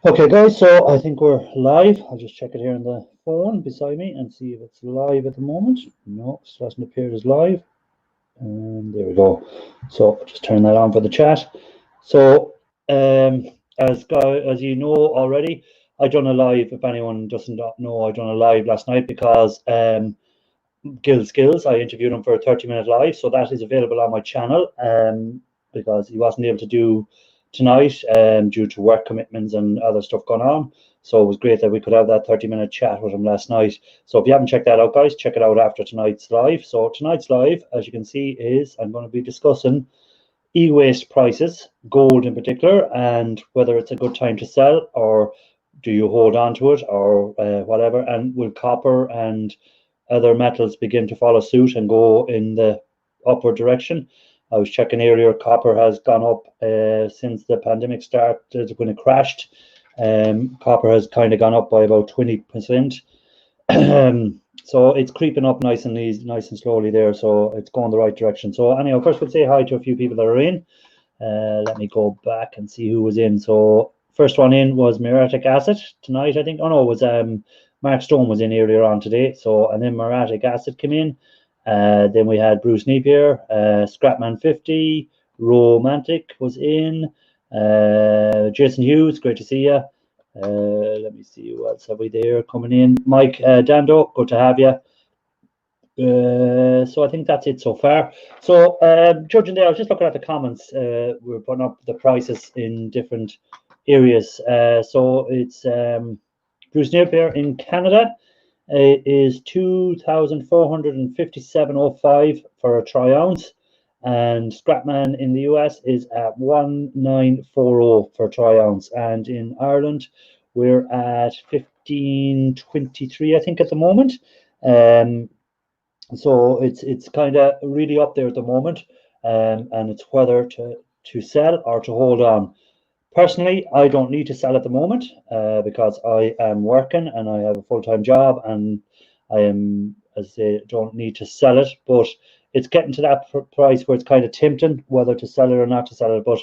Okay, guys, so I think we're live. I'll just check it here on the phone beside me and see if it's live at the moment. No, it doesn't appear as live. And there we go. So just turn that on for the chat. So as you know already, I done a live. If anyone doesn't know, I done a live last night because Gil Skills, I interviewed him for a 30-minute live, so that is available on my channel. Because he wasn't able to do tonight due to work commitments and other stuff going on. So it was great that we could have that 30-minute chat with him last night. So if you haven't checked that out, guys, check it out after tonight's live. So tonight's live, as you can see, is I'm going to be discussing e-waste prices, gold in particular, and whether it's a good time to sell or do you hold on to it or whatever. And will copper and other metals begin to follow suit and go in the upward direction? I was checking earlier, copper has gone up since the pandemic started when it crashed. Copper has kind of gone up by about 20%. So it's creeping up nice and slowly there. So it's going the right direction. So anyhow, first we'll say hi to a few people that are in. Let me go back and see who was in. So first one in was Muriatic Acid tonight, I think. Oh no, it was Mark Stone was in earlier on today. So and then Muriatic Acid came in. Then we had Bruce Napier, Scrapman 50, Romantic was in. Jason Hughes, great to see you. Let me see who else have we there coming in. Mike Dando, good to have you. So I think that's it so far. So judging there, I was just looking at the comments. We're putting up the prices in different areas. So it's Bruce Napier in Canada is 2,457.05 for a tri-ounce, and Scrapman in the US is at 1,940 for a tri-ounce, and in Ireland we're at 1523, I think, at the moment. So it's kind of really up there at the moment, and it's whether to sell or to hold on. Personally, I don't need to sell at the moment because I am working and I have a full-time job, and I am, as I say, don't need to sell it. But it's getting to that price where it's kind of tempting whether to sell it or not to sell it. But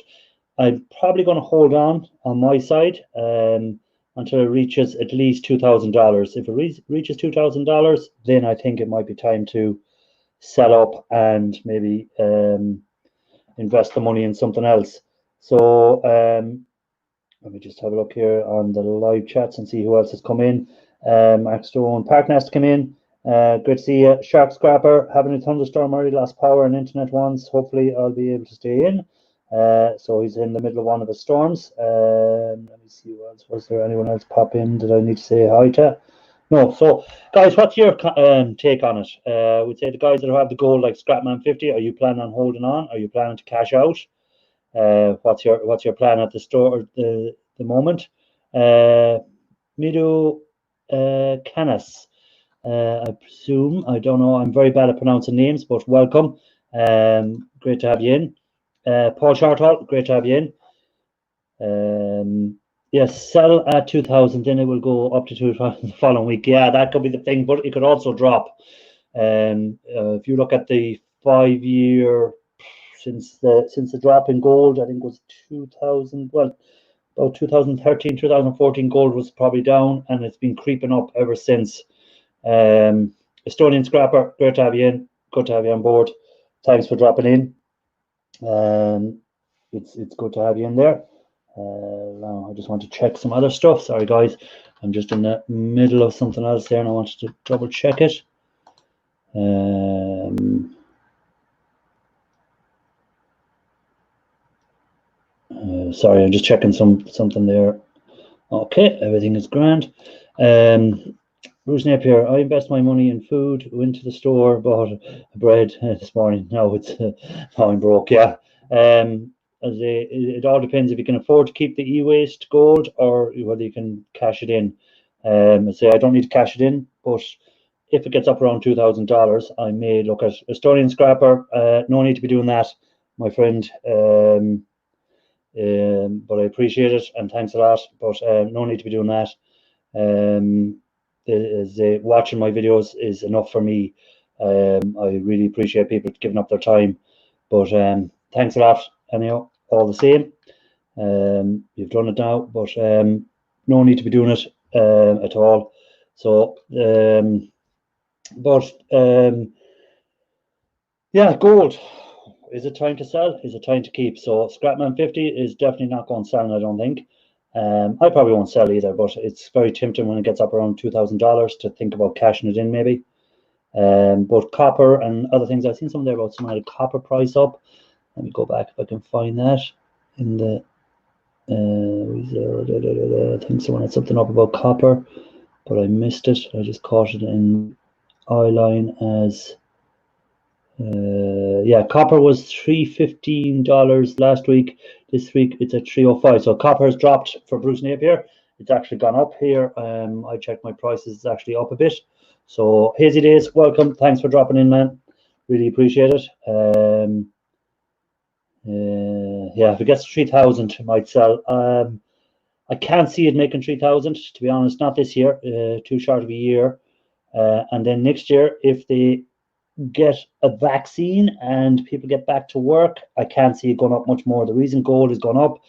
I'm probably going to hold on my side until it reaches at least $2,000. If it reaches $2,000, then I think it might be time to sell up and maybe invest the money in something else. So let me just have a look here on the live chats and see who else has come in. Mark Stone, Parknest come in. Good to see you. Shark Scrapper, having a thunderstorm early, lost power and internet once. Hopefully I'll be able to stay in. So he's in the middle of one of his storms. Let me see who else. Was there anyone else pop in? Did I need to say hi to? No. So, guys, what's your take on it? We'd say the guys that have the gold like Scrapman 50. Are you planning on holding on? Are you planning to cash out? What's your plan at the store at the moment? Mido Canas, I presume. I don't know. I'm very bad at pronouncing names, but welcome. Great to have you in. Paul Shorthall, great to have you in. Yes, sell at 2,000, then it will go up to 2,000 the following week. Yeah, that could be the thing, but it could also drop. If you look at the 5-year since the drop in gold, I think it was 2000. Well, about 2013, 2014, gold was probably down, and it's been creeping up ever since. Estonian Scrapper, great to have you in. Good to have you on board. Thanks for dropping in. It's good to have you in there. Now I just want to check some other stuff. Sorry, guys, I'm just in the middle of something else there, and I wanted to double check it. Sorry, I'm just checking something there. Okay, everything is grand. Bruce Napier, I invest my money in food. Went to the store, bought bread this morning. Now it's now I'm broke. Yeah. It all depends if you can afford to keep the e-waste gold or whether you can cash it in. I say I don't need to cash it in, but if it gets up around $2,000, I may look at Estonian Scrapper. No need to be doing that, my friend. But I appreciate it and thanks a lot. But no need to be doing that. Watching my videos is enough for me. I really appreciate people giving up their time. But thanks a lot, anyhow, all the same. You've done it now, but no need to be doing it at all. So, yeah, gold. Is it time to sell? Is it time to keep? So Scrapman 50 is definitely not going selling, I don't think. I probably won't sell either, but it's very tempting when it gets up around $2,000 to think about cashing it in maybe. But copper and other things, I've seen something there about some kind of copper price up. Let me go back if I can find that in the. I think someone had something up about copper, but I missed it. I just caught it in eyeline as. Yeah, copper was $315 last week. This week it's at 305. So copper has dropped for Bruce Napier. It's actually gone up here. I checked my prices, it's actually up a bit. So Hazy Days, welcome. Thanks for dropping in, man. Really appreciate it. Yeah, if it gets to 3,000, it might sell. I can't see it making 3,000, to be honest, not this year, too short of a year. And then next year, if they get a vaccine and people get back to work, I can't see it going up much more. The reason gold has gone up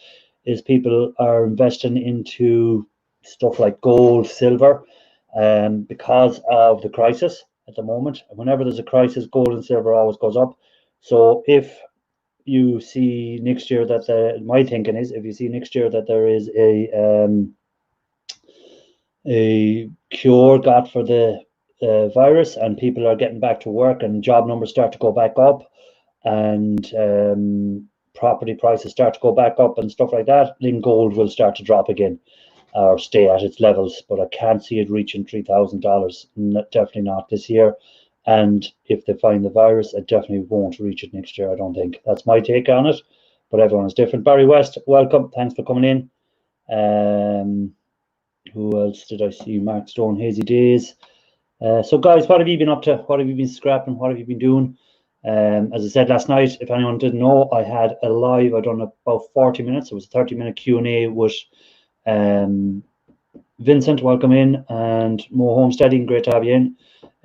is people are investing into stuff like gold, silver, because of the crisis at the moment. Whenever there's a crisis, gold and silver always goes up. So if you see next year that my thinking is, if you see next year that there is a cure got for the virus and people are getting back to work and job numbers start to go back up and property prices start to go back up and stuff like that, then gold will start to drop again or stay at its levels. But I can't see it reaching $3,000, definitely not this year. And if they find the virus, it definitely won't reach it next year, I don't think. That's my take on it, but everyone is different. Barry West, welcome. Thanks for coming in. Who else did I see? Mark Stone, Hazy Days. So guys, what have you been up to? What have you been scrapping? What have you been doing? As I said last night, if anyone didn't know, I had a live, I done about 40 minutes. It was a 30-minute Q&A with Vincent, welcome in, and Mo Homesteading, great to have you in.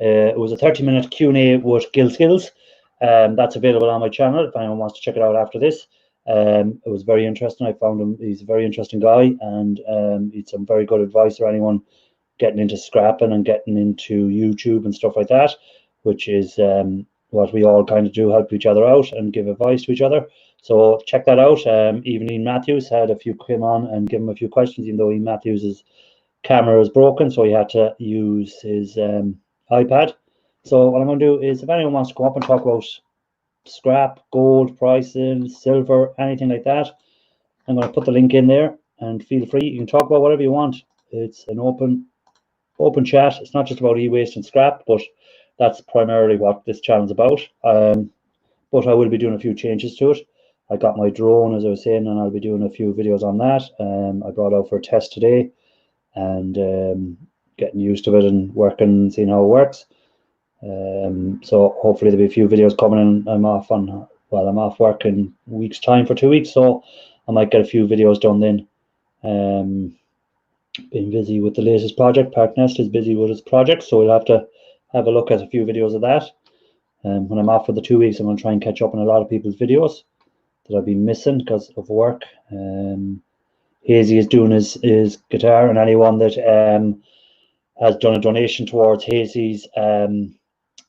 It was a 30-minute Q&A with Gil Skills. That's available on my channel if anyone wants to check it out after this. It was very interesting. I found him, he's a very interesting guy, and he's some very good advice for anyone getting into scrapping and getting into YouTube and stuff like that, which is what we all kind of do, help each other out and give advice to each other. So check that out. Even Ian Matthews had a few come on and give him a few questions, even though Ian Matthews' camera is broken, so he had to use his iPad. So what I'm going to do is, if anyone wants to come up and talk about scrap, gold, pricing, silver, anything like that, I'm going to put the link in there, and feel free. You can talk about whatever you want. It's an open chat. It's not just about e-waste and scrap, but that's primarily what this channel is about. But I will be doing a few changes to it. I got my drone, as I was saying, and I'll be doing a few videos on that. I brought out for a test today, and getting used to it and working, seeing how it works. So hopefully there'll be a few videos coming in. I'm off work in a week's time for 2 weeks, so I might get a few videos done then. Been busy with the latest project. Parknest is busy with his project, so we'll have to have a look at a few videos of that. When I'm off for the 2 weeks, I'm going to try and catch up on a lot of people's videos that I've been missing because of work. Hazy is doing his guitar, and anyone that has done a donation towards Hazy's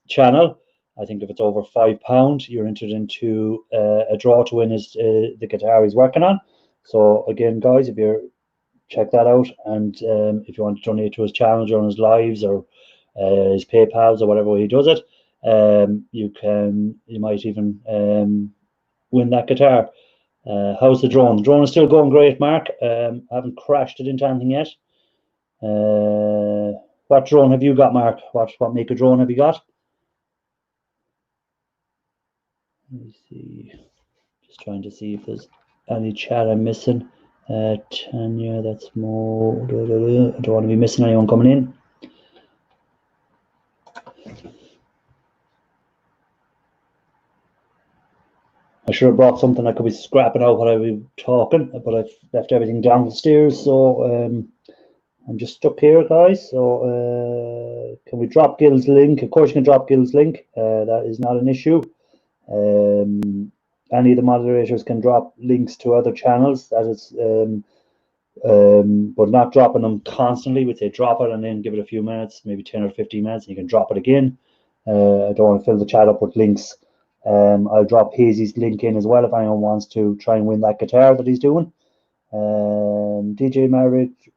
channel, I think if it's over £5, you're entered into a draw to win the guitar he's working on. So again, guys, if you're check that out, and if you want to donate to his channel during his lives or his PayPals or whatever way he does it, you might even win that guitar. How's the drone? The drone is still going great, Mark. I haven't crashed it into anything yet. What drone have you got, Mark? What make of drone have you got? Let me see. Just trying to see if there's any chat I'm missing. Tanya, that's more. I don't want to be missing anyone coming in. I should have brought something I could be scrapping out while I was talking, but I've left everything downstairs, so I'm just stuck here, guys. So can we drop Gil's link? Of course you can drop Gil's link. That is not an issue. Any of the moderators can drop links to other channels. That is but not dropping them constantly. We'd say drop it and then give it a few minutes, maybe 10 or 15 minutes, and you can drop it again. I don't want to fill the chat up with links. I'll drop Hazy's link in as well if anyone wants to try and win that guitar that he's doing. DJ Marriage,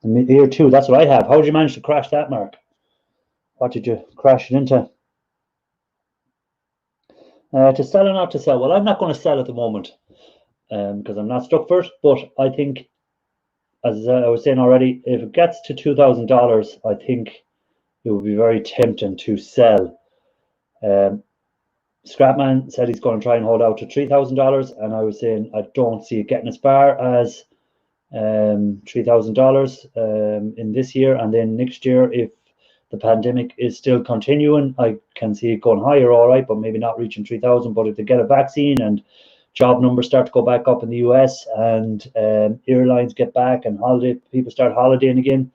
here too. That's what I have. How did you manage to crash that, Mark? What did you crash it into? To sell or not to sell? Well, I'm not going to sell at the moment because I'm not stuck for it. But I think, as I was saying already, if it gets to $2,000, I think it would be very tempting to sell. Scrapman said he's going to try and hold out to $3,000, and I was saying I don't see it getting as far as $3,000 in this year, and then next year, if the pandemic is still continuing, I can see it going higher, all right, but maybe not reaching 3,000. But if they get a vaccine and job numbers start to go back up in the US, and airlines get back and people start holidaying again,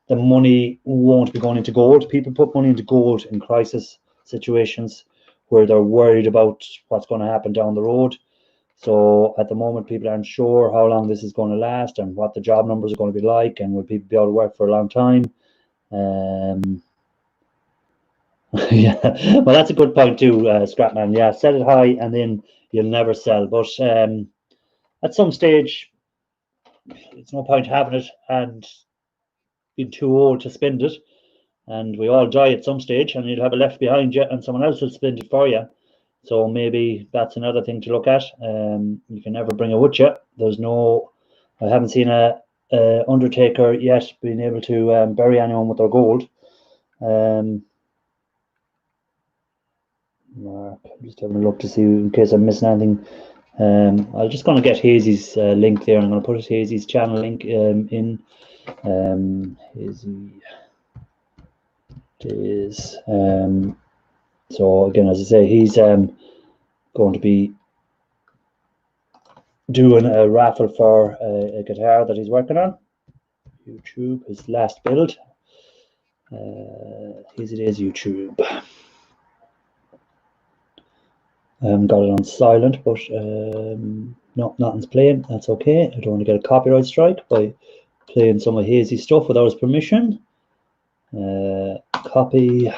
the money won't be going into gold. People put money into gold in crisis situations where they're worried about what's going to happen down the road. So at the moment, people aren't sure how long this is going to last and what the job numbers are going to be like, and will people be able to work for a long time. Yeah, well, that's a good point too, Scrapman. Yeah, set it high and then you'll never sell. But at some stage, it's no point having it and being too old to spend it. And we all die at some stage, and you'll have it left behind you, and someone else will spend it for you. So maybe that's another thing to look at. You can never bring it with you. I haven't seen a undertaker yet being able to bury anyone with their gold. Mark, I'm just having a look to see in case I'm missing anything. I'm just going to get Hazy's link there. I'm going to put Hazy's channel link in. Hazy is so again, as I say, he's going to be doing a raffle for a guitar that he's working on. YouTube, his last build. It is YouTube. I haven't got it on silent, but no, nothing's playing. That's okay. I don't want to get a copyright strike by playing some of Hazy's stuff without his permission. Copy.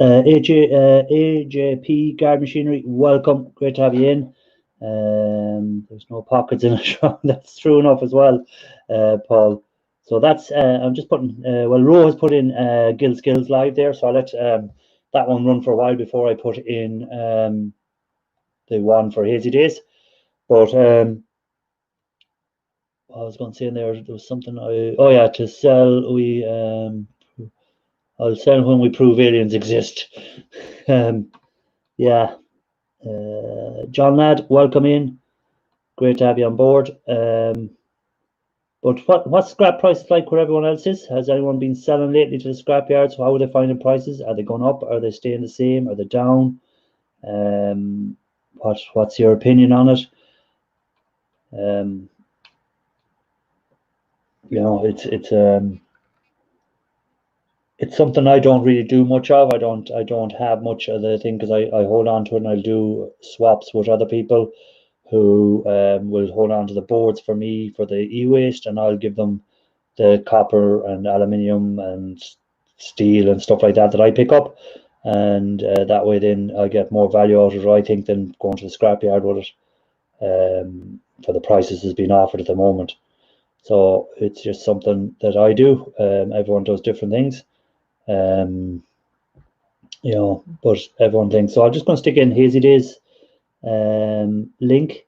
AJP Guard Machinery, welcome. Great to have you in. There's no pockets in it. That's true enough as well, Paul. So that's I'm just putting. Well, Ro has put in Guild Skills live there, so I'll let that one run for a while before I put in the one for Hazy Days. But I was going to say in there was something. Oh yeah, to sell I'll sell when we prove aliens exist. Yeah. John Ladd, welcome in. Great to have you on board. But what's scrap prices like where everyone else is? Has anyone been selling lately to the scrap yards? How are they finding prices? Are they going up? Are they staying the same? Are they down? What's your opinion on it? You know, it's something I don't really do much of. I don't have much of the thing because I hold on to it, and I'll do swaps with other people who will hold on to the boards for me for the e-waste, and I'll give them the copper and aluminium and steel and stuff like that I pick up, and that way then I get more value out of it, I think, than going to the scrapyard with it for the prices that's being offered at the moment. So it's just something that I do. Everyone does different things. You know, but everyone thinks so. I'm just going to stick in Hazy Days link,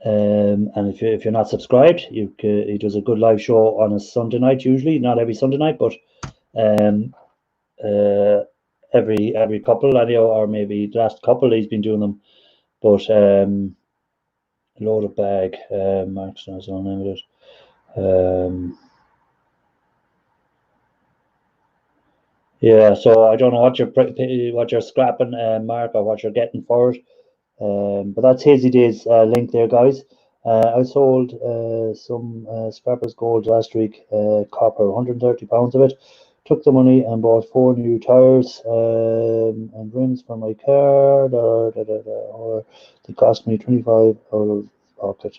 and if you're not subscribed, he does a good live show on a Sunday night, usually not every Sunday night, but every couple, or maybe the last couple he's been doing them. But loaded bag, Mark's not on name it. Yeah, so I don't know what you're scrapping, Mark, or what you're getting for it. But that's Hazy Days link there, guys. I sold some scrappers gold last week, copper, 130 pounds of it. Took the money and bought 4 new tires and rims for my car. Or they cost me 25 out of pocket.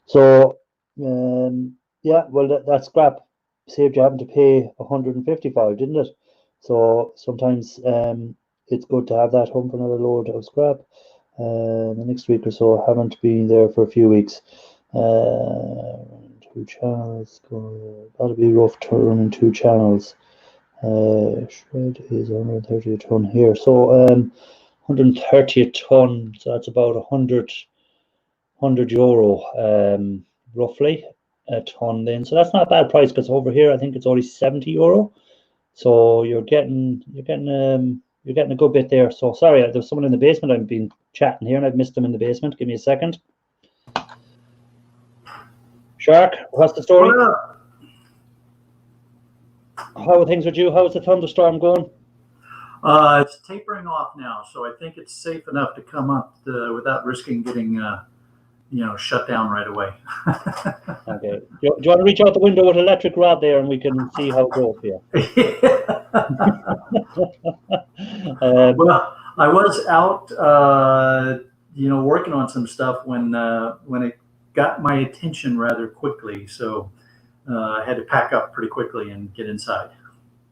So, yeah, well, that scrap saved you having to pay 155, didn't it? So sometimes it's good to have that home for another load of scrap. The next week or so, I haven't been there for a few weeks. Two channels, gotta be rough turn in two channels. Shred is 130 a ton here. So 130 a ton, so that's about 100 euro roughly a ton then. So that's not a bad price because over here I think it's only 70 euro. So you're getting a good bit there. So sorry, there's someone in the basement. I've been chatting here and I've missed them in the basement. Give me a second. Shark, what's the story? How are things with you? How's the thunderstorm going? It's tapering off now, so I think it's safe enough to come up without risking getting shut down right away. Okay. Do you want to reach out the window with an electric rod there and we can see how it goes here? Well, I was out, working on some stuff when it got my attention rather quickly, so I had to pack up pretty quickly and get inside.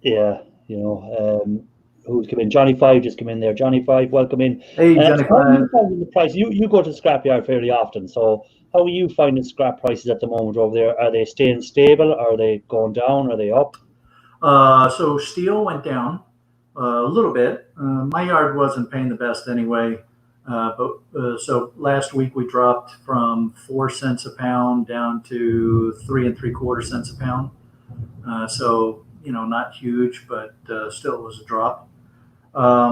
Yeah, who's come in? Johnny Five just come in there. Johnny Five, welcome in. Hey, Johnny how are Five. you finding the price? You go to the scrapyard fairly often, so how are you finding scrap prices at the moment over there? Are they staying stable? Are they going down? Are they up? So steel went down a little bit. My yard wasn't paying the best anyway. So last week we dropped from 4 cents a pound down to 3 3/4 cents a pound. So not huge, but still it was a drop. I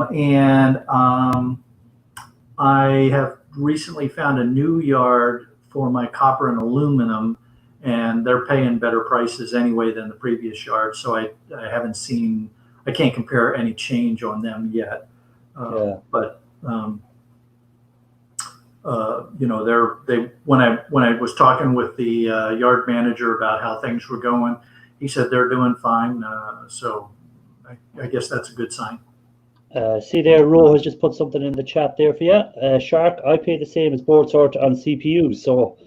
have recently found a new yard for my copper and aluminum, and they're paying better prices anyway than the previous yard. So I haven't seen, I can't compare any change on them yet. Yeah. But when I was talking with the yard manager about how things were going, he said they're doing fine. So I guess that's a good sign. See there, Ro has just put something in the chat there for you. Shark, I pay the same as board sort on CPUs. So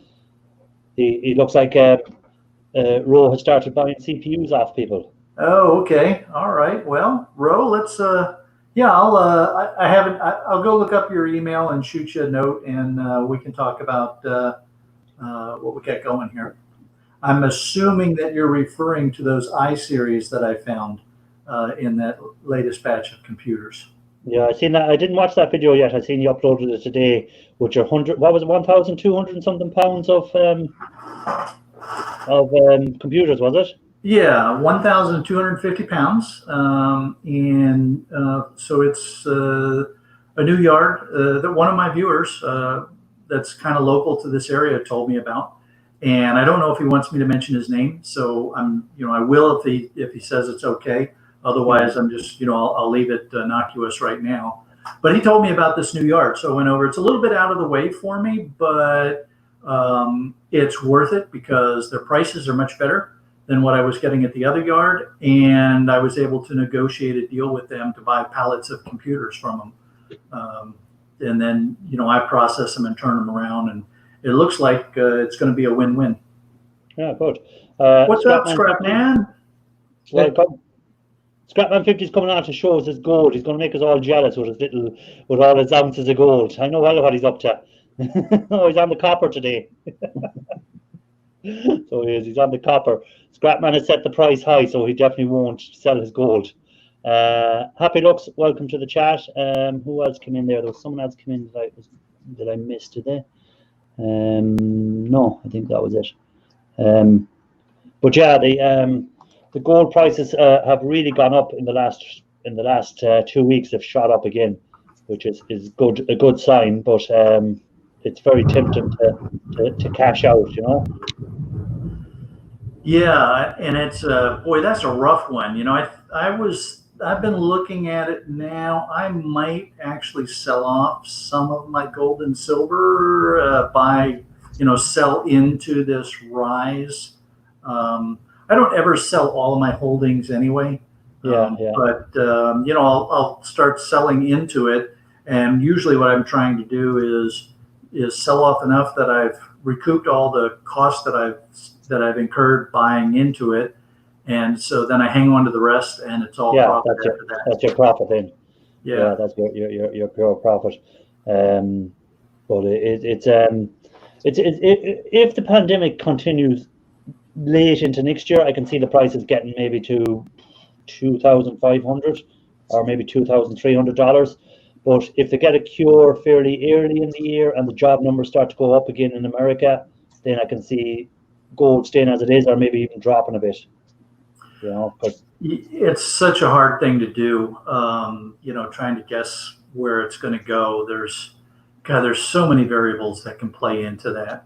it looks like Ro has started buying CPUs off people. Oh, okay. All right. Well, Ro, let's I'll go look up your email and shoot you a note, and we can talk about what we got going here. I'm assuming that you're referring to those iSeries that I found in that latest batch of computers. Yeah, I seen that. I didn't watch that video yet. I seen you uploaded it today, with your 1,200 and something pounds of computers, was it? Yeah, 1,250 pounds, so it's a new yard that one of my viewers that's kind of local to this area told me about. And I don't know if he wants me to mention his name, so I will if he says it's okay. Otherwise, I'm just, I'll leave it innocuous right now. But he told me about this new yard, so I went over. It's a little bit out of the way for me, but it's worth it because their prices are much better than what I was getting at the other yard, and I was able to negotiate a deal with them to buy pallets of computers from them. And then, I process them and turn them around, and it looks like it's going to be a win-win. Yeah, good. What's up, Scrapman? Welcome. Scrapman 50 is coming on to show us his gold. He's going to make us all jealous with all his ounces of gold. I know well what he's up to. Oh, he's on the copper today. So he is. He's on the copper. Scrapman has set the price high, so he definitely won't sell his gold. Happy Looks, welcome to the chat. Who else came in there? There was someone else came in that I missed today. No, I think that was it. But yeah, the gold prices have really gone up in the last 2 weeks. They've shot up again, which is a good sign. But it's very tempting to cash out, Yeah, and it's boy, that's a rough one. I've been looking at it now. I might actually sell off some of my gold and silver, sell into this rise. I don't ever sell all of my holdings anyway. Yeah. But I'll start selling into it, and usually what I'm trying to do is sell off enough that I've recouped all the costs that I've incurred buying into it, and so then I hang on to the rest, and it's all profit after that. That's your profit then. Yeah, that's your pure profit. But it's if the pandemic continues late into next year, I can see the prices getting maybe to $2,500 or maybe $2,300. But if they get a cure fairly early in the year and the job numbers start to go up again in America, then I can see gold staying as it is, or maybe even dropping a bit. You know, because it's such a hard thing to do. You know, trying to guess where it's going to go. There's so many variables that can play into that.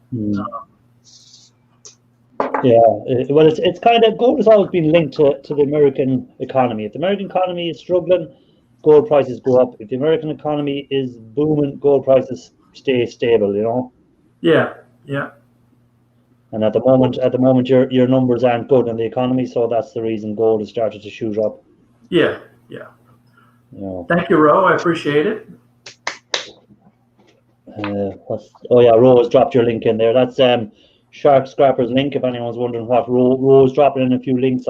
Well, it's kind of, gold has always been linked to the American economy. If the American economy is struggling, gold prices go up. If the American economy is booming, gold prices stay stable. You know. Yeah. And at the moment, your numbers aren't good in the economy, so that's the reason gold has started to shoot up. Yeah. Thank you, Ro. I appreciate it. Ro has dropped your link in there. That's Shark Scrapper's link. If anyone's wondering what Ro is dropping in a few links,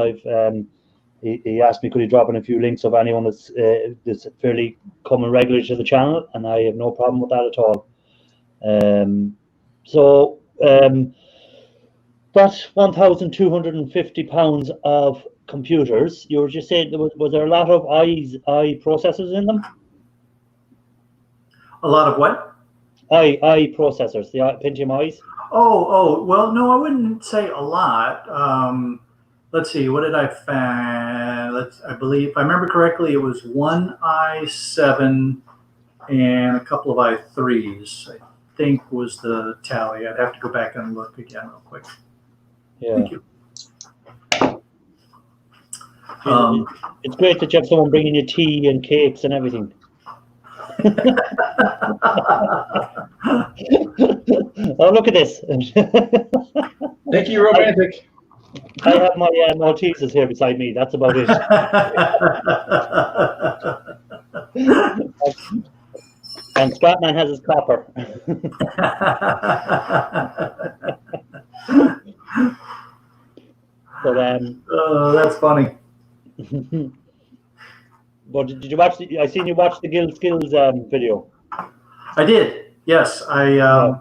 he asked me could he drop in a few links of anyone that's fairly coming regularly to the channel, and I have no problem with that at all. That's £1,250 of computers. You were just saying, was there a lot of i processors in them? A lot of what? I processors, the Pentium I's. Oh, well, no, I wouldn't say a lot. Let's see, what did I find? I believe, if I remember correctly, it was one i7 and a couple of i3s, I think was the tally. I'd have to go back and look again real quick. Yeah. Thank you. It's great that you have someone bringing you tea and cakes and everything. Oh, look at this. Thank you, romantic. I have my Maltesers here beside me. That's about it. And Scrapman has his copper. But that's funny. But did you watch I seen you watch the Guild Skills video. I did. Yes, I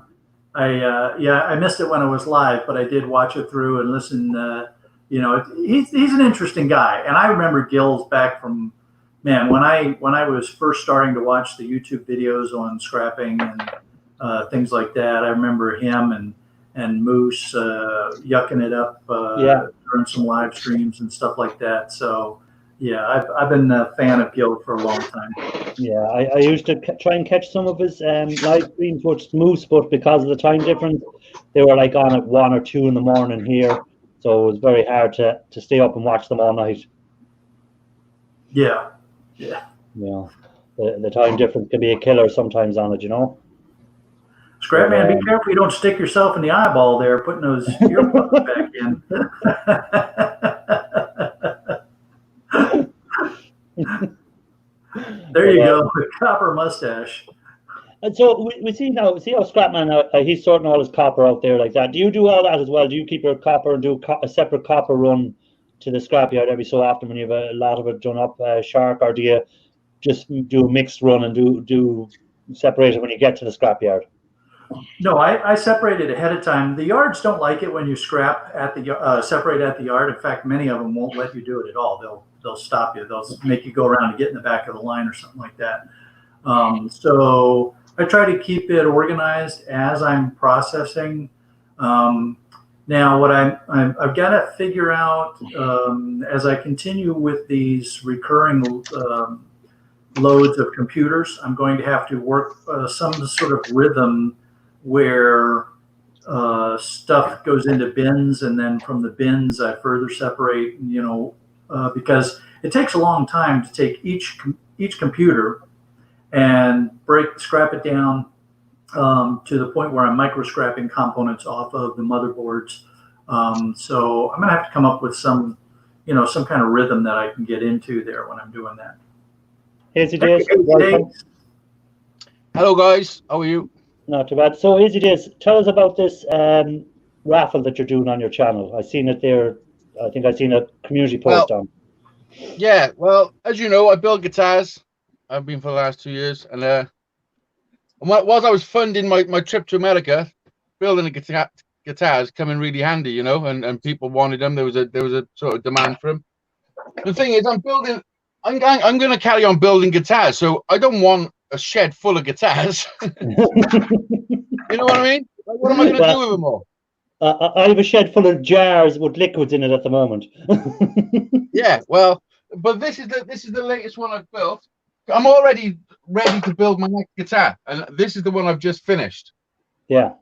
missed it when it was live, but I did watch it through and listen. You know, he's an interesting guy, and I remember Gil's back from, man, when I was first starting to watch the YouTube videos on scrapping and things like that. I remember him and Moose yucking it up during some live streams and stuff like that. So yeah, I've been a fan of Gil for a long time. Yeah, I used to try and catch some of his live streams with Moose, but because of the time difference, they were like on at 1 or 2 in the morning here, so it was very hard to stay up and watch them all night. Yeah. The time difference can be a killer sometimes on it, you know. Scrapman, be careful you don't stick yourself in the eyeball there, putting those earplugs back in. There you go, copper mustache. And so we see how Scrapman, he's sorting all his copper out there like that. Do you do all that as well? Do you keep your copper and do a separate copper run to the scrapyard every so often when you have a lot of it done up, Shark, or do you just do a mixed run and do separate it when you get to the scrapyard? No, I separate it ahead of time. The yards don't like it when you scrap at the separate at the yard. In fact, many of them won't let you do it at all. They'll stop you. They'll make you go around and get in the back of the line or something like that. So I try to keep it organized as I'm processing. Now, what I've got to figure out as I continue with these recurring loads of computers, I'm going to have to work some sort of rhythm where stuff goes into bins, and then from the bins I further separate, you know, because it takes a long time to take each computer and scrap it down to the point where I'm micro scrapping components off of the motherboards. So I'm gonna have to come up with some kind of rhythm that I can get into there when I'm doing that. Hey, Hey, hello guys, how are you? Not too bad. So, Easy Days, tell us about this raffle that you're doing on your channel. I seen it there. I think I seen a community post on. Yeah, well, as you know, I build guitars. I've been for the last 2 years, and whilst I was funding my trip to America, building a guitars come in really handy, you know, and people wanted them. There was a sort of demand for them. The thing is, I'm going to carry on building guitars, so I don't want a shed full of guitars. You know what I mean? Like, what am I going to do with them all? I have a shed full of jars with liquids in it at the moment. Yeah, well, but this is the latest one I've built. I'm already ready to build my next guitar, and this is the one I've just finished. Yeah,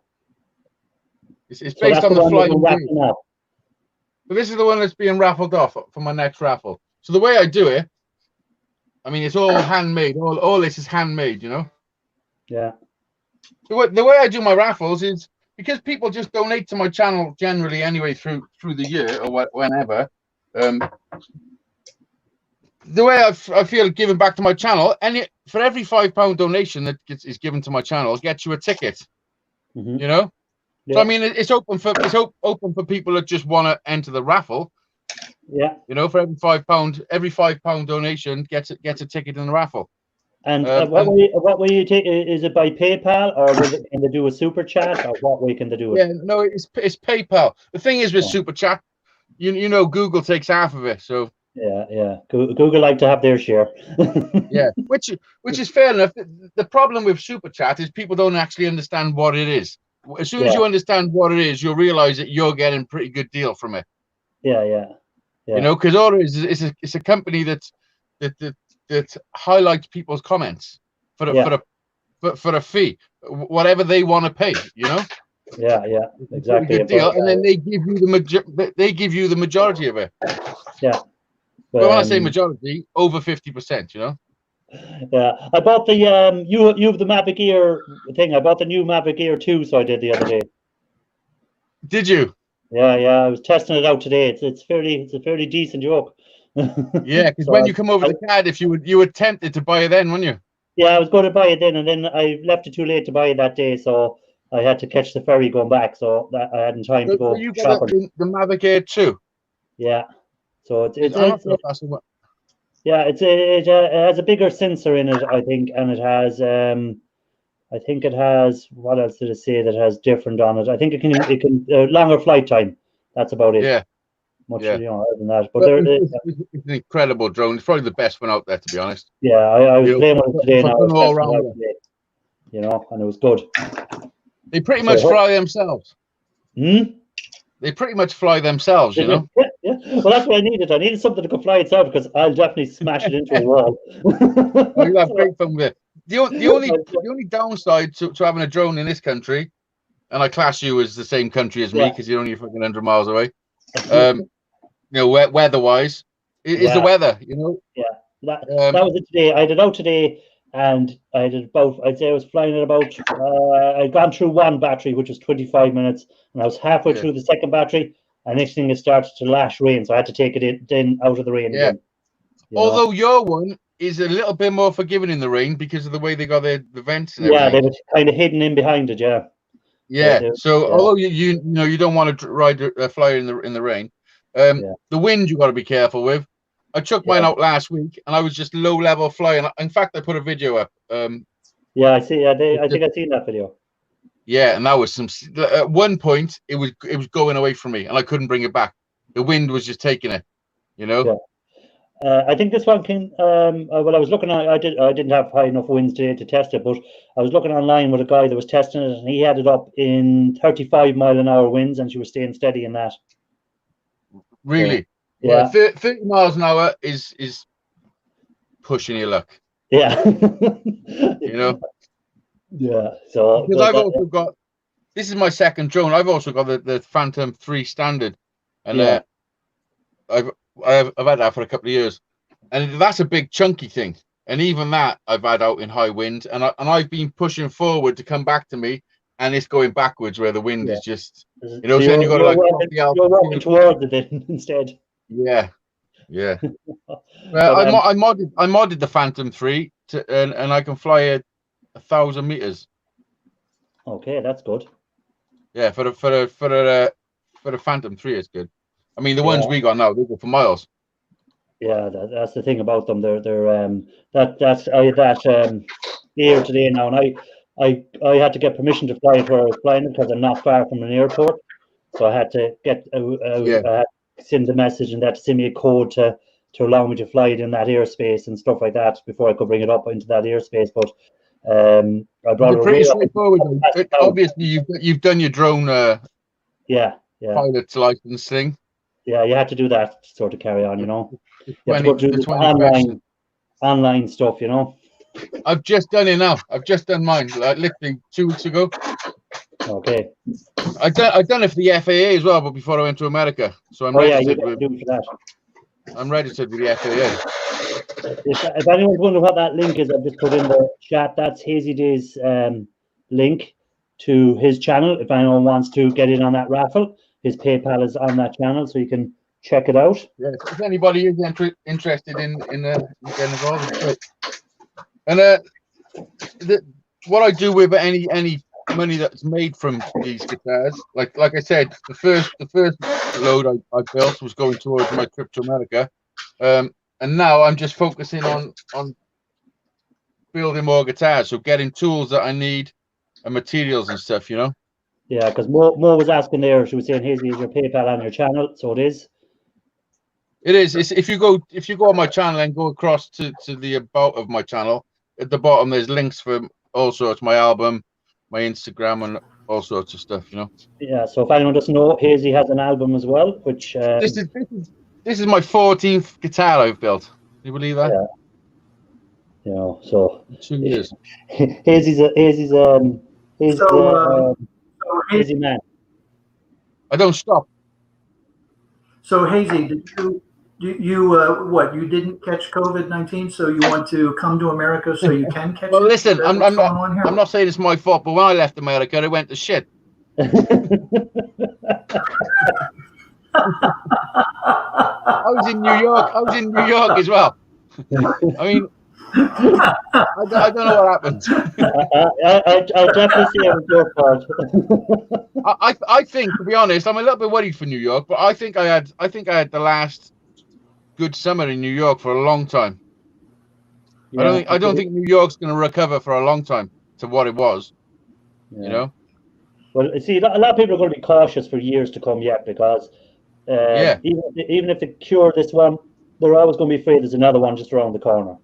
it's based on the Flying V. But this is the one that's being raffled off for my next raffle. So the way I do it, I mean, it's all handmade. All this is handmade, you know. Yeah. The way I do my raffles is because people just donate to my channel generally anyway through the year or whenever. The way I feel giving back to my channel, and for every £5 donation that is given to my channel, it gets you a ticket. You know. Yeah. So I mean, it's open for people that just want to enter the raffle. Yeah. You know, for every £5 donation gets a ticket in the raffle. And what way you take? Is it by PayPal, or can they do a super chat, or what way can they do it? Yeah, no, it's PayPal. The thing is with super chat, you know, Google takes half of it, so. Yeah. Google like to have their share. Yeah, which is fair enough. The problem with super chat is people don't actually understand what it is. As soon as you understand what it is, you'll realize that you're getting a pretty good deal from it. Yeah. You know, because all it is it's a company that highlights people's comments for a fee, whatever they want to pay. You know. Yeah, exactly. Good deal, and then they give you the majority of it. Yeah. But when I say majority, over 50%, you know. Yeah, I bought the you have the Mavic Air thing. I bought the new Mavic Air 2, so I did the other day. Did you? Yeah, I was testing it out today. It's a fairly decent yoke. Yeah, because so when you come over to Cardiff, you were tempted to buy it then, weren't you? Yeah, I was going to buy it then, and then I left it too late to buy it that day, so I had to catch the ferry going back, so that I hadn't time to go. So you got the Mavic Air 2? Yeah. So it has a bigger sensor in it, I think, and it has I think it has, what else did it say that has different on it? I think it can longer flight time. That's about it. Yeah. Much other than that. But it's an incredible drone. It's probably the best one out there, to be honest. Yeah, I was playing with it today, and I was testing it out today, you know, and it was good. They pretty much fly themselves. They pretty much fly themselves, you know. Yeah. Well, that's what I needed. I needed something that could fly itself, because I'll definitely smash it into a wall. You'll have great fun with it. The only downside to having a drone in this country, and I class you as the same country as me because you're only fucking 100 miles away. You know, weather-wise, is the weather. You know. Yeah. That was it today. I had it out today, and I did about. I'd say I was flying at about. I'd gone through one battery, which was 25 minutes, and I was halfway through the second battery. And next thing, it started to lash rain, so I had to take it in out of the rain again. Although your one is a little bit more forgiving in the rain because of the way they got the vents and everything. Yeah, they were kind of hidden in behind it. Yeah. So although you know you don't want to fly in the rain, the wind you got to be careful with. I chucked mine out last week, and I was just low level flying. In fact, I put a video up. Yeah, I see. I think I've seen that video. Yeah, and that was some. At one point, it was going away from me, and I couldn't bring it back. The wind was just taking it, you know. Yeah. I think this one can. Well, I was looking at. I didn't have high enough winds today to test it, but I was looking online with a guy that was testing it, and he had it up in 35-mile-an-hour winds, and she was staying steady in that. Really? Yeah. 30 miles an hour is pushing your luck. Yeah. You know. Yeah. So because I've also got. This is my second drone. I've also got the Phantom 3 standard, and I've had that for a couple of years, and that's a big chunky thing. And even that I've had out in high wind, and I've been pushing forward to come back to me, and it's going backwards where the wind is just, you know. So then you got to like you're walking towards it instead. Yeah. Well, I modded the Phantom 3 and I can fly at 1,000 meters. Okay, that's good. Yeah, for the Phantom 3, it's good. I mean, the ones we got now, they go for miles. Yeah, that's the thing about them. That's I had that here today now, and I had to get permission to fly it where I was flying it because I'm not far from an airport, so I had to get I had to send a message and that to send me a code to allow me to fly it in that airspace and stuff like that before I could bring it up into that airspace. But I brought it Pretty away. straightforward. Obviously, you've done your drone yeah. pilot's license thing. Yeah, you had to do that sort of carry on, you know. You have to 20, go through the this 20 questions. online stuff, you know. I've just done it now. I've just done mine, like literally 2 weeks ago. Okay. I done it for the FAA as well, but before I went to America, so I'm registered with. Do for that. I'm registered with the FAA. If anyone's wondering what that link is, I've just put in the chat. That's Hazy Day's link to his channel. If anyone wants to get in on that raffle, his PayPal is on that channel, so you can check it out. Yeah, if anybody is interested in getting involved, it's great. And what I do with any money that's made from these guitars, like I said, the first load I built was going towards my trip to America, and now I'm just focusing on building more guitars, so getting tools that I need and materials and stuff, you know. Yeah, because Mo was asking there. She was saying, "Hazy, is your PayPal on your channel?" So it is. It is. If you go on my channel and go across to the about of my channel, at the bottom there's links for all sorts, my album, my Instagram, and all sorts of stuff, you know. Yeah, so if anyone doesn't know, Hazy has an album as well, which this is my 14th guitar I've built. Can you believe that? Yeah. You know, so 2 years. Hazy's a Hazy man. I don't stop. So Hazy, did you what? You didn't catch COVID-19, so you want to come to America so you can catch it? Well, listen, I'm not saying it's my fault, but when I left America, it went to shit. I was in New York as well. I mean, I don't know what happened. I definitely see it with your part. I think, to be honest, I'm a little bit worried for New York, but I think I had the last good summer in New York for a long time. Yeah, I don't think New York's going to recover for a long time to what it was. Yeah. You know. Well, see, a lot of people are going to be cautious for years to come yet, because even if they cure this one, they're always going to be afraid there's another one just around the corner.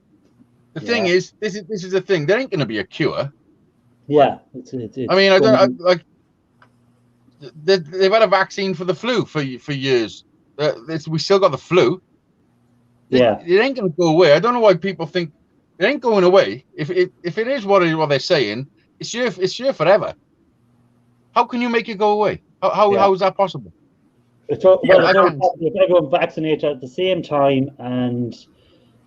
The thing is, this is the thing. There ain't going to be a cure. Yeah, it's I mean, they've had a vaccine for the flu for years. We still got the flu. It ain't going to go away. I don't know why people think it ain't going away. If it is what they're saying, it's here forever. How can you make it go away? How is that possible? If everyone vaccinated at the same time and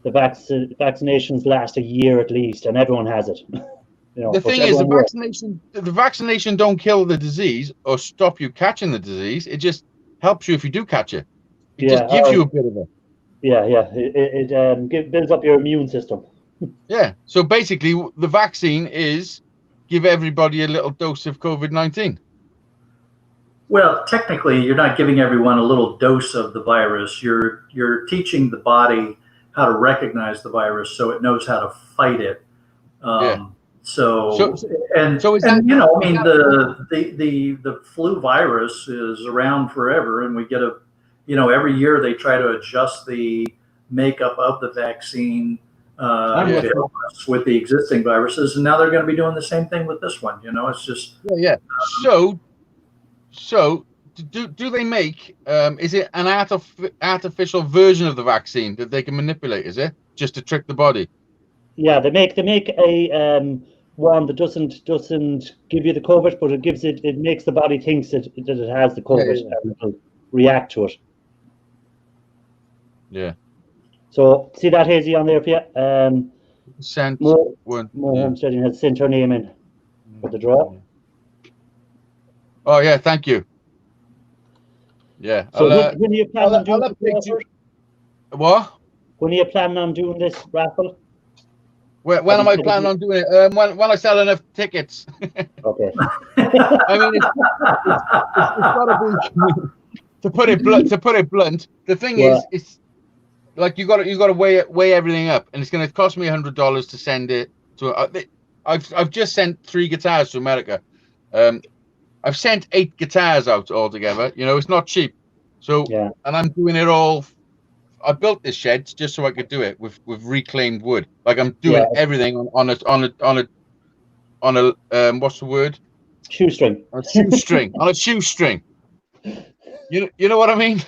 the vaccinations last a year at least, and everyone has it. You know, the thing is, the vaccination don't kill the disease or stop you catching the disease. It just helps you if you do catch it. It just gives you a bit of it. It builds up your immune system. Yeah. So basically, the vaccine is give everybody a little dose of COVID-19. Well, technically, you're not giving everyone a little dose of the virus. You're teaching the body how to recognize the virus so it knows how to fight it. So you know, I mean, the flu virus is around forever, and we get every year they try to adjust the makeup of the vaccine to help us with the existing viruses, and now they're going to be doing the same thing with this one. You know, it's just So do they make is it an artificial version of the vaccine that they can manipulate? Is it just to trick the body? Yeah, they make a one that doesn't give you the COVID, but it makes the body thinks that it has the COVID and it'll react to it. Yeah. So see that, Hazy, on there for you. More Homesteading has sent her name in for the draw. Oh yeah, thank you. Yeah. So when are you planning on doing what? When are you planning on doing this raffle? When am I planning on doing it? When I sell enough tickets. Okay. I mean, it's got to be to put it blunt. To put it blunt, the thing Yeah. is, it's like you got to weigh everything up, and it's going to cost me $100 to send it to. I've just sent 3 guitars to America. I've sent 8 guitars out altogether. You know, it's not cheap. So, Yeah. and I'm doing it all. I built this shed just so I could do it with reclaimed wood. Like I'm doing everything on a what's the word? Shoestring. On a shoestring. On a shoestring. You know what I mean?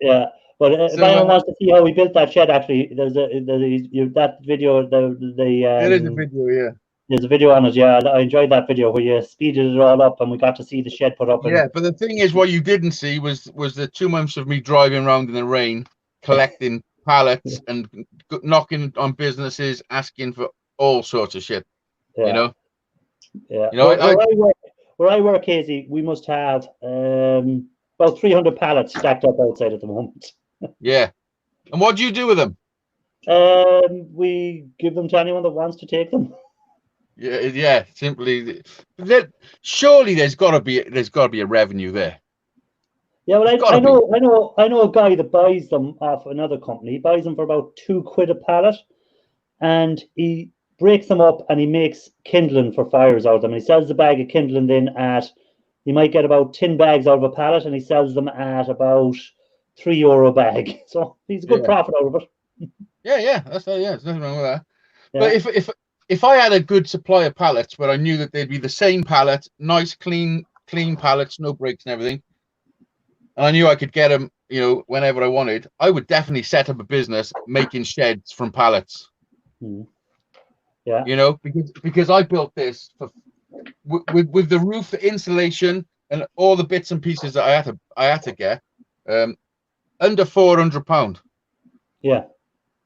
Yeah. But if So, anyone wants to see how we built that shed, actually, there's that video. there is a video, yeah. There's a video on it. Yeah, I enjoyed that video where you speeded it all up and we got to see the shed put up. Yeah, but the thing is, what you didn't see was the 2 months of me driving around in the rain, collecting pallets and knocking on businesses, asking for all sorts of shit. Yeah. You know. Yeah. You know, where I work, Casey, we must have about 300 pallets stacked up outside at the moment. Yeah. And what do you do with them? We give them to anyone that wants to take them. Yeah. Simply, surely there's got to be a revenue there. Yeah, well, I know a guy that buys them off another company. He buys them for about £2 a pallet, and he breaks them up and he makes kindling for fires out of them. And he sells the bag of kindling then he might get about 10 bags out of a pallet, and he sells them at about €3 a bag. So he's a good profit out of it. Yeah, there's nothing wrong with that. Yeah. But if I had a good supply of pallets, where I knew that they'd be the same pallet, nice, clean pallets, no breaks and everything, and I knew I could get them, you know, whenever I wanted, I would definitely set up a business making sheds from pallets. Yeah. You know, because I built this with the roof, the insulation, and all the bits and pieces that I had to get, under £400. Yeah.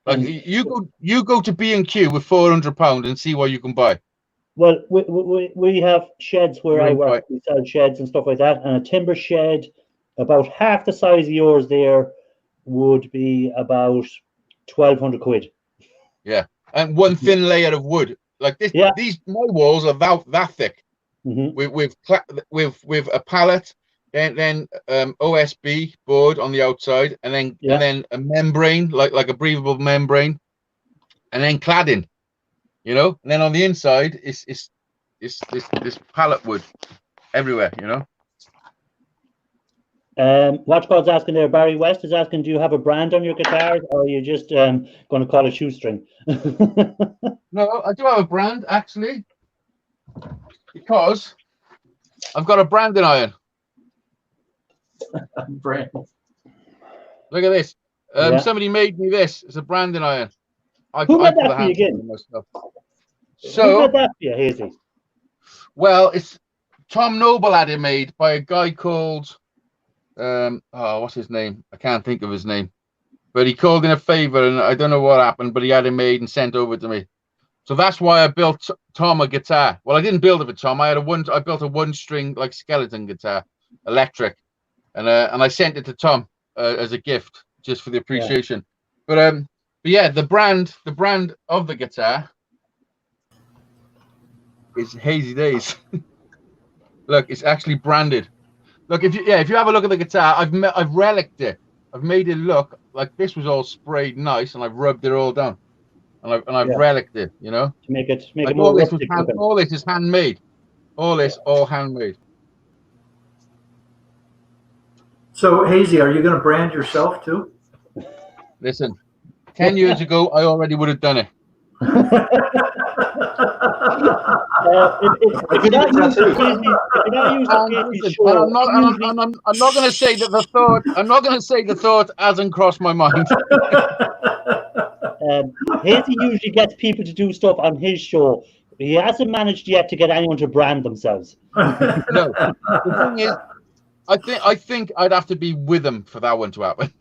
Like you go to B&Q with £400 and see what you can buy. Well, we have sheds where I work. We sell sheds and stuff like that, and a timber shed about half the size of yours there would be about £1,200. Yeah, and one thin layer of wood like this. Yeah. These my walls are that thick. With a pallet, then OSB board on the outside, and then a membrane like a breathable membrane, and then cladding. You know, and then on the inside is this pallet wood everywhere. You know. Watchgod's asking there. Barry West is asking, do you have a brand on your guitars, or are you just going to call it shoestring? No, I do have a brand actually, because I've got a branding iron. Brand. Look at this. Somebody made me this. It's a branding iron. Who made that for you again? So, who made that for you, Hazy? Well, it's Tom Noble had it made by a guy called what's his name? I can't think of his name. But he called in a favor, and I don't know what happened, but he had it made and sent over to me. So that's why I built Tom a guitar. Well, I didn't build it for Tom. I built a 1-string like skeleton guitar, electric, and I sent it to Tom as a gift just for the appreciation. But yeah, the brand of the guitar is Hazy Days. Look, it's actually branded. Look, if you have a look at the guitar, I've reliced it. I've made it look like this was all sprayed nice, and I've rubbed it all down, and I've reliced it. You know, to make it like more all this rustic. all this is handmade. All handmade. So Hazy, are you going to brand yourself too? Listen, 10 years ago, I already would have done it. I'm not going to say that the thought. I'm not going to say the thought hasn't crossed my mind. Hazy usually gets people to do stuff on his show. He hasn't managed yet to get anyone to brand themselves. No, the thing is, I think I'd have to be with him for that one to happen.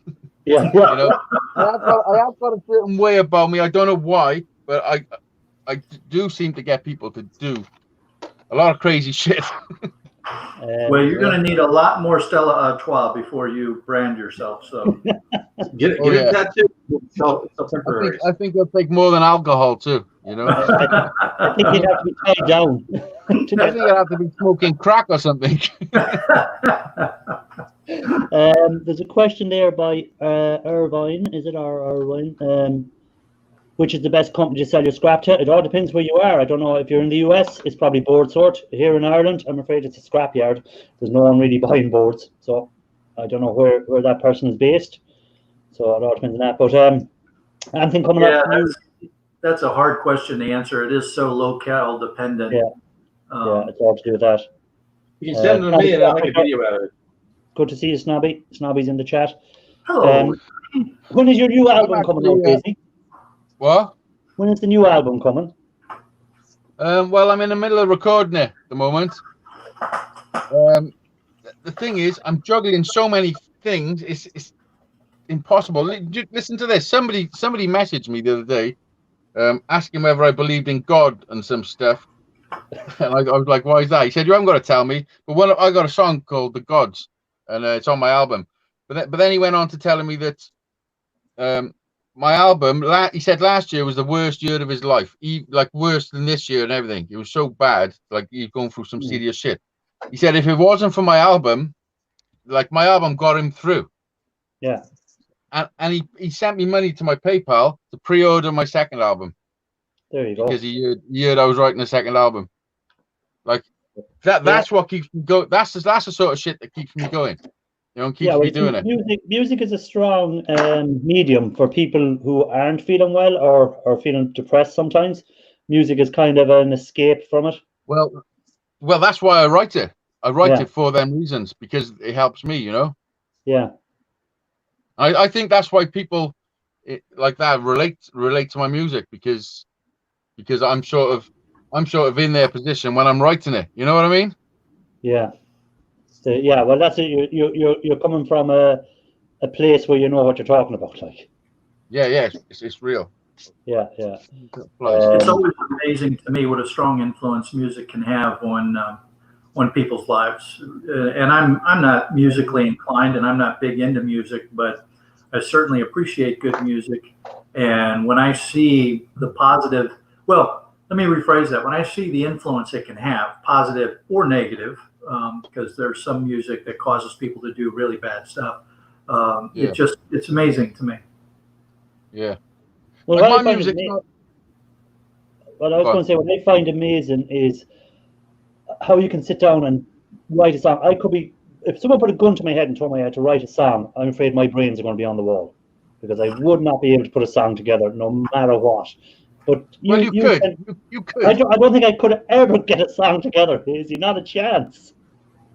Yeah. You know, I have got a certain way about me. I don't know why, but I do seem to get people to do a lot of crazy shit. Well, you're going to need a lot more Stella Artois before you brand yourself. So get a tattoo. So temporary. I think it'll take more than alcohol too. You know. I think you'd have to be tied down. I think you'd have to be smoking crack or something. There's a question there by Irvine. Is it Irvine? Which is the best company to sell your scrap to? It all depends where you are. I don't know. If you're in the US, it's probably board sort. Here in Ireland, I'm afraid it's a scrap yard. There's no one really buying boards. So I don't know where that person is based. So it all depends on that. But anything coming up? That's a hard question to answer. It is so locale dependent. Yeah, it's all to do with that. You can send them to me and I'll make a video out of it. Good to see you, Snobby. Snobby's in the chat. Hello. When is your new album coming out, Casey? What? When is the new album coming? Well, I'm in the middle of recording it at the moment. The thing is, I'm juggling so many things. It's impossible. Listen to this. Somebody messaged me the other day, asking whether I believed in God and some stuff. And I was like, "Why is that?" He said, "You haven't got to tell me." But I got a song called "The Gods," and it's on my album. But then he went on to telling me that my album, he said last year was the worst year of his life, like worse than this year and everything. It was so bad, like he's going through some serious shit. He said if it wasn't for my album, like my album got him through. Yeah. And he sent me money to my PayPal to pre-order my second album. There you go. Because he heard I was writing a second album. Like that's what keeps me going. That's the sort of shit that keeps me going. You know, keeps me doing it. Music is a strong medium for people who aren't feeling well or feeling depressed sometimes. Music is kind of an escape from it. Well, that's why I write it. I write it for them reasons, because it helps me, you know? Yeah. I think that's why people like that relate to my music, because I'm sort of in their position when I'm writing it. You know what I mean? Yeah. So, yeah, well, that's it. You're coming from a place where you know what you're talking about, like. Yeah, it's real. Yeah. It's always amazing to me what a strong influence music can have on people's lives. And I'm not musically inclined, and I'm not big into music, but I certainly appreciate good music. And when I see the positive, well, let me rephrase that. When I see the influence it can have, positive or negative, because there's some music that causes people to do really bad stuff. It's amazing to me. Yeah. Well, like what my I music. What I was going to say, what I find amazing is how you can sit down and write a song. If someone put a gun to my head and told me I had to write a song, I'm afraid my brains are going to be on the wall, because I would not be able to put a song together no matter what. But you could. I don't think I could ever get a song together. Is not a chance?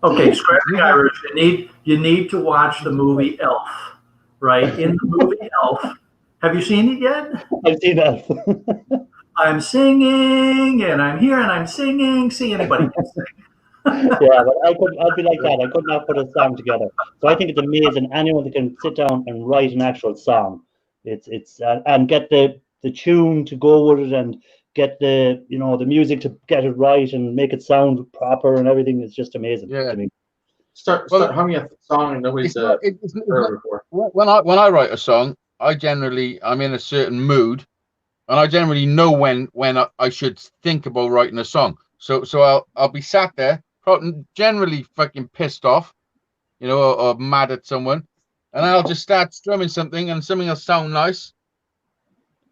Okay, scratch the Irish. You need to watch the movie Elf. Right, in the movie Elf. Have you seen it yet? I've seen Elf. I'm singing and I'm here and I'm singing. See, anybody can sing. Yeah, but I'd be like that. I could not put a song together. So I think it's amazing. Anyone that can sit down and write an actual song, and get the tune to go with it, and get the music to get it right and make it sound proper and everything is just amazing to me. Start humming a song and nobody's heard before. When I write a song, I'm in a certain mood, and I generally know when I should think about writing a song. So I'll be sat there, generally fucking pissed off, or mad at someone, and I'll just start strumming something, and something will sound nice,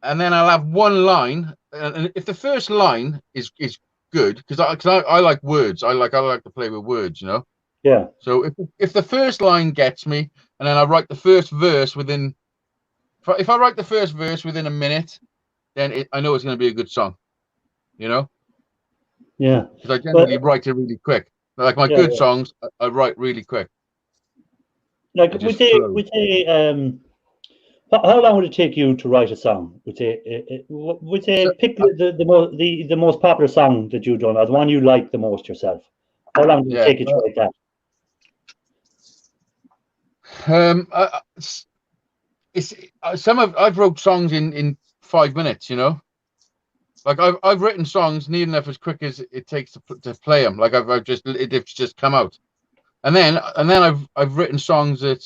and then I'll have one line, and if the first line is good, because I like words, I like to play with words, Yeah. So if the first line gets me, and then I write the first verse if I write the first verse within a minute, then I know it's going to be a good song, Yeah. Because I generally write it really quick. Like my good songs, I write really quick. Like we say, how long would it take you to write a song? Pick the most popular song that you've done, or the one you like the most yourself. How long did it take you to write that? I've wrote songs in 5 minutes, Like I've written songs near enough as quick as it takes to play them. Like it's just come out, and then I've written songs that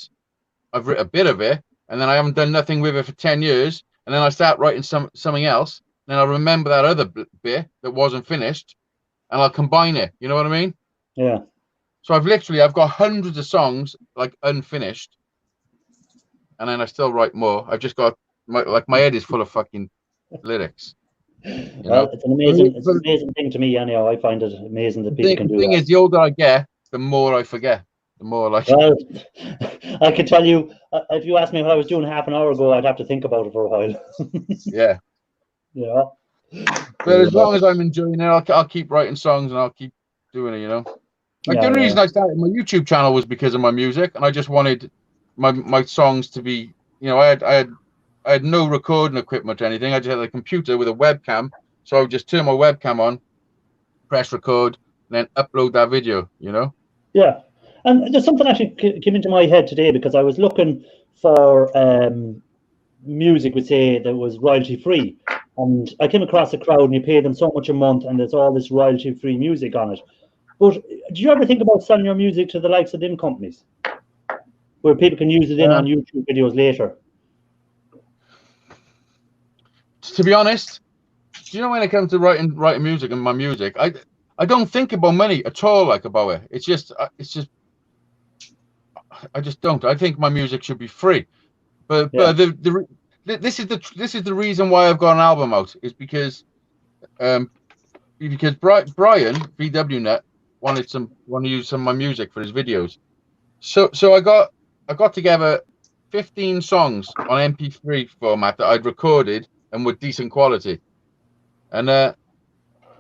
I've written a bit of it, and then I haven't done nothing with it for 10 years, and then I start writing something else, and I'll remember that other bit that wasn't finished, and I'll combine it. You know what I mean? Yeah. So I've got hundreds of songs like unfinished, and then I still write more. I've just got my head is full of fucking lyrics. Well, it's an amazing thing to me. Anyhow, I find it amazing that people can do that. The thing is, the older I get, the more I forget. The more like. Well, I can tell you, if you asked me what I was doing half an hour ago, I'd have to think about it for a while. Yeah. Yeah. But as long as I'm enjoying it, I'll keep writing songs and I'll keep doing it. You know. Like the reason I started my YouTube channel was because of my music, and I just wanted my songs to be. You know, I had no recording equipment or anything. I just had a computer with a webcam, so I would just turn my webcam on, press record, and then upload that video. You know. Yeah, and there's something actually came into my head today because I was looking for music, would say, that was royalty free, and I came across a crowd, and you pay them so much a month, and there's all this royalty free music on it. But do you ever think about selling your music to the likes of them companies, where people can use it on YouTube videos later? To be honest, do you know when it comes to writing music and my music, I don't think about money at all. Like about it, it's just I just don't. I think my music should be free. But this is the reason why I've got an album out, is because Brian VW Nut wanted to use some of my music for his videos. So I got together 15 songs on MP3 format that I'd recorded and with decent quality, and then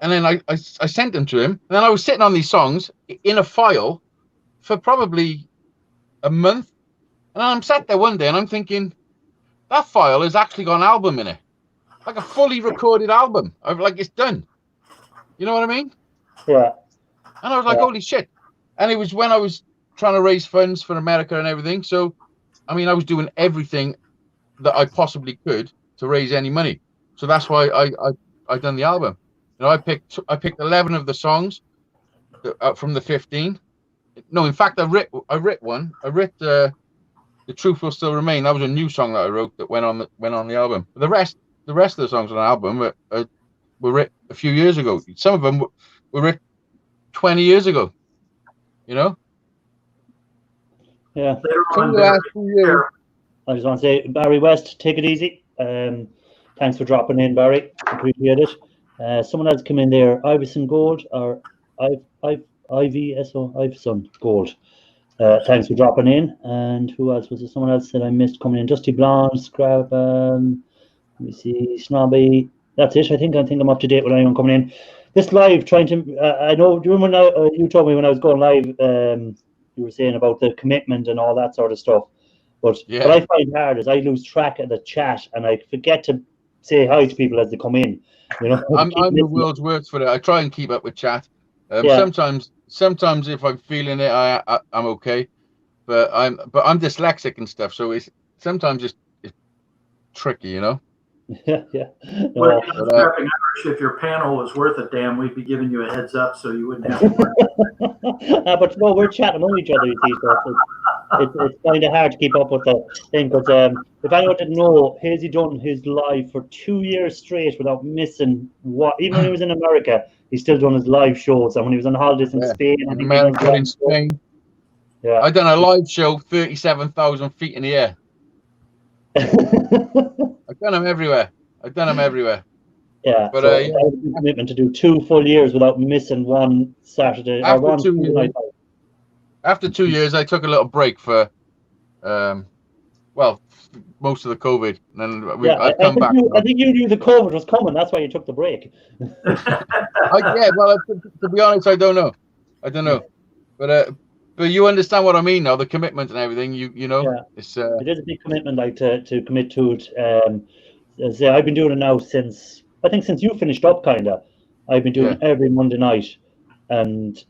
I sent them to him, and then I was sitting on these songs in a file for probably a month, and I'm sat there one day and I'm thinking, that file has actually got an album in it, like a fully recorded album. Like, it's done. You know what I mean? Yeah. And I was like, holy shit. And it was when I was trying to raise funds for America and everything. So, I mean, I was doing everything that I possibly could to raise any money. So that's why I done the album. You know, I picked 11 of the songs from the 15. No, in fact, I writ one. I writ The Truth Will Still Remain. That was a new song that I wrote that went on the album. The rest of the songs on the album were writ a few years ago. Some of them were writ 20 years ago. You know? Yeah. I just want to say, Barry West, take it easy. Thanks for dropping in, Barry. Appreciate it. Someone else come in there. Iverson Gold, or Iverson Gold. Thanks for dropping in. And who else was there? Someone else that I missed coming in. Dusty Blonde, Scrap. Let me see. Snobby. That's it. I think I'm up to date with anyone coming in. This live, trying to. I know. Do you remember you told me when I was going live? You were saying about the commitment and all that sort of stuff. But what I find hard is I lose track of the chat and I forget to say hi to people as they come in. You know, I'm the world's worst for it. I try and keep up with chat. Sometimes if I'm feeling it, I'm okay. But I'm dyslexic and stuff, so it's sometimes it's tricky, you know. Yeah. Well, if your panel was worth a damn, we'd be giving you a heads up so you wouldn't have to worry. But no, we're chatting among each other, you see, so it's kind of hard to keep up with the thing. Because if anyone didn't know, Hazy done his live for 2 years straight without missing even when he was in America, he still done his live shows. And when he was on holidays in Spain, in America, in Spain, I done a live show 37,000 feet in the air. I've done them everywhere. Yeah, but that was a commitment to do 2 full years without missing one Saturday. After 2 years, after 2 years, I took a little break for, most of the COVID, and then I've come back. I think you knew the COVID was coming. That's why you took the break. To be honest, I don't know, but you understand what I mean now. The commitment and everything, you know. Yeah. It is a big commitment, like to commit to it. I've been doing it now since you finished up, kind of. I've been doing it every Monday night, and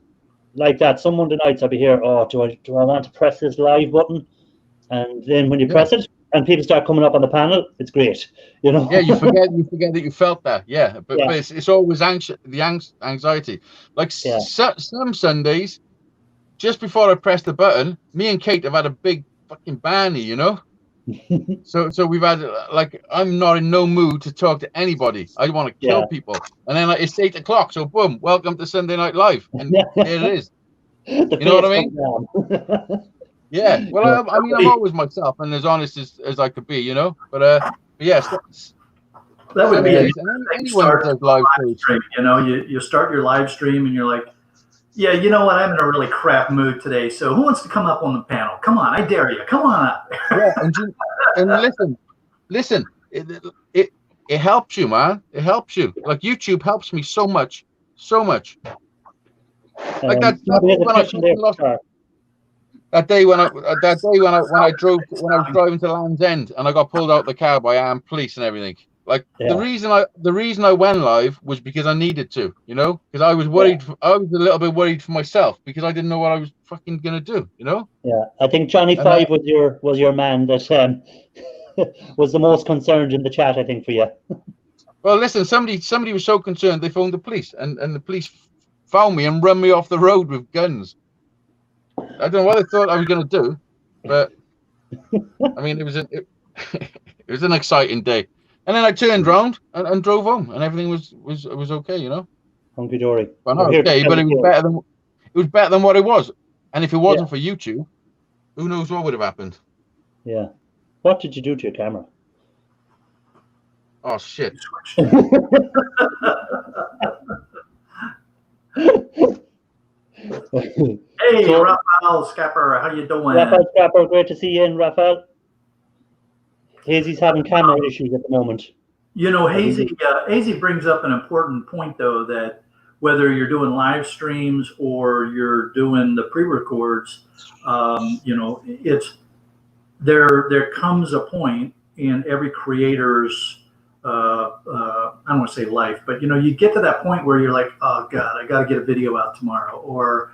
like that. Some Monday nights I'll be here. Oh, do I want to press this live button? And then when you press it, and people start coming up on the panel, it's great, you know. Yeah, you forget that you felt that. Yeah, but, Yeah. but it's always anxiety. Like Yeah. some Sundays, just before I press the button, me and Kate have had a big fucking banny, you know. So we've had like, I'm not in no mood to talk to anybody. I want to kill Yeah. people, and then like, it's 8 o'clock, so boom, welcome to Sunday Night Live, and there it is. The You know what I face mean? comes down. Yeah. Well, Yeah. I mean, I'm always myself and as honest as I could be, you know. But yes, That would some be a days, and anyone that does live stream. You know, you start your live stream and you're like, yeah, you know what? I'm in a really crap mood today. So who wants to come up on the panel? Come on, I dare you. Come on up. Yeah, and listen. It helps you, man. It helps you. Like YouTube helps me so much. Like that day when I fucking lost. That day when I was driving to Land's End and I got pulled out the car by armed police and everything. Like the reason I went live was because I needed to, you know, because I was worried. I was a little bit worried for myself because I didn't know what I was fucking gonna do, you know. Yeah, I think Johnny Five was your man that was the most concerned in the chat, I think, for you. Well, listen, somebody was so concerned they phoned the police, and the police found me and run me off the road with guns. I don't know what they thought I was going to do, but I mean, it was an exciting day. And then I turned around and drove home, and everything was okay, you know. Hunky dory. Well, not okay, but it was better than what it was. And if it wasn't for YouTube, who knows what would have happened? Yeah. What did you do to your camera? Oh shit! Hey, Raphael Scapper, how you doing? Raphael Scapper, great to see you in, Raphael. Hazy's having camera issues at the moment. You know, Hazy brings up an important point, though, that whether you're doing live streams or you're doing the pre-records, you know, there comes a point in every creator's I don't want to say life, but you know, you get to that point where you're like, oh God, I got to get a video out tomorrow, or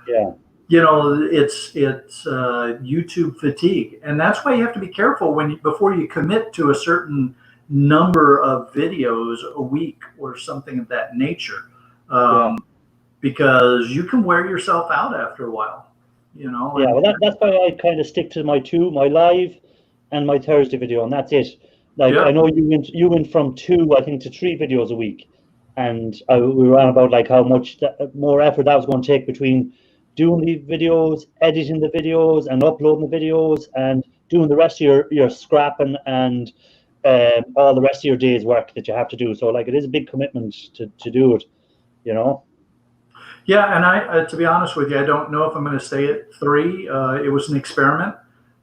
you know, it's YouTube fatigue, and that's why you have to be careful before you commit to a certain number of videos a week or something of that nature, because you can wear yourself out after a while, you know. Yeah, well, that's why I kind of stick to my live and my Thursday video, and that's it. Like I know you went from 2, I think, to 3 videos a week, and we were on about like how much more effort that was going to take between doing the videos, editing the videos, and uploading the videos, and doing the rest of your scrapping and all the rest of your day's work that you have to do. So like it is a big commitment to do it, you know. Yeah, and I to be honest with you, I don't know if I'm going to stay at 3. It was an experiment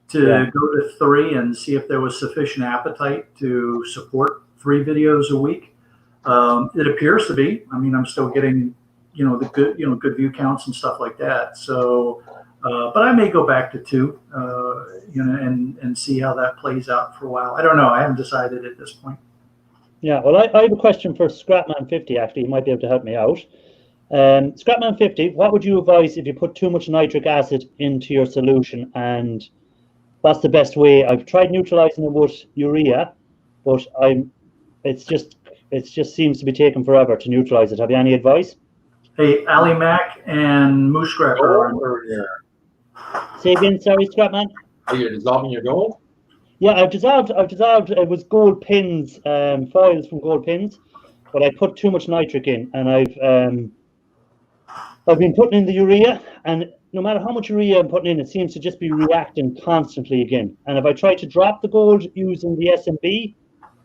to go to 3 and see if there was sufficient appetite to support 3 videos a week. It appears to be. I mean, I'm still getting, you know, the good view counts and stuff like that. So, but I may go back to 2, you know, and see how that plays out for a while. I don't know. I haven't decided at this point. Yeah. Well, I have a question for Scrapman50. Actually, you might be able to help me out. Scrapman50, what would you advise if you put too much nitric acid into your solution, and what's the best way? I've tried neutralizing it with urea, but it just seems to be taking forever to neutralize it. Have you any advice? Hey, Ali Mac and Moose Scrapper. Say again, sorry, Scrapman. Are you dissolving your gold? Yeah, I've dissolved. It was gold pins, foils from gold pins, but I put too much nitric in, and I've been putting in the urea, and no matter how much urea I'm putting in, it seems to just be reacting constantly again. And if I try to drop the gold using the SMB,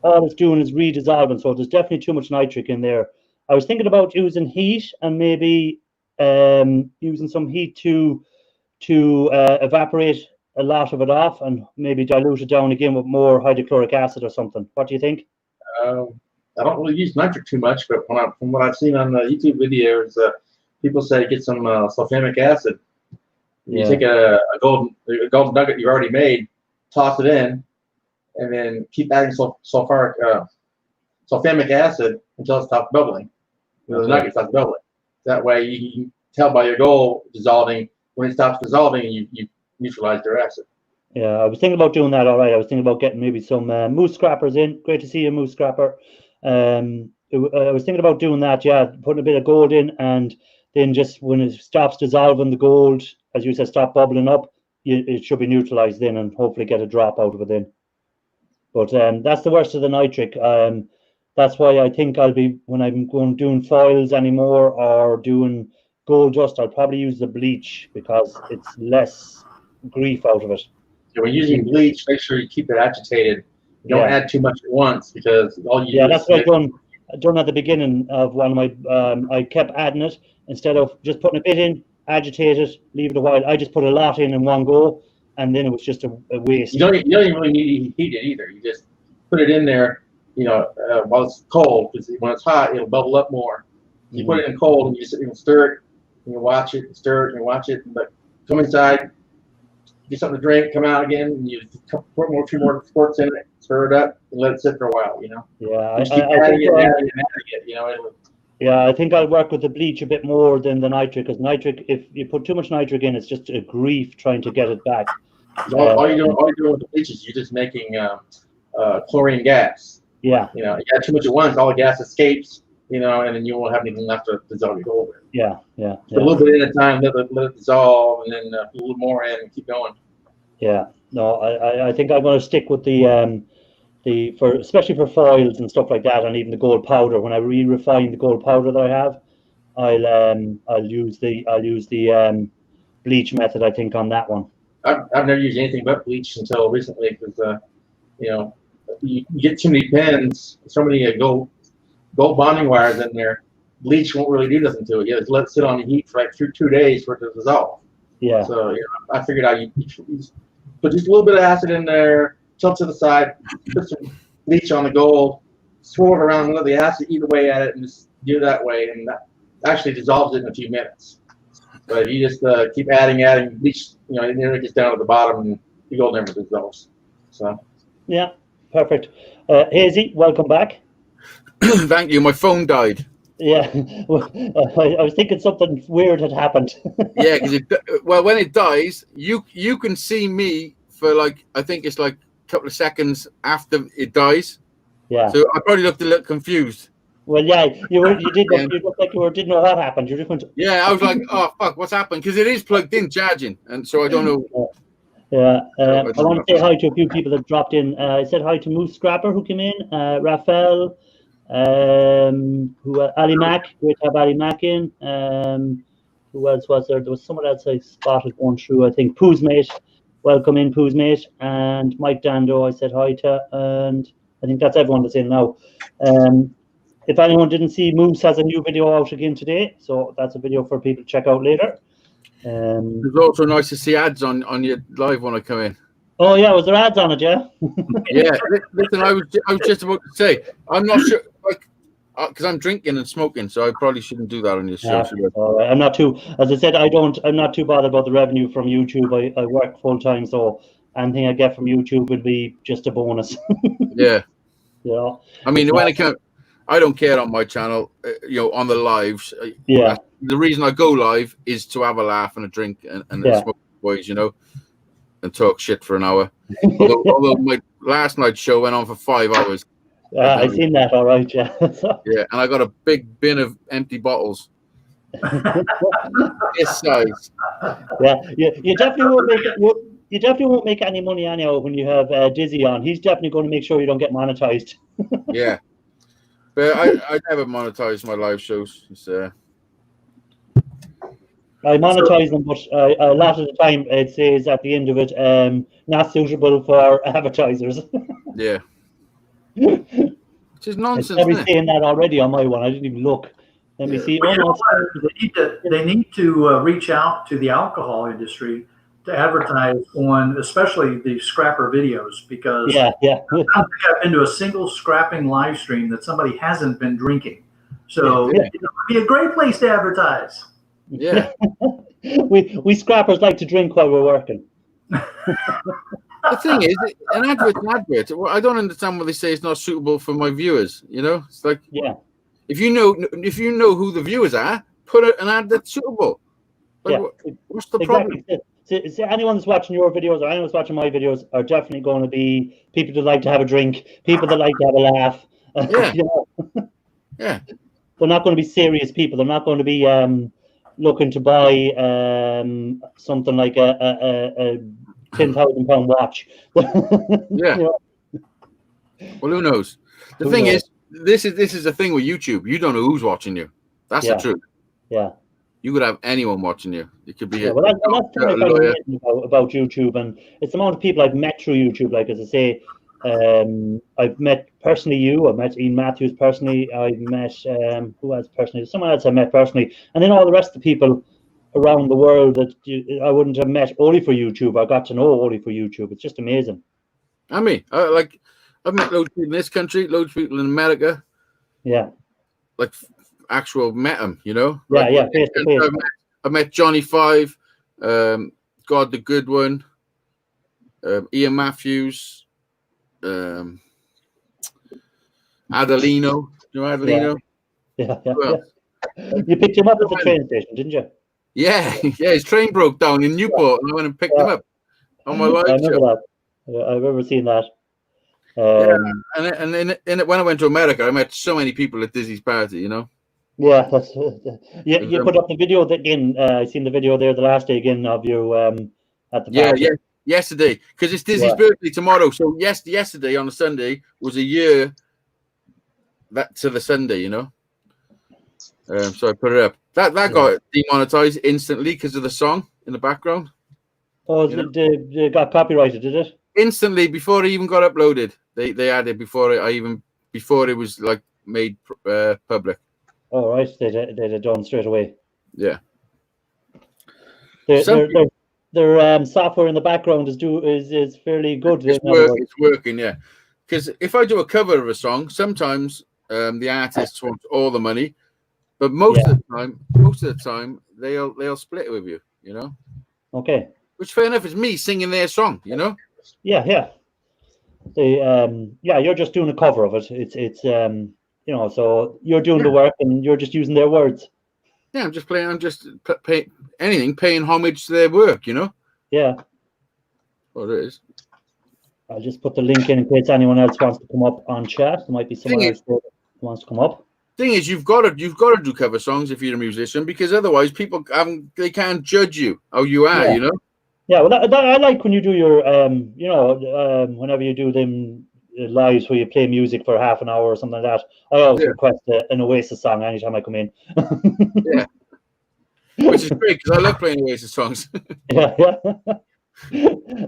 all it's doing is redissolving. So there's definitely too much nitric in there. I was thinking about using heat and maybe using some heat to evaporate a lot of it off and maybe dilute it down again with more hydrochloric acid or something. What do you think? I don't really use nitric too much, but from what I've seen on the YouTube videos, people say get some sulfamic acid. You take a gold nugget you've already made, toss it in, and then keep adding sulfamic acid until it stops bubbling. The nugget stops bubbling. That way you can tell by your gold dissolving when it stops dissolving, you neutralize your acid. Yeah, I was thinking about doing that. All right, I was thinking about getting maybe some moose scrappers in. Great to see you, moose scrapper. I was thinking about doing that. Yeah, putting a bit of gold in, and then just when it stops dissolving, the gold, as you said, stop bubbling up, it should be neutralized then, and hopefully get a drop out of it then. But that's the worst of the nitric. That's why I think I'll be, when I'm going doing foils anymore or doing gold dust, I'll probably use the bleach because it's less grief out of it. So when using bleach, make sure you keep it agitated. You don't add too much at once because all you do that's what I've done at the beginning of one of my. I kept adding it instead of just putting a bit in, agitate it, leave it a while. I just put a lot in one go, and then it was just a waste. You don't even really need to heat it either. You just put it in there, while it's cold, because when it's hot, it'll bubble up more. You put it in cold, and you just stir it, and you watch it, and stir it, and you watch it. But come inside, get something to drink, come out again, and you put a few more squirts in it, stir it up, and let it sit for a while. Yeah, just keep adding it. Yeah, I think I'll work with the bleach a bit more than the nitric, because nitric, if you put too much nitric in, it's just a grief trying to get it back. All you're doing with the bleach is you're just making chlorine gas. Yeah. You add too much at once, all the gas escapes, and then you won't have anything left to dissolve your gold in. Yeah. A little bit at a time, let it dissolve, and then a little more in, and keep going. Yeah. No, I think I'm going to stick with especially for foils and stuff like that, and even the gold powder. When I refine the gold powder that I have, I'll use the bleach method, I think, on that one. I've never used anything but bleach until recently, because you get too many pins, so many gold bonding wires in there. Bleach won't really do nothing to it. You just let it sit on the heat for like 2 days for it to dissolve. Yeah. So I figured out you put just a little bit of acid in there, tilt to the side, put some bleach on the gold, swirl it around, and let the acid eat away at it, and just do it that way, and that actually dissolves it in a few minutes. But if you just keep adding bleach, and then it gets down to the bottom, and the gold never dissolves. So. Yeah, perfect. Hazy, welcome back. Thank you. My phone died. Yeah, well, I was thinking something weird had happened. Yeah, because when it dies, you can see me for I think it's a couple of seconds after it dies. Yeah. So I probably looked a little confused. Well, yeah, you did. You looked like you didn't know what happened. You just went. Yeah, I was like, oh fuck, what's happened? Because it is plugged in, charging, and so I don't know. Yeah, I want to say hi to a few people that dropped in. I said hi to Moose Scrapper who came in, Raffle, Ali Mack, great to have Ali Mack in. Who else was there? There was someone else I spotted going through. I think Pooh's mate, welcome in Pooh's mate, and Mike Dando. I said hi to, and I think that's everyone that's in now. If anyone didn't see, Moose has a new video out again today, so that's a video for people to check out later. It's also nice to see ads on your live when I come in. Oh yeah, was there ads on it? Yeah. Yeah. Listen, I was just about to say, I'm not sure, because I'm drinking and smoking, so I probably shouldn't do that on your show. All right. I'm not too, as I said, I'm not too bothered about the revenue from YouTube. I work full time, so anything I get from YouTube would be just a bonus. Yeah. I mean, when it comes, I don't care on my channel, on the lives. Yeah. The reason I go live is to have a laugh and a drink and smoke boys, and talk shit for an hour. although my last night's show went on for 5 hours. I've seen that. All right, yeah. Yeah, and I got a big bin of empty bottles. This size. Yeah, you definitely won't make any money anyhow when you have Dizzy on. He's definitely going to make sure you don't get monetized. Yeah. But I never monetize my live shows. I monetize them, but a lot of the time it says at the end of it, not suitable for advertisers. Yeah. Which is nonsense. I'm probably saying that already on my one. I didn't even look. Let me see. They need to reach out to the alcohol industry to advertise on, especially the scrapper videos, because I don't think I've been to a single scrapping live stream that somebody hasn't been drinking. So it would be a great place to advertise. Yeah. we scrappers like to drink while we're working. The thing is, an advert's an advert. I don't understand what they say it's not suitable for my viewers. It's like, if you know who the viewers are, put an ad that's suitable. Like, what's the problem? It's anyone that's watching your videos or anyone that's watching my videos are definitely going to be people that like to have a drink, people that like to have a laugh. Yeah. You know? Yeah. They're not going to be serious people. They're not going to be looking to buy something like a £10,000 watch. Yeah. You know? Well, who knows? The Who thing knows? is, this is the thing with YouTube. You don't know who's watching you. That's the truth. Yeah. You could have anyone watching you. It could be Yeah, a well, that's the thing I find lawyer. amazing about YouTube, and it's the amount of people I've met through YouTube. Like, as I say, I've met personally you. I've met Ian Matthews personally. I've met who else personally? Someone else I met personally, and then all the rest of the people around the world that I wouldn't have met only for YouTube. I got to know only for YouTube. It's just amazing. I mean, I've met loads of people in this country, loads of people in America. Yeah. Like actual met them, you know. Yeah, like, yeah, face to face. I've met Johnny Five, God the Good One, Ian Matthews, Adelino. You know Adelino? Yeah. You picked him up at the train station, didn't you? Yeah, his train broke down in Newport, and I went and picked him up on my live I remember show. that. I remember seeing that. And then when I went to America, I met so many people at Dizzy's party, you know. Yeah, that's you put up the video again. I seen the video there the last day again of you at the party. Yeah, yesterday, because it's Dizzy's birthday tomorrow. So yesterday on a Sunday was a year that to the Sunday, you know. So I put it up. That got demonetized instantly because of the song in the background. Oh, it got copyrighted, did it? Instantly before it even got uploaded. They added before it was like made public. Oh, right, they'd have done straight away. Yeah. Their software in the background is fairly good. It's working, yeah. Because if I do a cover of a song, sometimes the artists want all the money, but most of the time they'll split it with you, you know. Okay. Which fair enough, it's me singing their song, you know. Yeah. You're just doing a cover of it. It's you know, so you're doing the work and you're just using their words. Yeah, I'm just paying homage to their work, you know. Yeah. Well, it is. I'll just put the link in case anyone else wants to come up on chat. There might be someone else who wants to come up. Thing is, you've got to do cover songs if you're a musician, because otherwise people they can't judge you how you are, you know. Yeah, well, I like when you do your you know, whenever you do them lives where you play music for half an hour or something like that. I always request an Oasis song anytime I come in. Yeah, which is great because I love playing Oasis songs. Yeah.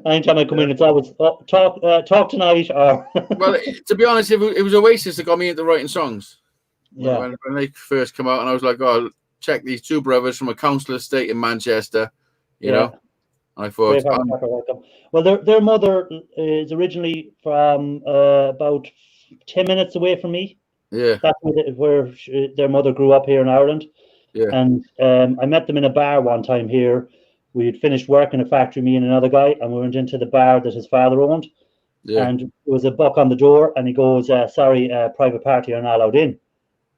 Anytime I come in, it's always talk tonight. Or well, to be honest, it was Oasis that got me into writing songs. Yeah, when they first come out, and I was like, "Oh, check these two brothers from a council estate in Manchester," you know. I thought, well, their mother is originally from about 10 minutes away from me. Yeah, that's where their mother grew up here in Ireland. Yeah, and I met them in a bar one time here. We had finished work in a factory, me and another guy, and we went into the bar that his father owned. Yeah, and there was a buck on the door, and he goes, "Sorry, private party are not allowed in."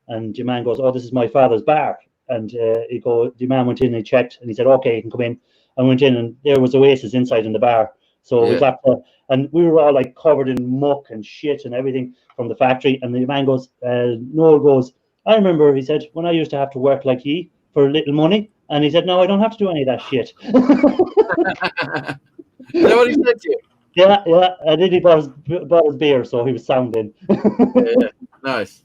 And the man goes, "Oh, this is my father's bar." And the man went in and he checked, and he said, "Okay, you can come in." I went in, and there was Oasis inside in the bar. So we got and we were all like covered in muck and shit and everything from the factory. And the man goes, Noel goes, "I remember," he said, "when I used to have to work like ye for little money." And he said, "No, I don't have to do any of that shit." Is that what he said to you? Yeah. And then he bought his beer, so he was sounding. Yeah. Nice.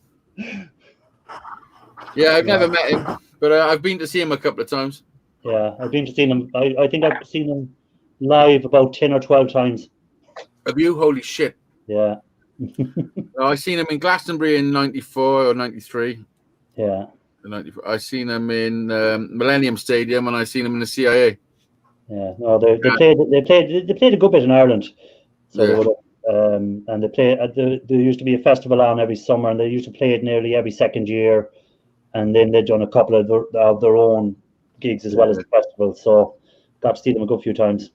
Yeah, I've never met him, but I've been to see him a couple of times. Yeah, I've been to see him. I think I've seen him live about 10 or 12 times. Have you? Holy shit. Yeah. I seen him in Glastonbury in 94 or 93. Yeah. I seen him in Millennium Stadium, and I seen him in the CIA. Yeah. No, they played a good bit in Ireland. So they would have, and they play. There used to be a festival on every summer, and they used to play it nearly every second year. And then they'd done a couple of their own gigs as well as the festival, so got to see them a good few times.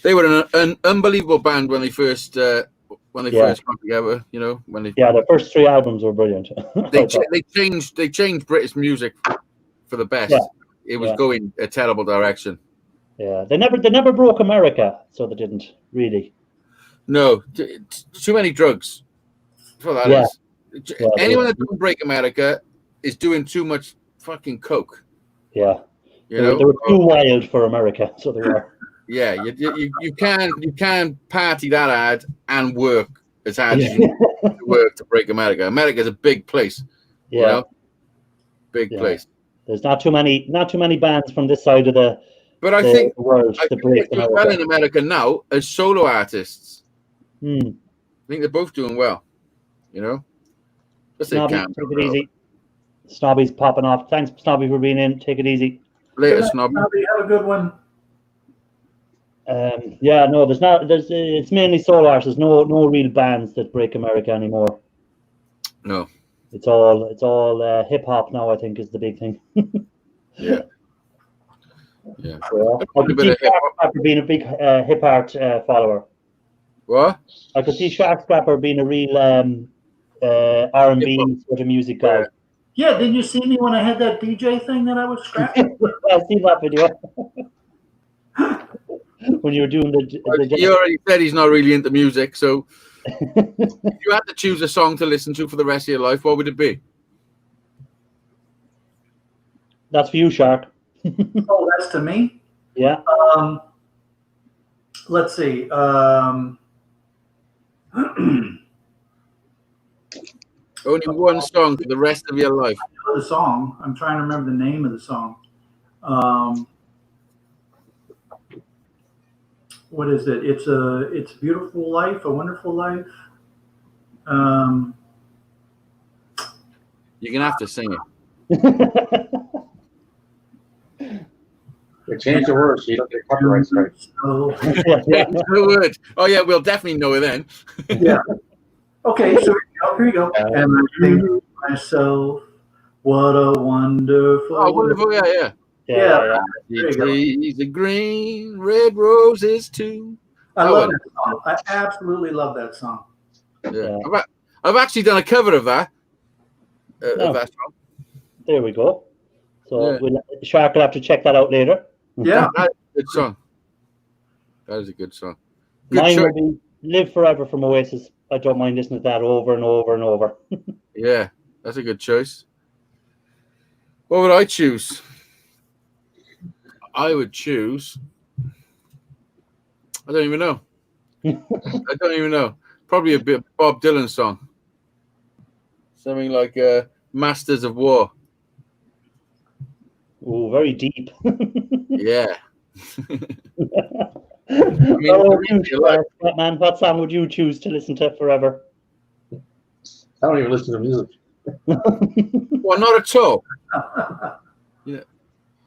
They were an unbelievable band when they first got together. You know, their first 3 albums were brilliant. they changed British music for the best. Yeah. It was going a terrible direction. Yeah, they never broke America, so they didn't really. No, too many drugs. That's what that Yeah. is. Yeah, Anyone that doesn't break America is doing too much fucking coke. Yeah, You they know? were too wild for America, so they were. Yeah, you can party that hard and work as hard as you need to work to break America. America's a big place. Yeah, You know? Big yeah. place. There's not too many bands from this side of the But I think world that break they're doing well in America. America now as solo artists. Hmm. I think they're both doing well. You know? Just say Snobby, can. take it easy. Snobby's popping off. Thanks, Snobby, for being in. Take it easy. Later, Good night, Snob. Snobby. Have a good one. Yeah, no, there's not. It's mainly solo artists. There's no real bands that break America anymore. No. It's all hip hop now. I think is the big thing. Yeah. Yeah. So, I could see Shark Scrapper being a big hip art follower. What? I could see Shark Scrapper being a real R&B sort of music guy. Yeah, didn't you see me when I had that DJ thing that I was scratching? I've seen that video. When you were doing He already said he's not really into music, so if you had to choose a song to listen to for the rest of your life, what would it be? That's for you, Shark. Oh, that's to me? Yeah. Let's see. Only one song for the rest of your life. The song. I'm trying to remember the name of the song. What is it? It's a beautiful life, a wonderful life. You're gonna have to sing it. They change the words so you don't get copyright strikes. So, Oh yeah, we'll definitely know it then. yeah. Okay, so here you go. And I think to myself, what a wonderful. Oh, wonderful! Yeah. Yeah. Trees of green, red roses too. I love that song. I absolutely love that song. Yeah. I've actually done a cover of that. Of that song. There we go. So Shark will have to check that out later. Yeah. That's a good song. That is a good song. Good Mine choice. will be Live Forever from Oasis. I don't mind listening to that over and over and over. Yeah, that's a good choice. What would I choose? I would choose. I don't even know. I don't even know. Probably a bit of Bob Dylan song. Something like Masters of War. Oh, very deep. Yeah. Man, what song would you choose to listen to forever? I don't even listen to music. Well, not at all. Yeah.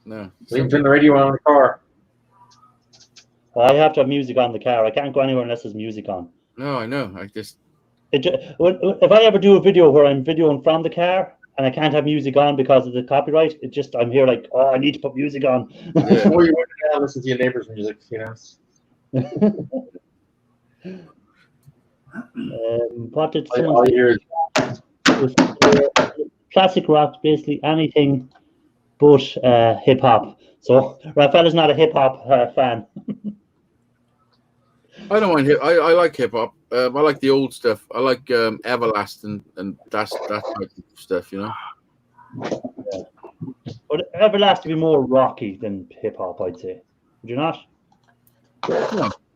No. So you can turn the radio on in the car. Well, I have to have music on the car. I can't go anywhere unless there's music on. No, I know. If I ever do a video where I'm videoing from the car and I can't have music on because of the copyright, I'm here like, oh, I need to put music on. Yeah. Or you want to listen to your neighbor's music, you know. What did All someone you hear is classic rock, basically anything but hip hop. So Raphael is not a hip hop fan. I don't mind I like hip hop. I like the old stuff. I like Everlast and that type of stuff, you know. Yeah. But Everlast to be more rocky than hip hop, I'd say. Would you not?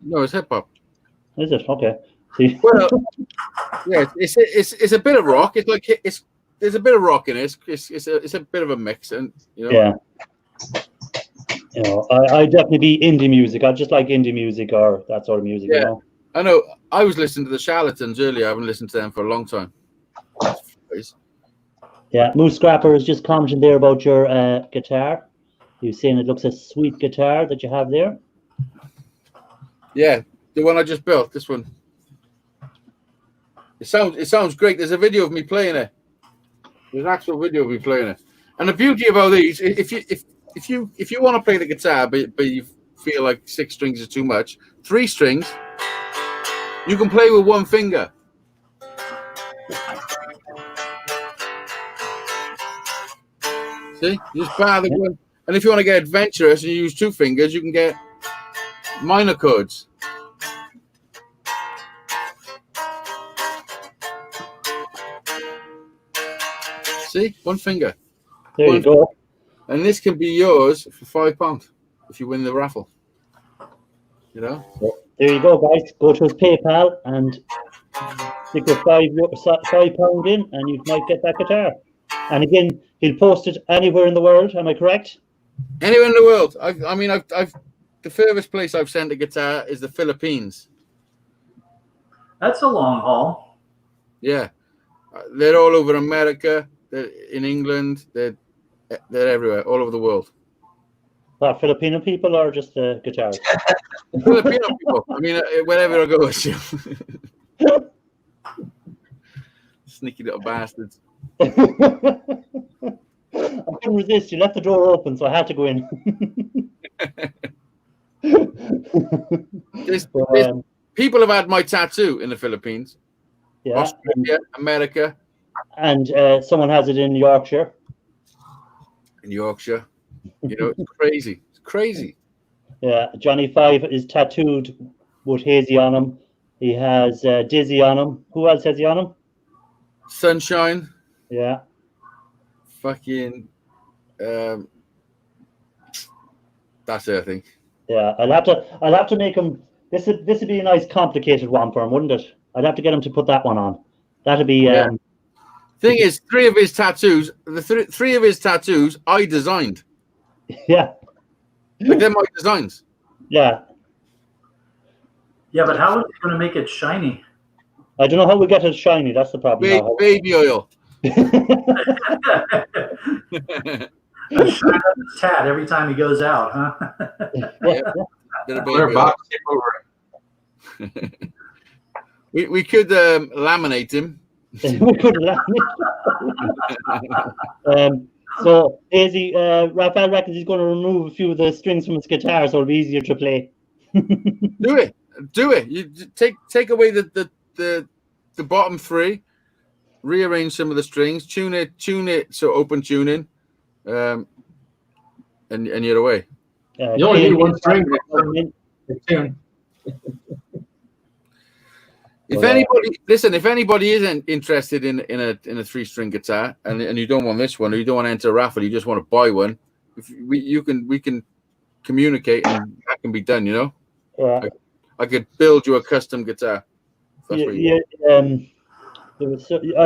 No, it's hip hop. Is it? Okay. See? Well, yeah, it's a bit of rock. It's like there's a bit of rock in it. It's a bit of a mix, and you know. Yeah. You know, I definitely be indie music. I just like indie music or that sort of music. Yeah. You know? I know. I was listening to the Charlatans earlier. I haven't listened to them for a long time. Yeah, Moose Scrapper is just commenting there about your guitar. You're saying it looks a sweet guitar that you have there. Yeah, the one I just built. This one. It sounds great. There's a video of me playing it. There's an actual video of me playing it. And the beauty about these, if you want to play the guitar, but you feel like 6 strings is too much, 3 strings, you can play with 1 finger. See, you just bar the one. And if you want to get adventurous and you use 2 fingers, you can get minor chords. See, one finger. There you go. And this can be yours for £5 if you win the raffle. You know. There you go, guys. Go to his PayPal and stick your £5 in, and you might get that guitar. And again, he'll post it anywhere in the world. Am I correct? Anywhere in the world. I've the furthest place I've sent a guitar is the Philippines. That's a long haul. Yeah, they're all over America. They're in England. They're everywhere, all over the world. What, Filipino people or just the guitars? Filipino people. I mean, wherever I go, sneaky little bastards. I couldn't resist. You left the door open, so I had to go in. People have had my tattoo in the Philippines, yeah, Australia, America, and someone has it in Yorkshire. In Yorkshire, you know, it's crazy. It's crazy. Yeah, Johnny Five is tattooed with Hazy on him. He has Dizzy on him. Who else has he on him? Sunshine. Yeah. Fucking. That's it, I think. Yeah, I'll have to make him. This would be a nice complicated one for him, wouldn't it? I'd have to get him to put that one on. That'd be. Yeah. Thing is, three of his tattoos, three of his tattoos, I designed. Yeah. Like they're my designs. Yeah. Yeah, but how is he going to make it shiny? I don't know how we get it shiny. That's the problem. Baby oil. I shine up his tat every time he goes out, huh? We could laminate him. We could laminate. So Hazy, Raphael reckons he's going to remove a few of the strings from his guitar, so it'll be easier to play. Do it. You take away the bottom three, rearrange some of the strings, tune it, so open tuning, and you're away. You only need one string. If anybody isn't interested in a 3-string guitar and you don't want this one, or you don't want to enter a raffle, you just want to buy one, we can communicate and that can be done. You know, I could build you a custom guitar. I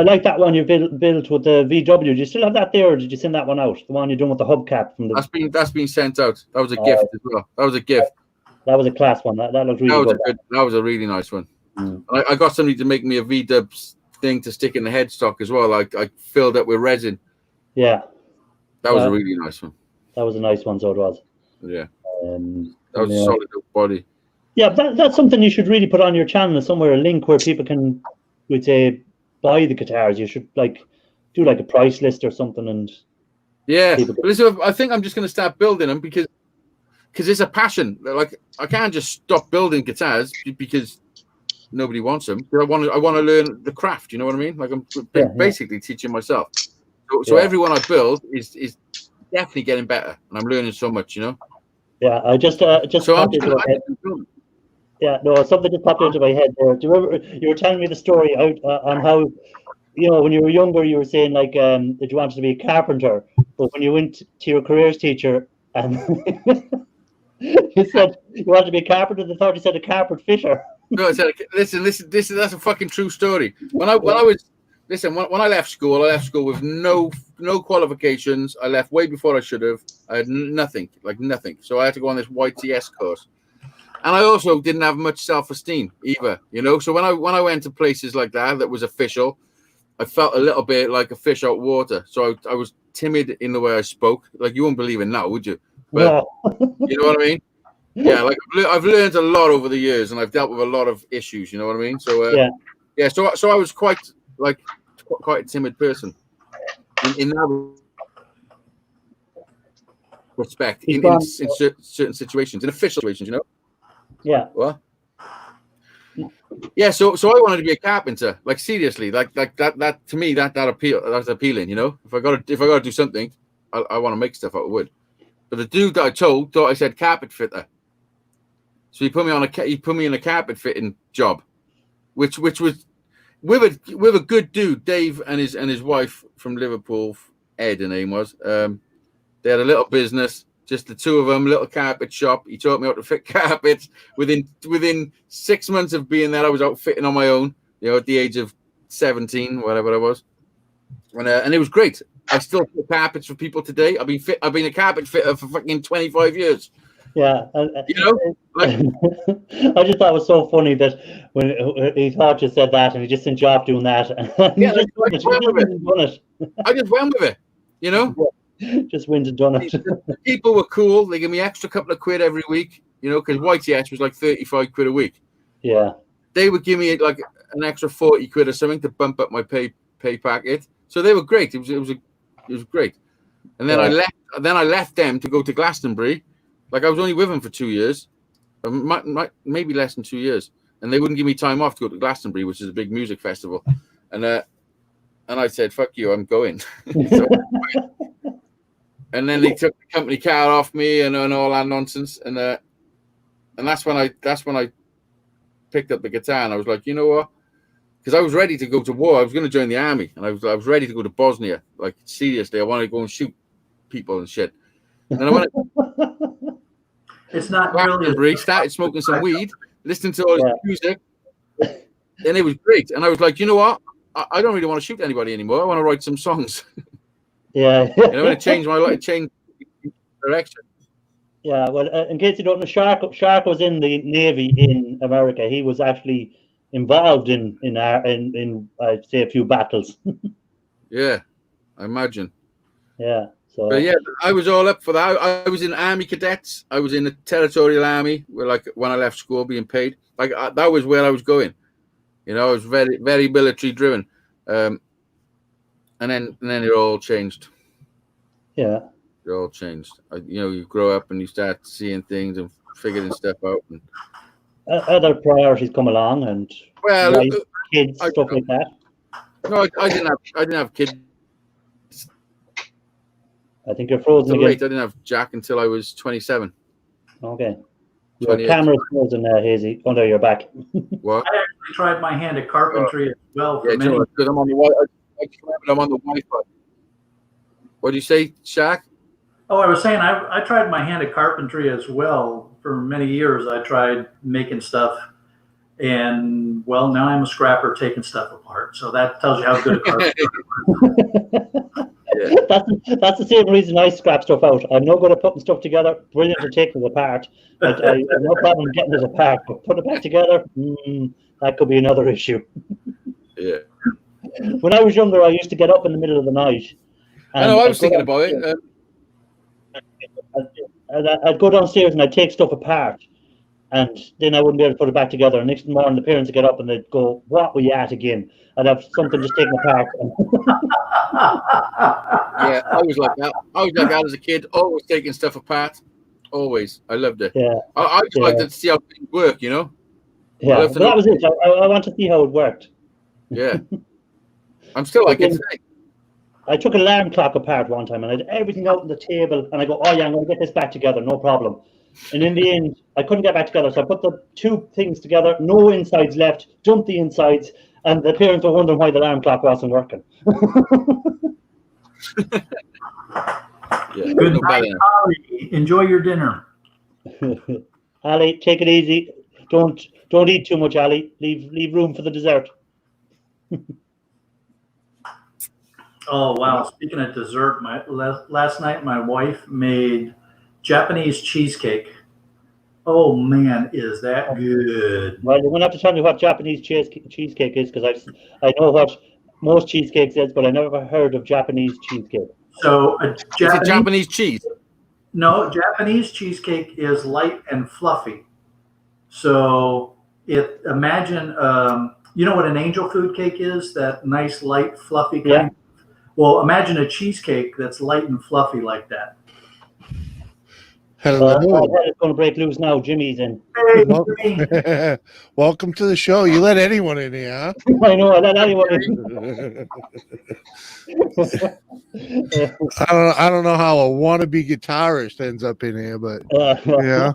like that one you built with the VW. Do you still have that there, or did you send that one out? The one you're doing with the hubcap from the. That's been sent out. That was a gift as well. That was a gift. That was a class one. That looked really good. That was a really nice one. I got somebody to make me a V-dubs thing to stick in the headstock as well. I filled up with resin. Yeah. That was a really nice one. That was a nice one, so it was. Yeah. That was a solid body. Yeah, that's something you should really put on your channel somewhere, a link where people can, we'd say, buy the guitars. You should do a price list or something. And yeah, but I think I'm just going to start building them because it's a passion. Like I can't just stop building guitars because nobody wants them. I want to learn the craft. You know what I mean? Like I'm basically teaching myself. So everyone I build is definitely getting better, and I'm learning so much. You know. Yeah, I just popped into my head. Yeah, no, something just popped into my head there. Do you remember you were telling me the story on how, when you were younger, you were saying that you wanted to be a carpenter, but when you went to your careers teacher and you said you wanted to be a carpenter, they thought you said a carpet fitter. No, I said, listen, that's a fucking true story. When I left school, with no qualifications. I left way before I should have. I had nothing. So I had to go on this YTS course. And I also didn't have much self-esteem either, So when I went to places like that was official, I felt a little bit like a fish out of water. So I was timid in the way I spoke. Like you won't believe it now, would you? But you know what I mean? Yeah, like I've learned a lot over the years, and I've dealt with a lot of issues. You know what I mean? So So I was quite a timid person in that respect in certain situations, in official situations. Yeah. What? Yeah. So I wanted to be a carpenter. Like seriously, like that to me that's appealing. If I gotta do something, I want to make stuff out of wood. But the dude that I told thought I said carpet fitter. So he put me in a carpet fitting job, which was with a good dude, Dave, and his wife from Liverpool, Ed, her name was. They had a little business, just the two of them, little carpet shop. He taught me how to fit carpets. Within 6 months of being there, I was out fitting on my own. At the age of 17, whatever I was, and it was great. I still fit carpets for people today. I've been a carpet fitter for fucking 25 years. Yeah, Like, I just thought it was so funny that when he thought you said that, and he just sent you off doing that. Yeah, I just went with it. Just went and done it. The people were cool. They give me extra couple of quid every week. Because YTS was like 35 quid a week. Yeah, they would give me like an extra 40 quid or something to bump up my pay packet. So they were great. It was great. And then I left them to go to Glastonbury. Like I was only with them for 2 years, maybe less than 2 years, and they wouldn't give me time off to go to Glastonbury, which is a big music festival. And I said, "Fuck you, I'm going." And then they took the company car off me and all that nonsense. And that's when I picked up the guitar, and I was like, you know what? Because I was ready to go to war. I was going to join the army, and I was ready to go to Bosnia. Like seriously, I wanted to go and shoot people and shit. And I went. It's not really. Started smoking some weed, listening to all this music, and it was great. And I was like, you know what? I don't really want to shoot anybody anymore. I want to write some songs. Yeah, and I'm going to change my life, change direction. Yeah, well, in case you don't know, Shark was in the Navy in America. He was actually involved in I'd say a few battles. Yeah, I imagine. Yeah. So, but yeah, I was all up for that. I was in Army Cadets. I was in the Territorial Army, where like when I left school, being paid. Like that was where I was going. I was very, very military driven. And then it all changed. Yeah. It all changed. You grow up and you start seeing things and figuring stuff out. And other priorities come along, and kids, stuff like that. No, I didn't have kids. I think you're frozen again. I didn't have Jack until I was 27. Okay. Your camera's frozen there, Hazy. Oh no, you're back. What? I actually tried my hand at carpentry as well. Yeah, because I'm on the Wi-Fi. What do you say, Shaq? Oh, I was saying I tried my hand at carpentry as well. For many years, I tried making stuff, and well, now I'm a scrapper taking stuff apart. So that tells you how good a carpenter. Yeah. That's the same reason I scrap stuff out. I'm no good at putting stuff together. Brilliant at taking it apart. I have no problem getting it apart, but put it back together, that could be another issue. Yeah. When I was younger, I used to get up in the middle of the night. I know. I was thinking about it. I'd go downstairs and I'd take stuff apart, and then I wouldn't be able to put it back together. And next morning, the parents would get up and they'd go, "What were you at again?" I'd have something just taken apart. Yeah, I was like that. I was like that as a kid, always taking stuff apart. Always. I loved it. Yeah. I just liked to see how things work, Yeah, but that was it. I want to see how it worked. Yeah. I'm still like it today. I took an alarm clock apart one time and I had everything out on the table, and I go, "Oh yeah, I'm going to get this back together, no problem." And in the end, I couldn't get back together, so I put the two things together, no insides left, dumped the insides, and the parents were wondering why the alarm clock wasn't working. Yeah, good night, Ali. Enjoy your dinner. Ali, take it easy. Don't eat too much, Ali. Leave room for the dessert. Oh wow! Speaking of dessert, last night my wife made Japanese cheesecake. Oh man, is that good? Well, you're going to have to tell me what Japanese cheesecake is, because I know what most cheesecakes is, but I never heard of Japanese cheesecake. So is it Japanese cheese? No, Japanese cheesecake is light and fluffy. So imagine, you know what an angel food cake is? That nice, light, fluffy kind. Yeah. Well, imagine a cheesecake that's light and fluffy like that. Hello. It's going to break loose now. Jimmy's in. Hey, welcome to the show. You let anyone in here, huh? I know. I let anyone in. I don't know how a wannabe guitarist ends up in here, but yeah.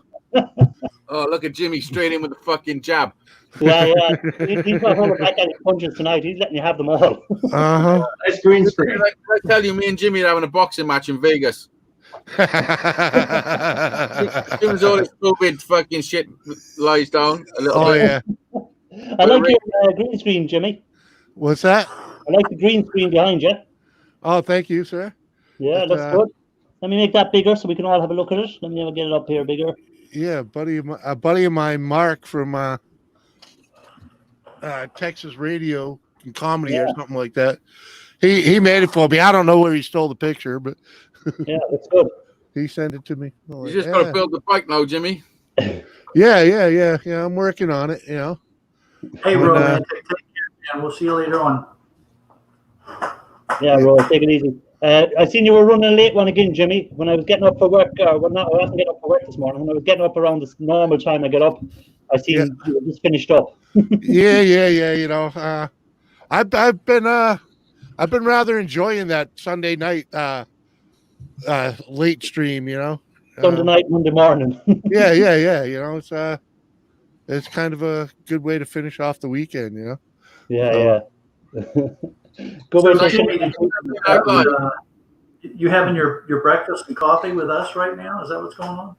Oh, look at Jimmy straight in with the fucking jab. Yeah. He's not holding back any punches tonight. He's letting you have them all. Uh-huh. Nice green screen. Like I tell you, me and Jimmy are having a boxing match in Vegas. As soon as all this stupid fucking shit lies down a little Oh bit. yeah. I like your green screen, Jimmy. What's that? I like the green screen behind you. Oh, thank you, sir. Yeah, it looks good. Let me make that bigger so we can all have a look at it. Let me get it up here bigger. Yeah, a buddy of mine, Mark from Texas Radio and Comedy or something like that. He made it for me. I don't know where he stole the picture, but yeah, it's good. He sent it to me. You just got to build the bike now, Jimmy. Yeah. I'm working on it. You know. Hey, Roman, take care, man. We'll see you later on. Yeah, Roy, take it easy. I seen you were running a late one again, Jimmy. When I was getting up for work, I wasn't getting up for work this morning. When I was getting up around this normal time I get up, I seen you just finished up. yeah. You know, I've been rather enjoying that Sunday night late stream. You know, Sunday night, Monday morning. yeah. You know, it's kind of a good way to finish off the weekend. You know. Yeah. Go So back Jimmy, you having your breakfast and coffee with us right now? Is that what's going on?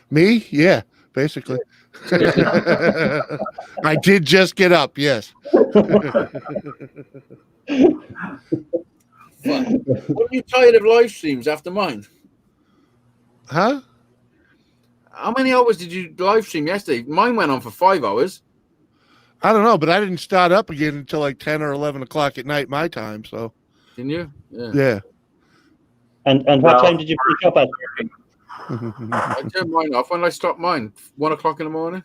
Me? Yeah, basically. I did just get up. Yes. What are you tired of live streams after mine? Huh? How many hours did you live stream yesterday? Mine went on for 5 hours. I don't know, but I didn't start up again until like 10 or 11 o'clock at night, my time. So, didn't you? Yeah. And what time did you pick up at? I turned mine off when I stopped mine. 1 o'clock in the morning.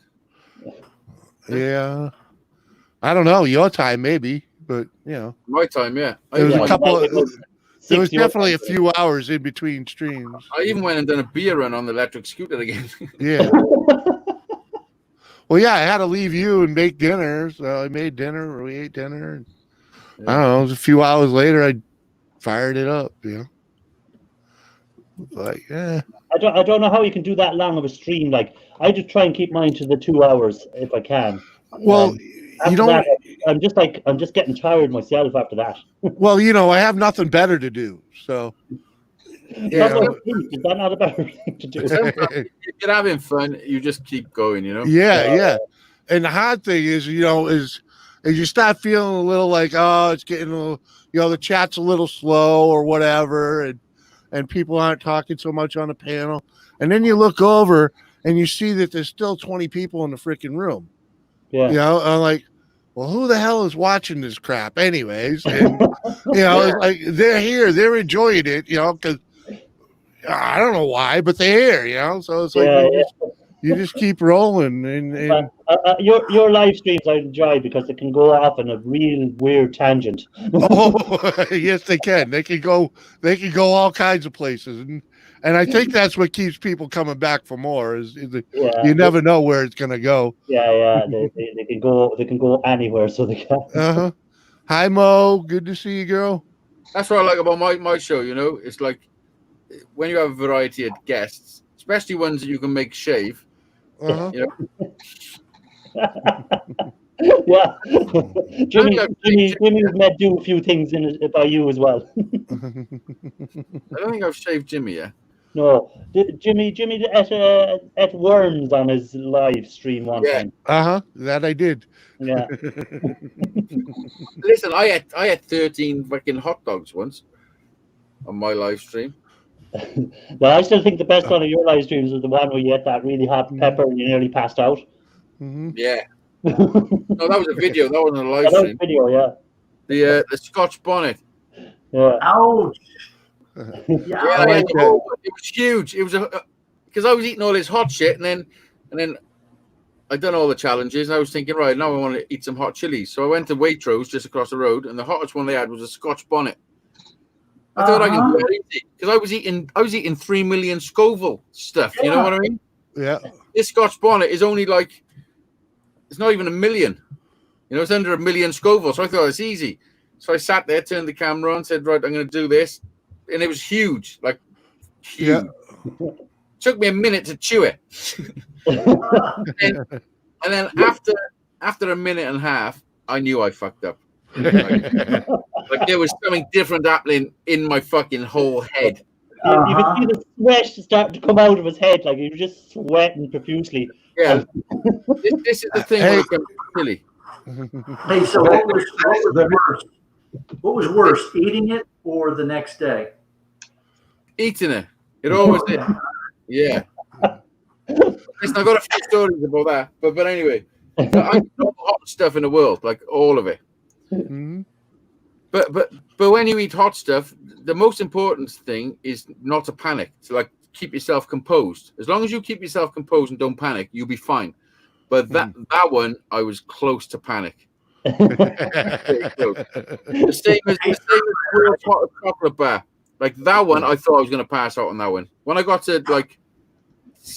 Yeah. I don't know. Your time, maybe, but you know, my time, yeah. There was a couple. There was definitely a time. few hours in between streams. I even went and done a beer run on the electric scooter again. Yeah. Well, yeah, I had to leave you and make dinner, so I made dinner. Or we ate dinner. And, I don't know. It was a few hours later. I fired it up. You know, like I don't know how you can do that long of a stream. Like I just try and keep mine to the 2 hours if I can. Well, you don't. That, I'm just getting tired myself after that. Well, you know, I have nothing better to do, so. Yeah. Is that not a better thing to do? If you're having fun, you just keep going, you know? Yeah. And the hard thing is, you know, is you start feeling a little like, oh, it's getting a little, you know, the chat's a little slow or whatever, and people aren't talking so much on the panel. And then you look over and you see that there's still 20 people in the freaking room. Yeah. You know, I'm like, well, who the hell is watching this crap anyways? And, you know, it's like they're here, they're enjoying it, you know, because I don't know why, but they're here, you know. So it's like you just keep rolling. And your live streams I enjoy because they can go off on a real weird tangent. Oh, yes, they can. They can go all kinds of places, and I think that's what keeps people coming back for more. Is you never know where it's gonna go. Yeah. They can go anywhere, so they can. Hi, Mo. Good to see you, girl. That's what I like about my show. You know, it's like when you have a variety of guests, especially ones that you can make shave. You know? Yeah. Jimmy was meant to do a few things by you as well. I don't think I've shaved Jimmy yet. No, Jimmy ate worms on his live stream one time. That I did. Yeah. Listen, I had 13 fucking hot dogs once on my live stream. Well, I still think the best one of your live streams is the one where you ate that really hot pepper and you nearly passed out. Yeah. No, that was a video. That wasn't a live stream. That was a video, yeah. The Scotch bonnet. Yeah. Ouch. Yeah, it was huge. It was because I was eating all this hot shit, and then I done all the challenges. And I was thinking, right now I want to eat some hot chilies. So I went to Waitrose just across the road, and the hottest one they had was a Scotch bonnet. I thought I could do it easy because I was eating 3 million Scoville stuff. You know what I mean? Yeah. This Scotch bonnet is only like it's not even 1 million. You know, it's under 1 million Scoville. So I thought it's easy. So I sat there, turned the camera on, said, right, I'm going to do this. And it was huge, like huge. Yeah. Took me a minute to chew it. And then after a minute and a half, I knew I fucked up. Like there was something different happening in my fucking whole head. You could see the sweat starting to come out of his head, like he was just sweating profusely. Yeah, this is the thing when it comes to chili. Hey, so what was worse? What was worse, eating it or the next day? Eating it. It always did. Yeah. Listen, I got a few stories about that, but anyway, I eat all the hot stuff in the world, like all of it. Mhm. But when you eat hot stuff, the most important thing is not to panic. To like keep yourself composed. As long as you keep yourself composed and don't panic, you'll be fine. But that one, I was close to panic. The same as the world's hottest chocolate bar. Like that one, I thought I was going to pass out on that one. When I got to like,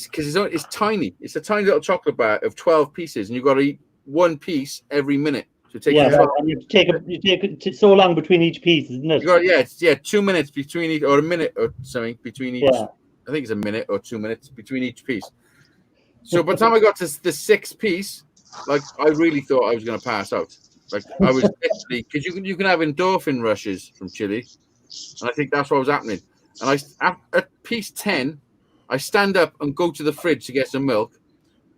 because it's tiny. It's a tiny little chocolate bar of 12 pieces, and you've got to eat one piece every minute. So take and you take it so long between each piece, isn't it? It's 2 minutes between each, or a minute or something between each. Yeah. I think it's a minute or 2 minutes between each piece. So by the time I got to the sixth piece, like I really thought I was going to pass out. Like I was literally, because you can have endorphin rushes from chili, and I think that's what was happening. And at piece 10, I stand up and go to the fridge to get some milk,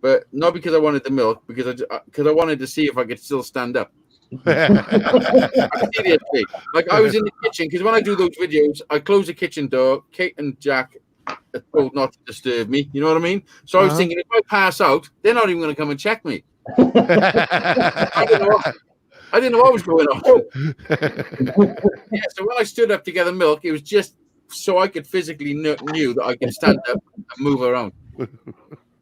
but not because I wanted the milk, because I wanted to see if I could still stand up. Seriously, like I was in the kitchen, because when I do those videos, I close the kitchen door. Kate and Jack are told not to disturb me. You know what I mean? So I was thinking, if I pass out, they're not even going to come and check me. I didn't know what was going on. Yeah, so when I stood up to get the milk, it was just so I could physically knew that I could stand up and move around.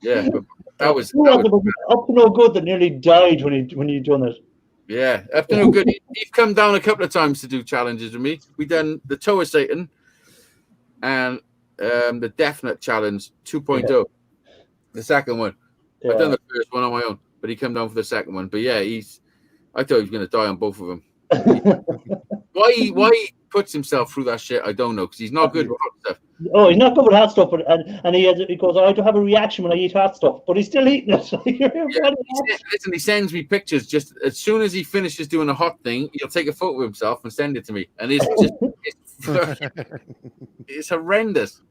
Yeah, but that was up to no good. That nearly died when you done it. Yeah, up to no good. He's come down a couple of times to do challenges with me. We done the Toe of Satan and the Death Nut Challenge 2.0, the second one. Yeah. I've done the first one on my own, but he come down for the second one. But yeah, I thought he was going to die on both of them. Why he puts himself through that shit, I don't know, because he's not good with hot stuff. Oh, he's not good with hot stuff, and he goes, I don't have a reaction when I eat hot stuff, but he's still eating it. Listen, he sends me pictures just as soon as he finishes doing a hot thing. He'll take a photo of himself and send it to me, and it's horrendous.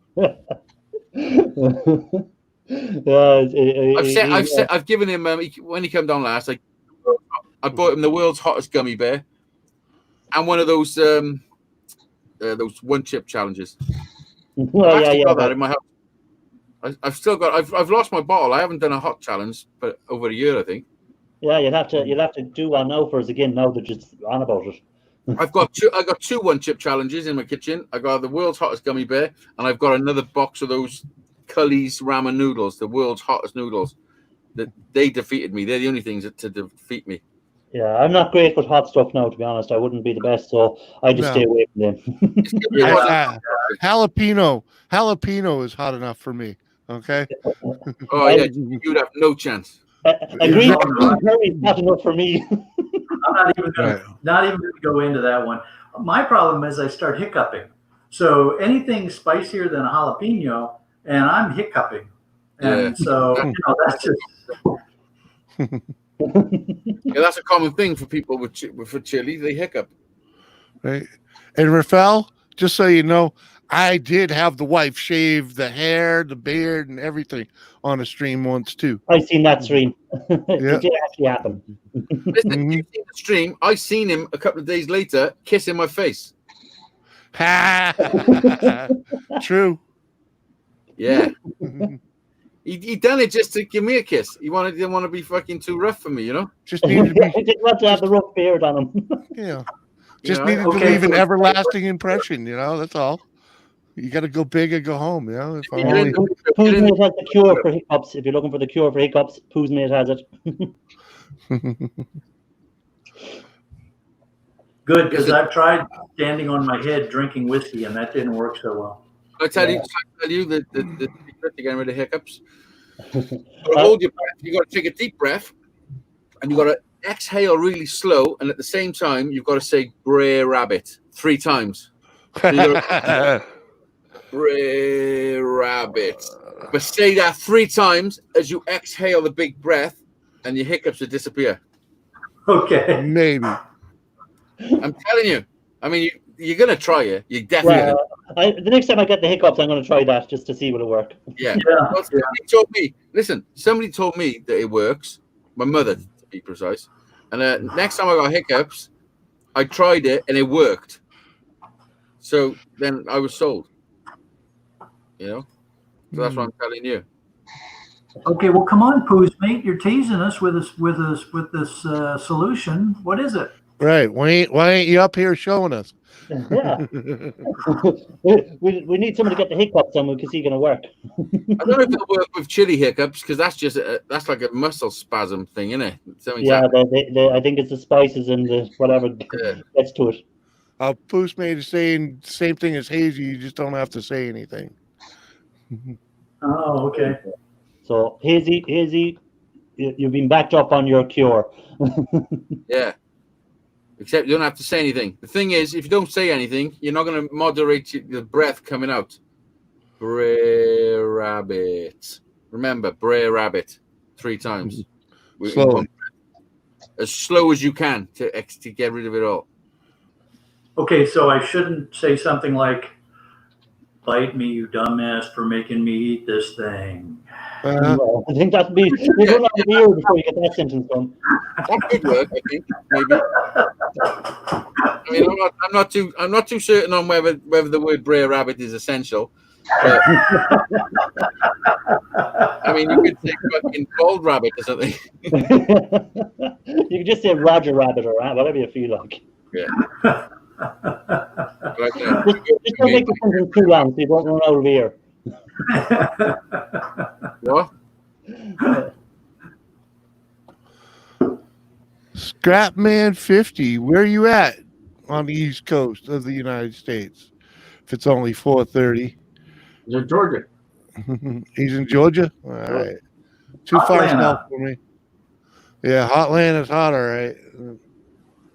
I've given him when he came down last. I bought him the world's hottest gummy bear and one of those one chip challenges. I've got that in my house. I've lost my bottle. I haven't done a hot challenge for over a year, I think. Yeah, you'll have to do one now for us again. Now that you're on about it. I got two one chip challenges in my kitchen. I got the world's hottest gummy bear, and I've got another box of those Cully's ramen noodles, the world's hottest noodles. That they defeated me. They're the only things to defeat me. Yeah, I'm not great with hot stuff now, to be honest. I wouldn't be the best, so I just stay away from them. Jalapeno is hot enough for me. Okay. Oh yeah, you'd have no chance. Green curry is not enough for me. I'm not even going to go into that one. My problem is I start hiccuping. So anything spicier than a jalapeno, and I'm hiccuping. And so that's just. Yeah, that's a common thing for people for chili. They hiccup. Right. And Rafael, just so you know, I did have the wife shave the hair, the beard, and everything on a stream once too. I've seen that stream. It did actually happen. Listen, you've seen the stream. I seen him a couple of days later kissing my face. True. Yeah. He done it just to give me a kiss. He didn't want to be fucking too rough for me, you know. Just needed to be. He didn't want to have the rough beard on him. Yeah. Just needed to leave an everlasting impression, you know. That's all. You got to go big and go home, you know. Pooh's Mate has the cure for hiccups. If you're looking for the cure for hiccups, Pooh's Mate has it. Good, because I've tried standing on my head drinking whiskey, and that didn't work so well. I tell you the secret to getting rid of hiccups. Hold your breath. You got to take a deep breath, and you got to exhale really slow, and at the same time, you've got to say "Brer Rabbit" 3 times. So Brer Rabbit. But say that 3 times as you exhale the big breath, and your hiccups will disappear. Okay. Maybe. I'm telling you. I mean, you're gonna try it. You definitely. Well, the next time I get the hiccups, I'm going to try that just to see will it work. Yeah. Yeah. Well, somebody told me. Listen, somebody told me that it works. My mother, to be precise. And next time I got hiccups, I tried it and it worked. So then I was sold. You know. So that's what I'm telling you. Okay. Well, come on, Poos, mate. You're teasing us with this solution. What is it? Right. Why ain't you up here showing us? Yeah. we need someone to get the hiccups on because he's going to work. I don't know if it'll work with chili hiccups because that's just that's like a muscle spasm thing, isn't it? Yeah, I think it's the spices and the whatever gets to it. Poos made is saying the same thing as Hazy. You just don't have to say anything. Oh, okay. So Hazy, you've been backed up on your cure. Yeah. Except you don't have to say anything. The thing is, if you don't say anything, you're not going to moderate the breath coming out. Brer rabbit. Remember, brer rabbit 3 times. Slowly. As slow as you can to get rid of it all. Okay, so I shouldn't say something like, "Bite me, you dumbass, for making me eat this thing." Well, I think that'd be you run out of the ear before you get that sentence done. That could work, I think, maybe. I mean, I'm not too certain on whether the word brer rabbit is essential. But, I mean, you could say fucking gold rabbit or something. You could just say Roger Rabbit or whatever you feel like. Yeah. Just don't make the sentence too long so you don't run out of ear. What? Scrapman 50. Where are you at on the East Coast of the United States? If it's only 4:30. He's in Georgia. He's in Georgia? All right. Too far south for me. Yeah, Hotland is hot, all right.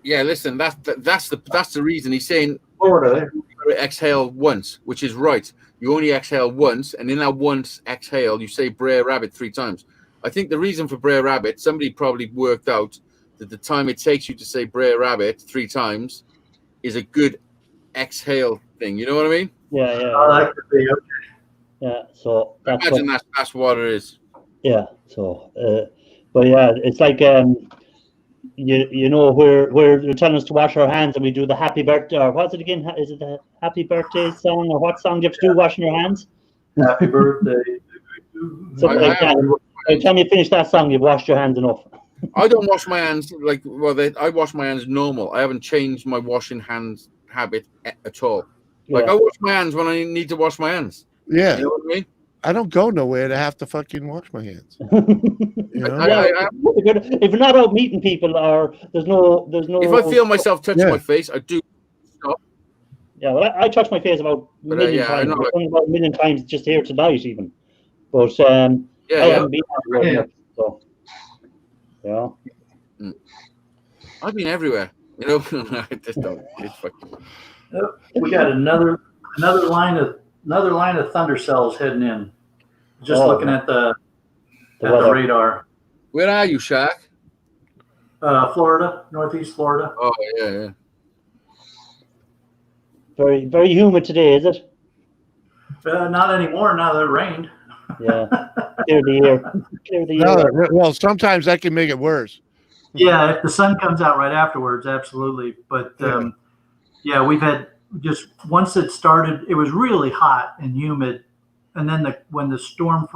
Yeah, listen, that's the reason he's saying Florida. Exhale once, which is right. You only exhale once, and in that once exhale, you say brer rabbit 3 times. I think the reason for brer rabbit, somebody probably worked out that the time it takes you to say brer rabbit 3 times is a good exhale thing. You know what I mean? Yeah, yeah. Oh, that could be okay. Yeah, so that's what it is. Yeah, so but yeah, it's like you know where you're telling us to wash our hands and we do the happy birthday, or what's it again? Is it the happy birthday song, or what song do you have to do washing your hands? Happy birthday. Something like that. By the time you finish that song, you've washed your hands enough. I don't wash my hands I wash my hands normal. I haven't changed my washing hands habit at all. Like I wash my hands when I need to wash my hands. Yeah. You know what I mean? I don't go nowhere to have to fucking wash my hands. You know? If you're not out meeting people, or there's no. If I feel myself touching my face, I do stop. Yeah, well, I touch my face about a million times. About a million times just here tonight, even. But I haven't been everywhere, so yeah. I've been everywhere. You know, I just don't. It's fucking. We got another line of thunder cells heading in. Just looking at the radar. Where are you, Shaq? Florida, Northeast Florida. Oh yeah. Very, very humid today, is it? Not anymore. Now that it rained. Yeah. Clear the air. Well, sometimes that can make it worse. Yeah, if the sun comes out right afterwards, absolutely. But we've had just once it started, it was really hot and humid, and then when the storm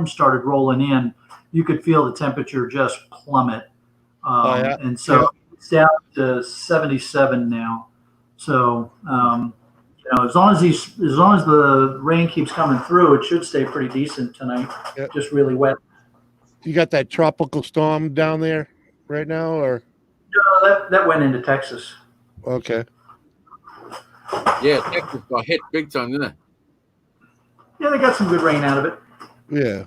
started rolling in, you could feel the temperature just plummet. And so it's down to 77 now. So as long as the rain keeps coming through, it should stay pretty decent tonight. Yep. Just really wet. You got that tropical storm down there right now, or? No, that went into Texas. Okay. Yeah, Texas got hit big time, didn't it? Yeah, they got some good rain out of it. Yeah.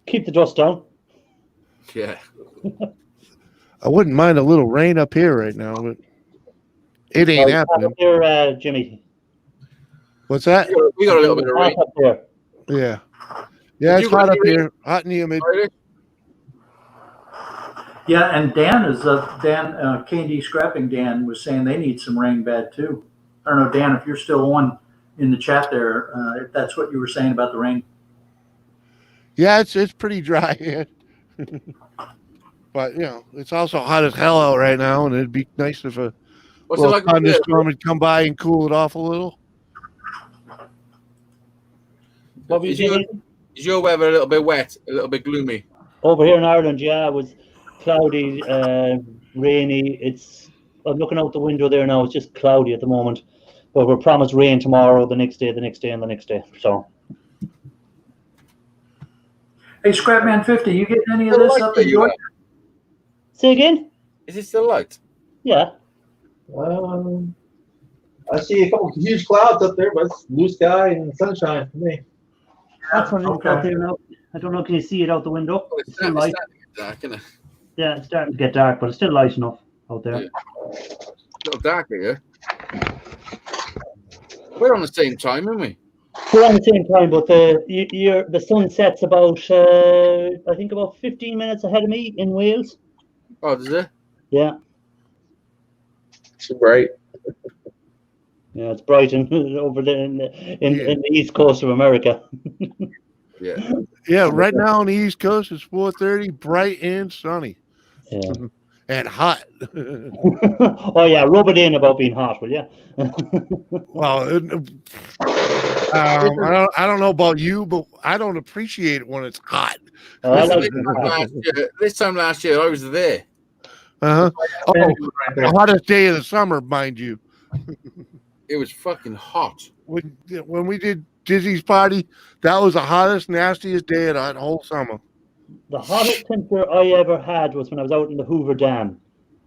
Keep the dust down. Yeah. I wouldn't mind a little rain up here right now, but it ain't happening. Up here, Jimmy. What's that? We got a little bit of rain. Up there. Yeah. Yeah, Did it's you hot guys up here, hot and humid. Yeah, and Dan K&D Scrapping Dan was saying they need some rain bad too. I don't know, Dan, if you're still on in the chat there, if that's what you were saying about the rain. Yeah, it's pretty dry here. But it's also hot as hell out right now, and it'd be nice if a What's it little like up there? thunderstorm would come by and cool it off a little. What were you saying? Is your weather a little bit wet, a little bit gloomy? Over here in Ireland, yeah, it was cloudy, rainy. I'm looking out the window there now. It's just cloudy at the moment, but we're promised rain tomorrow, the next day, and the next day. So, Hey, Scrapman 50, you getting any of this up in Georgia? say again? Is it still light? Yeah. I see a couple of huge clouds up there, but it's blue sky and sunshine for me. That's what it is Okay. out there now. I don't know. Can you see it out the window? Well, It's still light. starting to get dark, isn't it? Yeah, it's starting to get dark, but it's still light enough out there. Yeah. It's a little darker here. We're on the same time, aren't we? We're on the same time, but the sun sets about I think about 15 minutes ahead of me in Wales. Oh, does it? Yeah. It's bright. Yeah, it's bright over there in the east coast of America. Yeah. Yeah, right now on the East Coast, it's 4:30, bright and sunny. Yeah. And hot. Oh yeah, rub it in about being hot, will you? Well, I don't know about you, but I don't appreciate it when it's hot. This time last year, I was there. Oh, Right the there. hottest day of the summer, mind you. It was fucking hot. When we did Dizzy's party, that was the hottest, nastiest day of that whole summer. The hottest temperature I ever had was when I was out in the Hoover Dam.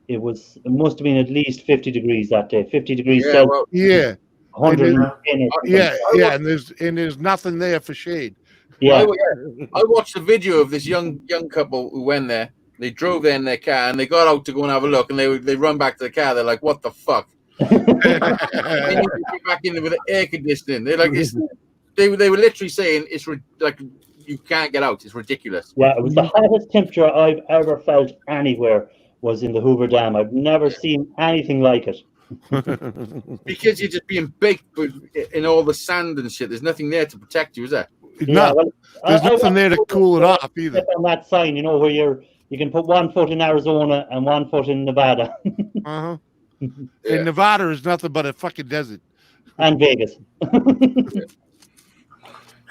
It must have been at least 50 degrees that day. 50 degrees Yeah, Celsius. well, Yeah, 110. yeah, and there's nothing there for shade. Yeah. I watched a video of this young couple who went there. They drove there in their car and they got out to go and have a look, and they run back to the car. They're like, "What the fuck?" They need to get back in there with the air conditioning. They're like, they were literally saying it's like you can't get out. It's ridiculous. Yeah, it was the hottest temperature I've ever felt anywhere was in the Hoover Dam. I've never seen anything like it. Because you're just being baked in all the sand and shit. There's nothing there to protect you, is there? No, well, there's nothing there to cool it off either. On that sign, where you can put 1 foot in Arizona and 1 foot in Nevada. Uh-huh. Yeah. And Nevada is nothing but a fucking desert. And Vegas.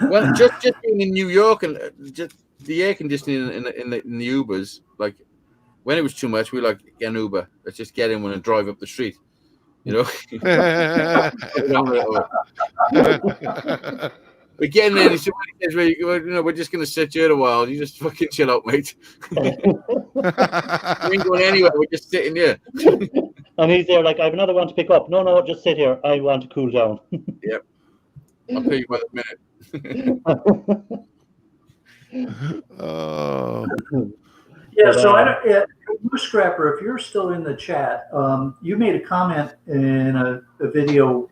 Well, just being in New York and just the air conditioning in the Ubers, like when it was too much, we were like, get an Uber. Let's just get in one and drive up the street. We're getting there, and somebody says, we're just going to sit here a while. You just fucking chill out, mate. We ain't going anywhere. We're just sitting here. And he's there like, I have another one to pick up. No, just sit here. I want to cool down. Yep. I'll pay you by the minute. Oh. Yeah, so you Scrapper, if you're still in the chat, you made a comment in a video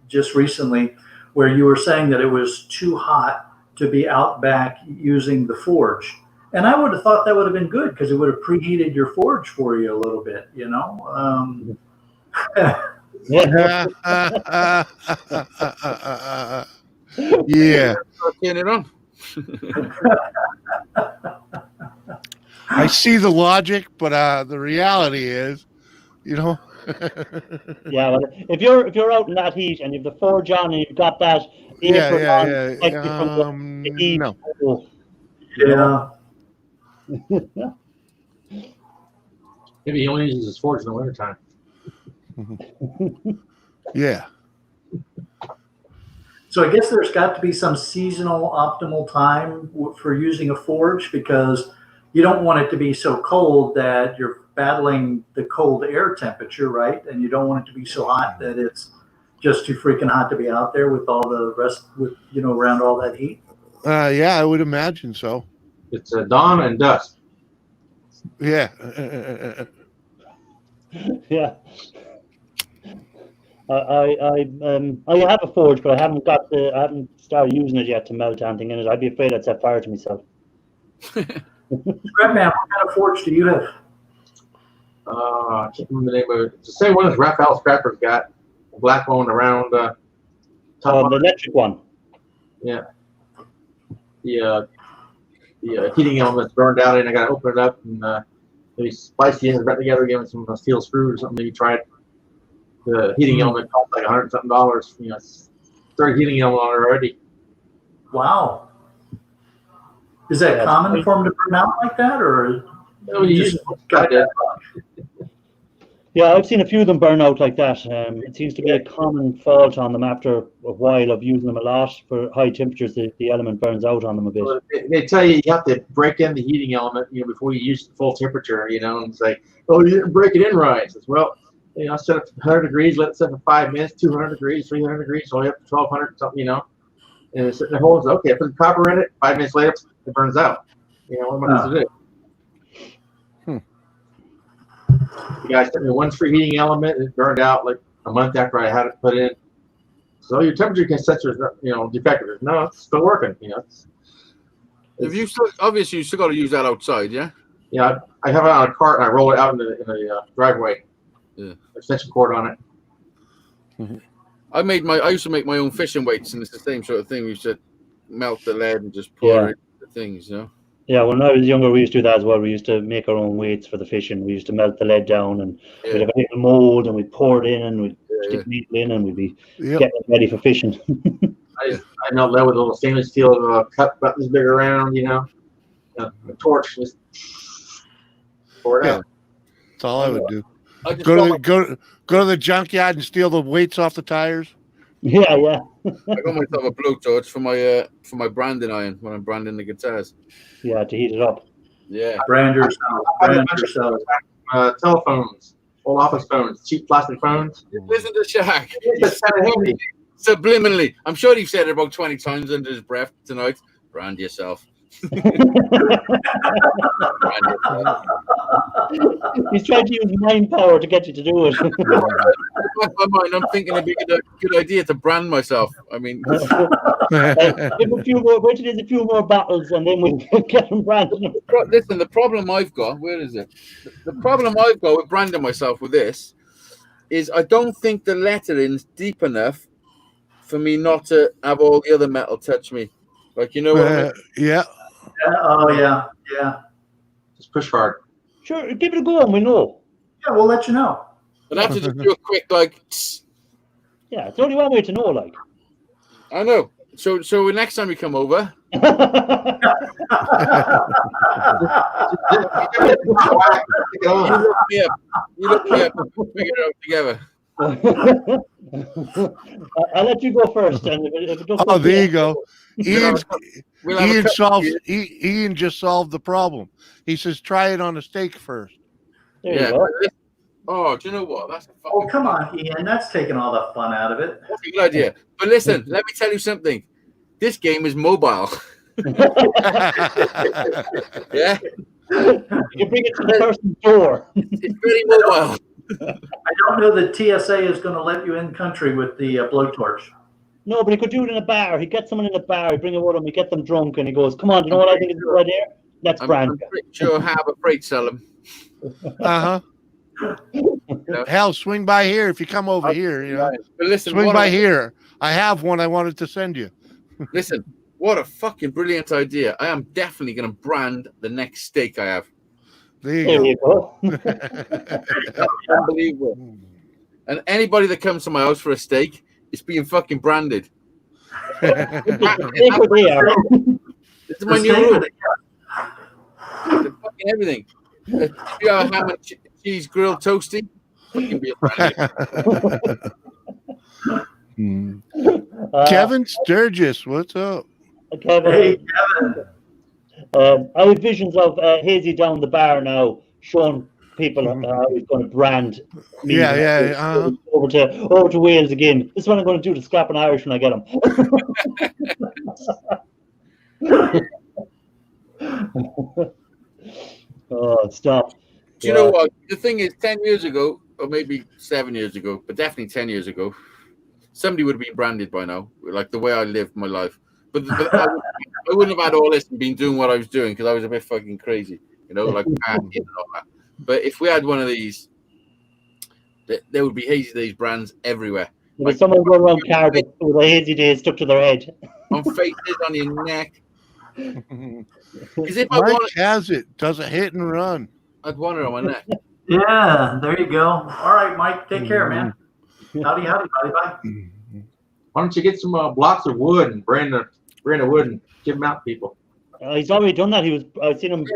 just recently where you were saying that it was too hot to be out back using the forge. And I would have thought that would have been good because it would have preheated your forge for you a little bit, Yeah. Turn it on. I see the logic, but the reality is, Yeah, well, if you're out in that heat and you've the forge on and you've got that apron on, from the heat, no. Yeah. Maybe he only uses his forge in the wintertime. Yeah. So I guess there's got to be some seasonal optimal time for using a forge because you don't want it to be so cold that you're battling the cold air temperature, right? And you don't want it to be so hot that it's just too freaking hot to be out there with all the rest, around all that heat. Yeah, I would imagine so. It's dawn and dusk. Yeah. Yeah. I have a forge, but I haven't started using it yet to melt anything in it. I'd be afraid I'd set fire to myself. Scrapman, what kind of forge do you have? I can't remember the name of it. It's the same one as Raphael Scrapper's got. A black one around top The electric one. Yeah. The heating element's burned out, and I got to open it up and maybe splice the ends back together again with some steel screws or something. Maybe try it. The heating element costs like $100 something. You know, it's 30 heating element on it already. Wow. Is that common for them to burn out like that, or? No, you just got that. Yeah, I've seen a few of them burn out like that. It seems to be a common fault on them after a while of using them a lot. For high temperatures, the element burns out on them a bit. Well, they tell you have to break in the heating element, before you use the full temperature, and it's like, oh, you didn't break it in right. It's, well, set it to 100 degrees, let it set for 5 minutes, 200 degrees, 300 degrees, all the way up to 1200, something, and it's sitting there holding, okay, I put the copper in it, 5 minutes later, it burns out. What am I supposed to do? The guy sent me one free heating element, and it burned out like a month after I had it put in. So your temperature sensor is, defective. No, it's still working. If you still, obviously, you still got to use that outside, yeah. Yeah, I have it on a cart and I roll it out in the driveway. Yeah, extension cord on it. I used to make my own fishing weights, and it's the same sort of thing. We used to melt the lead and just pour it into things, Yeah, when I was younger, we used to do that as well. We used to make our own weights for the fishing. We used to melt the lead down, and we'd have a little mold, and we'd pour it in, and we'd stick needle in, and we'd be getting it ready for fishing. I melt lead with a little stainless steel cup about this big around, a torch, just pour it out. That's all I would do. Go to the junkyard and steal the weights off the tires. Yeah. I got myself a blowtorch for my branding iron when I'm branding the guitars. Yeah, to heat it up. Yeah. Brand yourself. Telephones, old office phones, cheap plastic phones. Listen to Shaq. It's kind of handy. Subliminally. I'm sure he said it about 20 times under his breath tonight. Brand yourself. He's trying to use mind power to get you to do it. In my mind, I'm thinking it'd be a good idea to brand myself. I mean, give a few more. Wait till there's a few more battles, and then we'll get them branded. Listen, the problem I've got, where is it? The problem I've got with branding myself with this is I don't think the lettering's deep enough for me not to have all the other metal touch me. Like, what I mean? Yeah. Oh, yeah. Just push hard. Sure, give it a go, and we know. Yeah, we'll let you know. But I have to just do a quick, Yeah, it's only one way to know, like. I know. So next time we come over. I You look me up. We'll figure it out together. I'll let you go first. And if it doesn't there you go. Ian just solved the problem. He says, try it on a steak first. There you go. Oh, do you know what? That's come on, Ian. That's taking all the fun out of it. That's a good idea. But listen, let me tell you something. This game is mobile. Yeah. You bring it to the person's door. It's very mobile. I don't know that TSA is going to let you in country with the blowtorch. No, but he could do it in a bar. He gets someone in a bar, he bring it with him, he get them drunk, and he goes, "Come on, do you know what I think is a good idea? Let's brand." I'm pretty sure Harbour Freight sell them. Hell, swing by here if you come over here. But listen, swing by here. I have one I wanted to send you. Listen, what a fucking brilliant idea. I am definitely going to brand the next steak I have. There you go. Unbelievable. And anybody that comes to my house for a steak is being fucking branded. This is my new rule. Fucking everything. If you have ham and cheese grilled toasty, fucking be Kevin Sturgis, what's up? Kevin. Hey, Kevin. I have visions of Hazy down the bar now, showing people how he's going to brand me. Over to Wales again. This is what I'm going to do to Scrap an Irish when I get him. Oh, stop. Do you know what? The thing is, 10 years ago, or maybe 7 years ago, but definitely 10 years ago, somebody would have been branded by now, like the way I lived my life. But I wouldn't have had all this and been doing what I was doing because I was a bit fucking crazy, like and all that. But if we had one of these, there would be Hazy Days brands everywhere. There's someone going around Cardiff with a Hazy Days stuck to their head. On faces, on your neck. Because if I Mike wanted, has it. Does a hit and run. I'd want it on my neck. Yeah, there you go. All right, Mike, take care, man. Howdy, buddy. Bye. Why don't you get some blocks of wood and brand the wood and give them out to people? He's already done that. I've seen him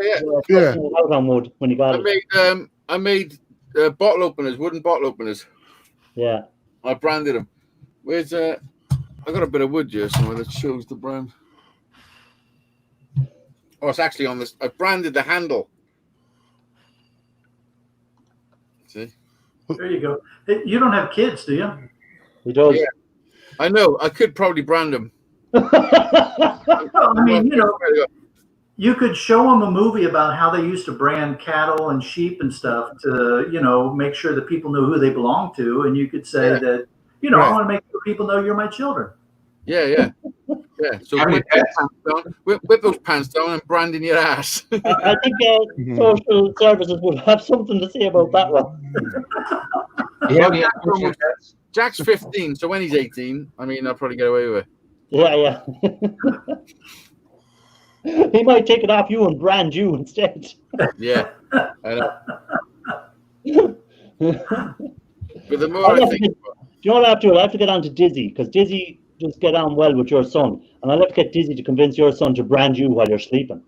Yeah. out on wood when he got it. I made bottle openers, wooden bottle openers. Yeah. I branded them. Where's I got a bit of wood here somewhere that shows the brand. Oh, it's actually on this. I branded the handle. See? There you go. Hey, you don't have kids, do you? He does. Yeah. I know. I could probably brand them. Well, I mean, you could show them a movie about how they used to brand cattle and sheep and stuff to, make sure that people knew who they belong to. And you could say that, I want to make sure people know you're my children. Yeah. So whip those pants down and brand in your ass. I think social services would have something to say about that one. Jack's 15, so when he's 18, I'll probably get away with it. Yeah. He might take it off you and brand you instead. Yeah, I know. But the more I think, do you know what I have to do? I have to get on to Dizzy, because Dizzy just get on well with your son, and I'll have to get Dizzy to convince your son to brand you while you're sleeping.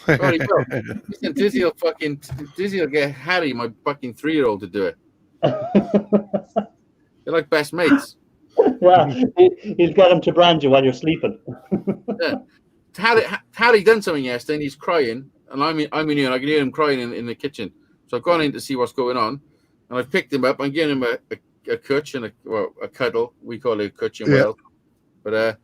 Oh, he will. Listen, Dizzy will get Harry, my fucking 3-year-old, to do it. They're like best mates. Yeah, he'll get him to brand you while you're sleeping. Yeah. Harry done something yesterday, and he's crying, and I'm in here, and I can hear him crying in the kitchen. So I've gone in to see what's going on, and I've picked him up. I'm giving him a cutch and a cuddle. We call it a cutch in Wales. But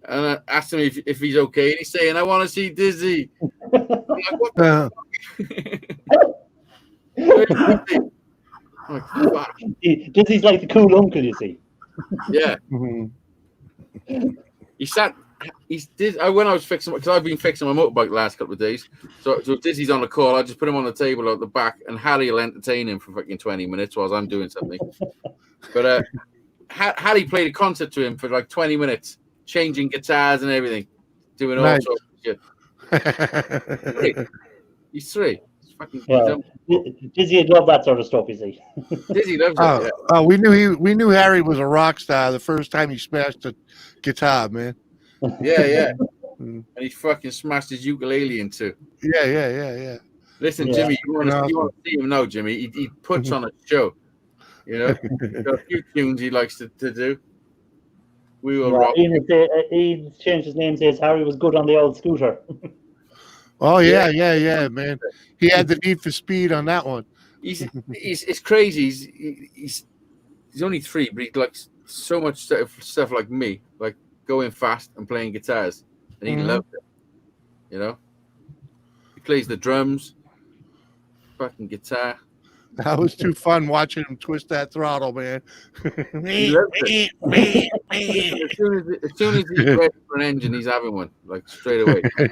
and I asked him if he's okay, and he's saying, "I want to see Dizzy." I'm like, what the fuck? Dizzy's like the cool uncle, you see. Yeah. He sat. When I was fixing, because I've been fixing my motorbike the last couple of days. So Dizzy's on the call. I just put him on the table at the back, and Harry will entertain him for fucking 20 minutes while I'm doing something. But Harry played a concert to him for like 20 minutes, changing guitars and everything, doing all sorts of shit. He's 3. Dizzy would love that sort of stuff, you see. Dizzy loves it. Yeah. We knew Harry was a rock star the first time he smashed a guitar, man. Yeah. And he fucking smashed his ukulele in two. Yeah. Listen, Jimmy, you want to see him now, Jimmy? He puts on a show. Got a few tunes he likes to do. We will rock. He changed his name, says Harry was good on the old scooter. Oh yeah, man. He had the Need for Speed on that one. It's crazy. He's only 3, but he likes so much stuff like me, like going fast and playing guitars, and he loves it. He plays the drums, fucking guitar. That was too fun watching him twist that throttle, man. He loves it. As soon as he's ready for an engine, he's having one, like straight away. I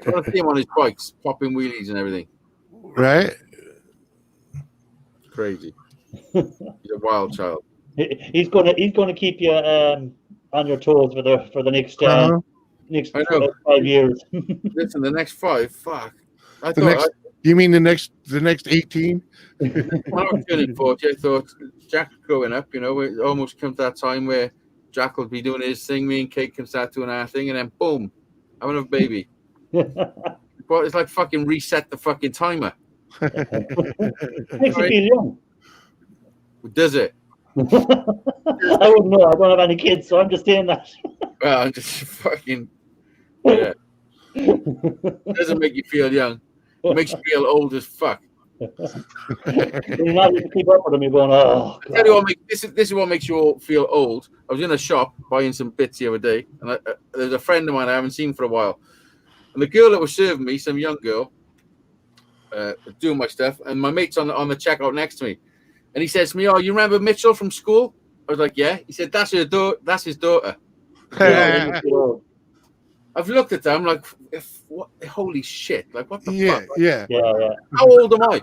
want to see him on his bikes, popping wheelies and everything. Right? Crazy. He's a wild child. He's gonna keep you on your toes for the next 5 years. Listen, the next 5, fuck. You mean the next 18? When I was turning 40, I thought Jack growing up, it almost comes that time where Jack will be doing his thing, me and Kate can start doing our thing, and then boom, having a baby. But it's like fucking reset the fucking timer. Makes you feel young. Does it? I wouldn't know. I don't have any kids, so I'm just saying that. Well, I'm just fucking. Yeah. It doesn't make you feel young. It makes you feel old as fuck. You're not able to keep up with them. You're going, oh. I tell you what, this is what makes you all feel old. I was in a shop buying some bits the other day, and there's a friend of mine I haven't seen for a while. And the girl that was serving me, some young girl, doing my stuff, and my mate's on the checkout next to me. And he says to me, "Oh, you remember Mitchell from school?" I was like, yeah. He said, that's his daughter. I've looked at them like, what? Holy shit! Like, what the fuck? Yeah. How old am I?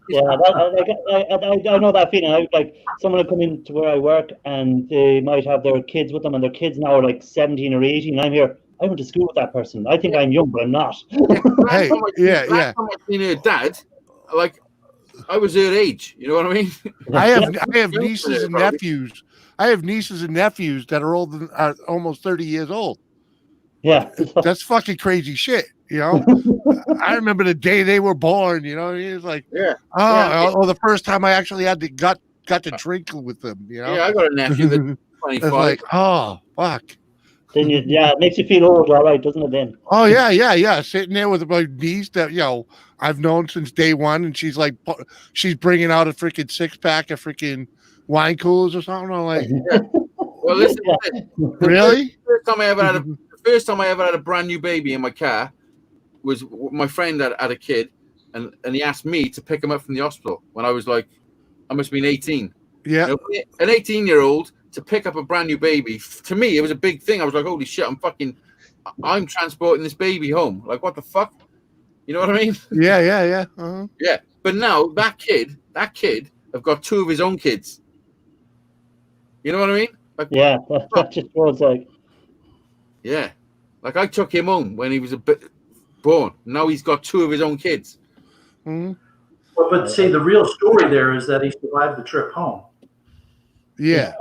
Yeah, I know that feeling. Like someone will come into where I work and they might have their kids with them, and their kids now are like 17 or 18. I'm here. I went to school with that person. I think I'm young, but I'm not. Hey, Last time I seen her dad, like I was her age. You know what I mean? I have nieces and nephews. I have nieces and nephews that are almost 30 years old. Yeah, that's fucking crazy shit. You know, I remember the day they were born. You know, it was like, or the first time I actually got to drink with them. You know, yeah, I got a nephew that's 25. It's like, oh fuck. Then it makes you feel old, all right, doesn't it? Then. Oh yeah. Sitting there with my niece that I've known since day one, and she's bringing out a freaking 6-pack of freaking wine coolers or something. I'm like, well, listen, really? The first time I ever had a brand new baby in my car was my friend that had a kid, and he asked me to pick him up from the hospital when I was like, I must have been 18. Yeah, an 18-year-old to pick up a brand new baby. To me, it was a big thing. I was like, holy shit, I'm transporting this baby home. Like, what the fuck? You know what I mean? Yeah. Yeah. But now that kid have got 2 of his own kids. You know what I mean? Like, yeah, that just was like. Yeah, like I took him home when he was a bit born. Now he's got 2 of his own kids. Mm-hmm. Well, but see, the real story there is that he survived the trip home. Yeah.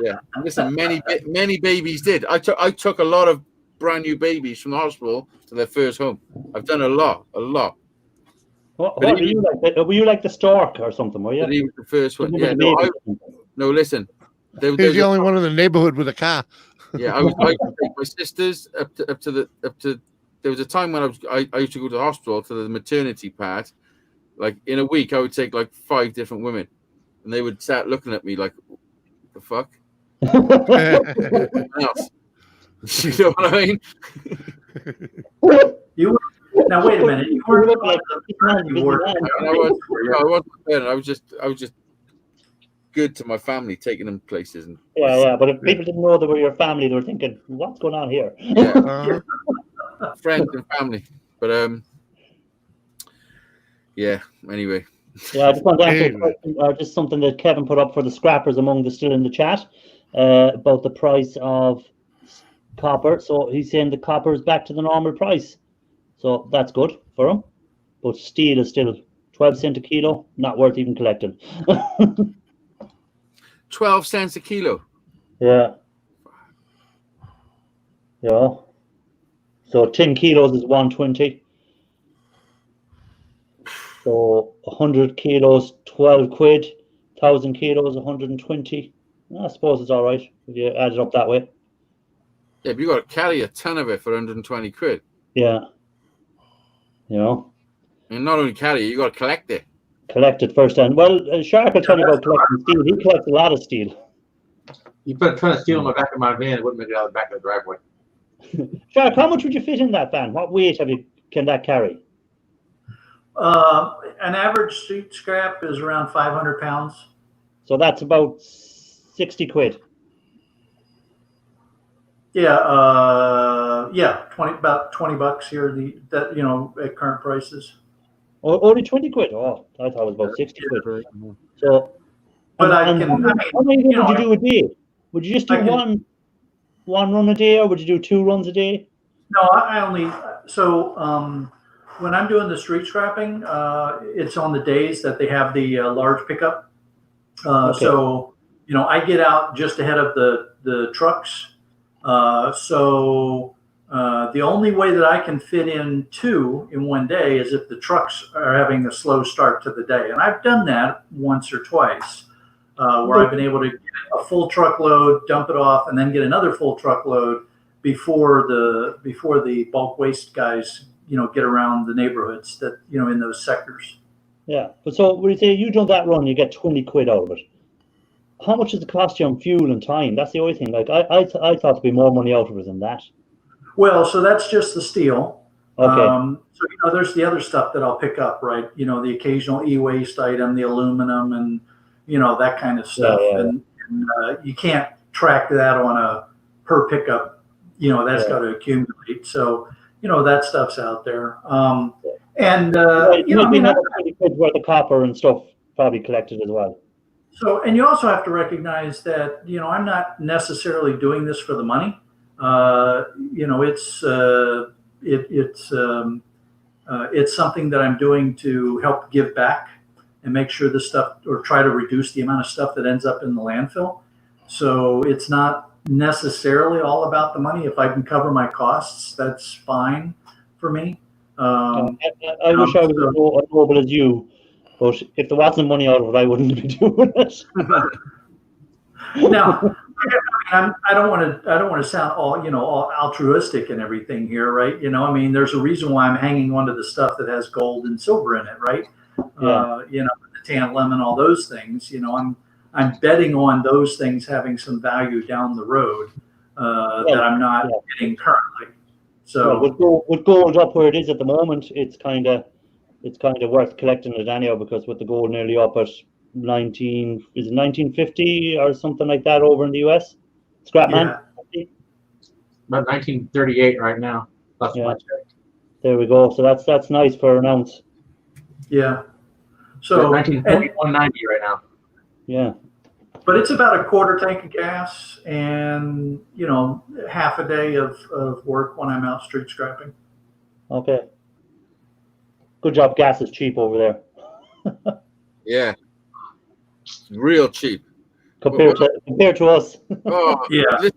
Yeah. Listen, many babies did. I took a lot of brand new babies from the hospital to their first home. I've done a lot. What were you like? Were you like the stork or something? Were you? But he was the first one. Yeah. No, listen. He's the only one in the neighborhood with a car. Yeah, I would take my sisters up to. There was a time when I used to go to the hospital to the maternity part. Like in a week, I would take like 5 different women, and they would start looking at me like, "The fuck." Else. You know what I mean? Now wait a minute. You were like I was just good to my family, taking them places. And but if people didn't know they were your family, they were thinking, what's going on here? Yeah. Friends and family. But yeah, anyway. Yeah, I just want to answer a question, or just something that Kevin put up for the scrappers still in the chat, about the price of copper. So he's saying the copper is back to the normal price. So that's good for him. But steel is still 12 cents a kilo, not worth even collecting. 12 cents a kilo. Yeah. Yeah. So 10 kilos is 120. So 100 kilos, 12 quid. 1,000 kilos, 120. I suppose it's all right if you add it up that way. Yeah, but you got to carry a ton of it for 120 quid. Yeah. You know. And not only carry it, you got to collect it. Collect it first. And well, Shark will tell you about collecting steel. He collects a lot of steel. You put a ton of steel in the back of my van, it wouldn't make it out of the back of the driveway. Shark, how much would you fit in that van? What weight can that carry? An average street scrap is around 500 pounds. So that's about 60 quid. Yeah, about 20 bucks here. At current prices. Only 20 quid. Oh, I thought it was about 60 quid. So, but how many would you do a day? Would you just do one run a day, or would you do 2 runs a day? No, I only when I'm doing the street scrapping, it's on the days that they have the large pickup. Okay. So I get out just ahead of the trucks. The only way that I can fit in 2 in one day is if the trucks are having a slow start to the day. And I've done that once or twice, where I've been able to get a full truckload, dump it off, and then get another full truckload before the bulk waste guys, get around the neighborhoods that, in those sectors. Yeah. But so when you say you do that run, you get 20 quid out of it. How much does it cost you on fuel and time? That's the only thing. Like I thought there'd be more money out of it than that. Well, so that's just the steel. Okay. There's the other stuff that I'll pick up, right? The occasional e-waste item, the aluminum, and that kind of stuff. And you can't track that on a per pickup. That's got to accumulate. So, that stuff's out there. And pretty good worth of copper and stuff probably collected as well. So, and you also have to recognize that, I'm not necessarily doing this for the money. It's something that I'm doing to help give back and make sure the stuff, or try to reduce the amount of stuff that ends up in the landfill. So it's not necessarily all about the money. If I can cover my costs, that's fine for me. I wish I was as noble as you, but if there wasn't money out of it, I wouldn't be doing it. Now, I don't want to sound all altruistic and everything here, right? There's a reason why I'm hanging on to the stuff that has gold and silver in it, right? Yeah. The tantalum and all those things. I'm betting on those things having some value down the road that I'm not getting currently. So with gold up where it is at the moment, it's kind of worth collecting it anyhow, because with the gold nearly up at 1950 or something like that over in the US, Scrapman. Yeah. About 1938 right now. That's what I checked. There we go. So that's nice for an ounce. Yeah. So 1941.90 right now. Yeah. But it's about a quarter tank of gas and, half a day of work when I'm out street scrapping. Okay. Good job. Gas is cheap over there. Yeah. It's real cheap. Compared to us. Oh, yeah.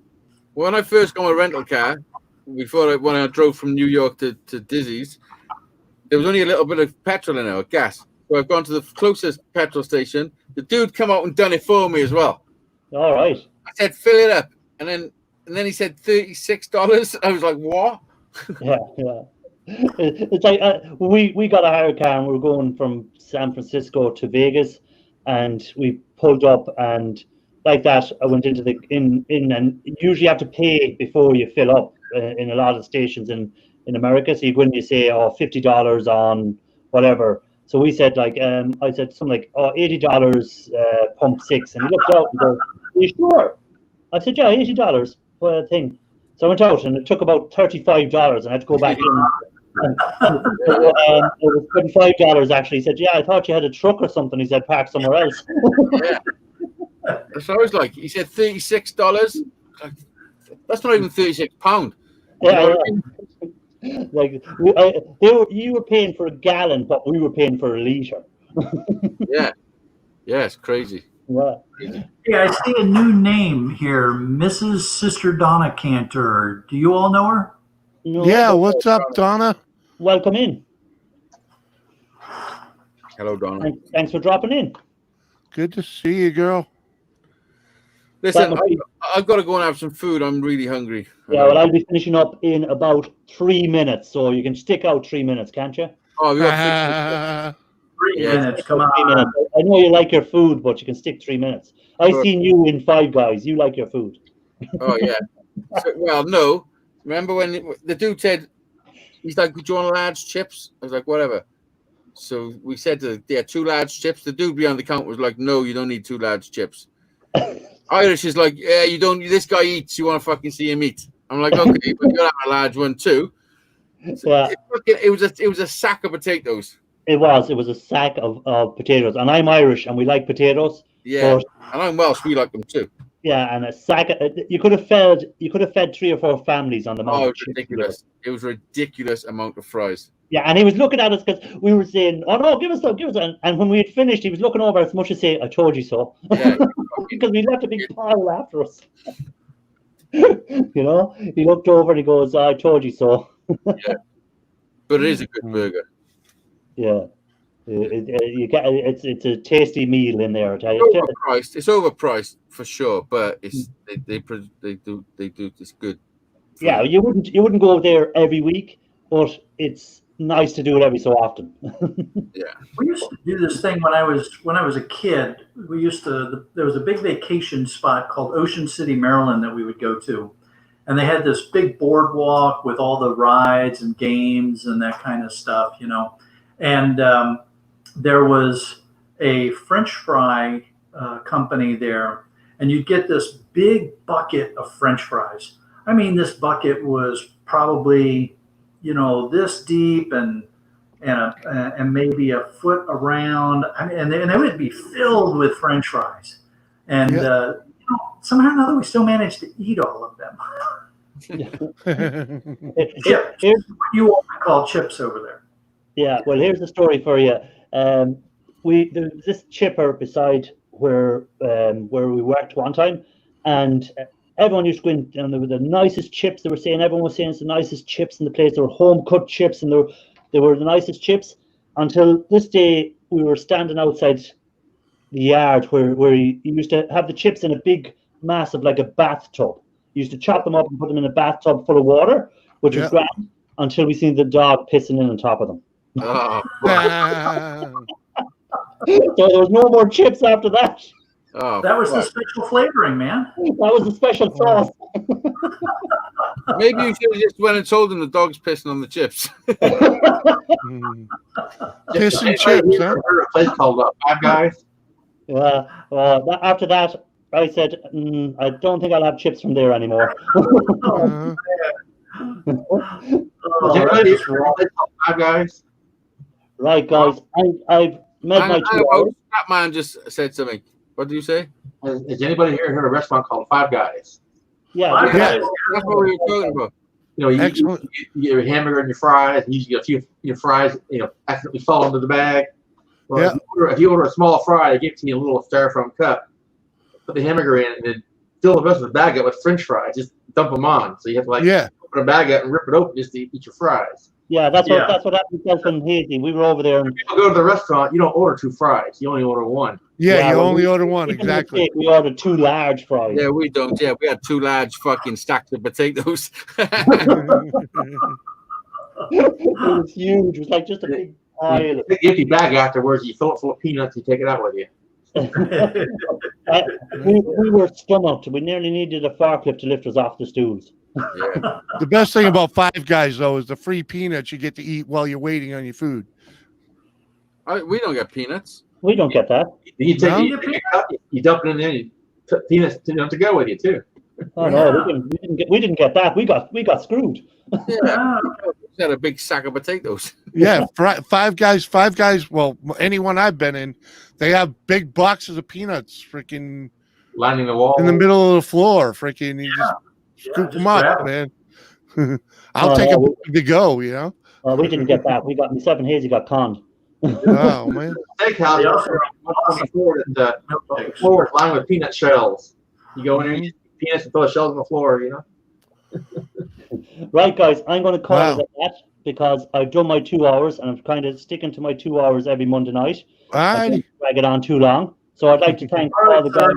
When I first got my rental car, when I drove from New York to Dizzy's, there was only a little bit of petrol in there, gas. So I've gone to the closest petrol station. The dude come out and done it for me as well. All right. I said, fill it up. And then he said $36. I was like, what? Yeah. It's like we got a hire car and we were going from San Francisco to Vegas, and we pulled up, and like that I went into in and usually you have to pay before you fill up in a lot of stations in America. So you go in and you say, $50 on whatever. So we said I said something like, $80 pump 6, and he looked out and goes, "Are you sure?" I said, "Yeah, $80 for a thing." So I went out, and it took about $35, and I had to go back in. It was $35 actually. He said, "Yeah, I thought you had a truck or something." He said, "Park somewhere else." Yeah. So I was like, he said $36. Like, that's not even £36. Yeah. Like you were paying for a gallon, but we were paying for a liter. Yeah, it's crazy. Yeah, I see a new name here, Mrs. Sister Donna Cantor. Do you all know her? No, yeah, what's up, Donna? Welcome in. Hello, Donna. Thanks for dropping in. Good to see you, girl. Listen, I've got to go and have some food. I'm really hungry. Yeah, well, I'll be finishing up in about 3 minutes, so you can stick out 3 minutes, can't you? Oh, we got 3 minutes. Come on. 3 minutes. I know you like your food, but you can stick 3 minutes. I've seen you in Five Guys. You like your food. Oh, yeah. Well, no. Remember when the dude said, he's like, "Do you want large chips?" I was like, "Whatever." So we said, "Yeah, 2 large chips." The dude behind the counter was like, "No, you don't need 2 large chips." Irish is like, "Yeah, you don't. This guy eats. You want to fucking see him eat?" I'm like, "Okay, but you'll have a large one too." So yeah. It was a sack of potatoes. It was a sack of potatoes, and I'm Irish, and we like potatoes. Yeah, and I'm Welsh. We like them too. Yeah, and a sack. You could have fed 3 or 4 families on the amount. Oh, it was ridiculous! It was a ridiculous amount of fries. Yeah, and he was looking at us because we were saying, "Oh no, give us some." And when we had finished, he was looking over as much as say, "I told you so." Yeah, because we left a big pile after us. He looked over and he goes, "I told you so." Yeah, but it is a good burger. Yeah, it's a tasty meal in there. It's overpriced for sure, but they do it's good. Yeah, you wouldn't go there every week, but it's nice to do it every so often. Yeah, we used to do this thing when I was a kid. There was a big vacation spot called Ocean City, Maryland, that we would go to, and they had this big boardwalk with all the rides and games and that kind of stuff, and there was a French fry company there, and you'd get this big bucket of French fries. I mean, this bucket was probably, this deep and maybe a foot around. I mean, and they would be filled with French fries. And somehow or another, we still managed to eat all of them. Chips. You all call chips over there. Yeah, well, here's the story for you. There was this chipper beside where we worked one time, and everyone used to go in, and there were the nicest chips. They were saying, everyone was saying it's the nicest chips in the place. They were home cut chips, and they were the nicest chips. Until this day, we were standing outside the yard where you used to have the chips in a big, massive, like a bathtub. You used to chop them up and put them in a bathtub full of water, which was grand, until we seen the dog pissing in on top of them. Oh. So there was no more chips after that. Oh, that was the special flavoring, man. That was the special sauce. Maybe you should have just went and told them the dog's pissing on the chips. Piss and chips, huh? Heard a place called Five Guys. After that, I said, I don't think I'll have chips from there anymore. Five Guys. Right, guys. I've met my 2 hours. That man just said something. What did you say? Has anybody here heard of a restaurant called Five Guys? Yeah. That's what we were talking about. You get your hamburger and your fries, and you get a few your fries, accidentally fall into the bag. Well, if you order a small fry, they give it to you in a little styrofoam cup. Put the hamburger in, and then fill the rest of the bag up with French fries. Just dump them on. So you have to open a bag up and rip it open just to eat your fries. Yeah, that's what happened to myself and Hazy. We were over there. When people go to the restaurant, you don't order 2 fries. You only order 1. Yeah, you only order 1, exactly. We ordered 2 large fries. Yeah, we don't. Yeah, we had 2 large fucking stacks of potatoes. It was huge. It was like just a big pile. You take the empty bag afterwards. You fill it full of peanuts. You take it out with you. We were stomached. We nearly needed a forklift to lift us off the stools. Yeah. The best thing about Five Guys, though, is the free peanuts you get to eat while you're waiting on your food. We don't get peanuts. We don't get that. You dump it in there. You put peanuts to go with you too. Oh no, we didn't get that. We got screwed. Yeah, we had a big sack of potatoes. Yeah, Five Guys. Well, anyone I've been in, they have big boxes of peanuts, freaking lining the wall in the middle of the floor. Freaking, you just scoop them up, man. I'll take a bag to go. We didn't get that. We got myself and Hazy got conned. Oh man! Steakhouse the floor is lined with peanut shells. You go in there, you eat peanuts and throw the shells on the floor. Right, guys, I'm going to call it at that because I've done my 2 hours and I'm kind of sticking to my 2 hours every Monday night. I don't drag it on too long. So I'd like to thank all the guys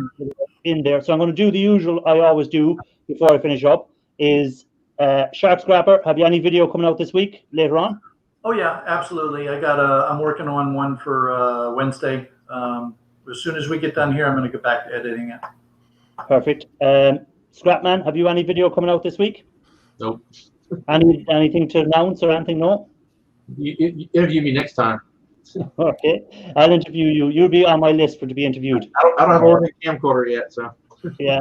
in there. So I'm going to do the usual I always do before I finish up. Is Shark Scrapper, have you any video coming out this week later on? Oh yeah, absolutely. I'm working on one for Wednesday. As soon as we get done here, I'm going to get back to editing it. Perfect. Scrapman, have you any video coming out this week? Nope. Anything to announce or anything? No. You interview me next time. Okay, I'll interview you. You'll be on my list to be interviewed. I don't have a camcorder yet, so. Yeah.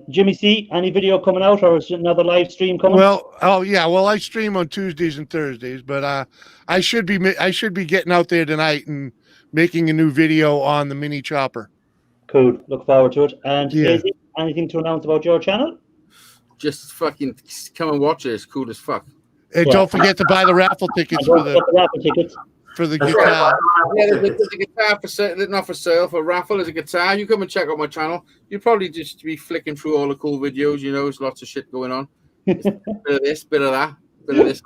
Jimmy C, any video coming out, or is it another live stream coming? Well, I stream on Tuesdays and Thursdays, but I should be getting out there tonight and making a new video on the mini chopper. Cool. Look forward to it. And Daisy, anything to announce about your channel? Just fucking come and watch it. It's cool as fuck. And don't forget to buy the raffle tickets for the guitar. Yeah, there's a guitar for sale, not for sale, for raffle. There's a guitar. You come and check out my channel. You'll probably just be flicking through all the cool videos. There's lots of shit going on. Bit of this, bit of that, bit of this.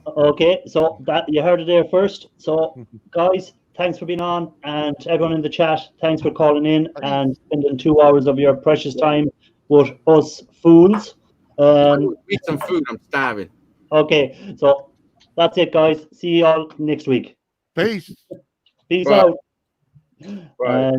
Okay, so that you heard it there first. So, guys, thanks for being on, and everyone in the chat, thanks for calling in and spending 2 hours of your precious time with us fools. Eat some food. I'm starving. Okay, so that's it, guys. See you all next week. Peace. Peace out. Bye.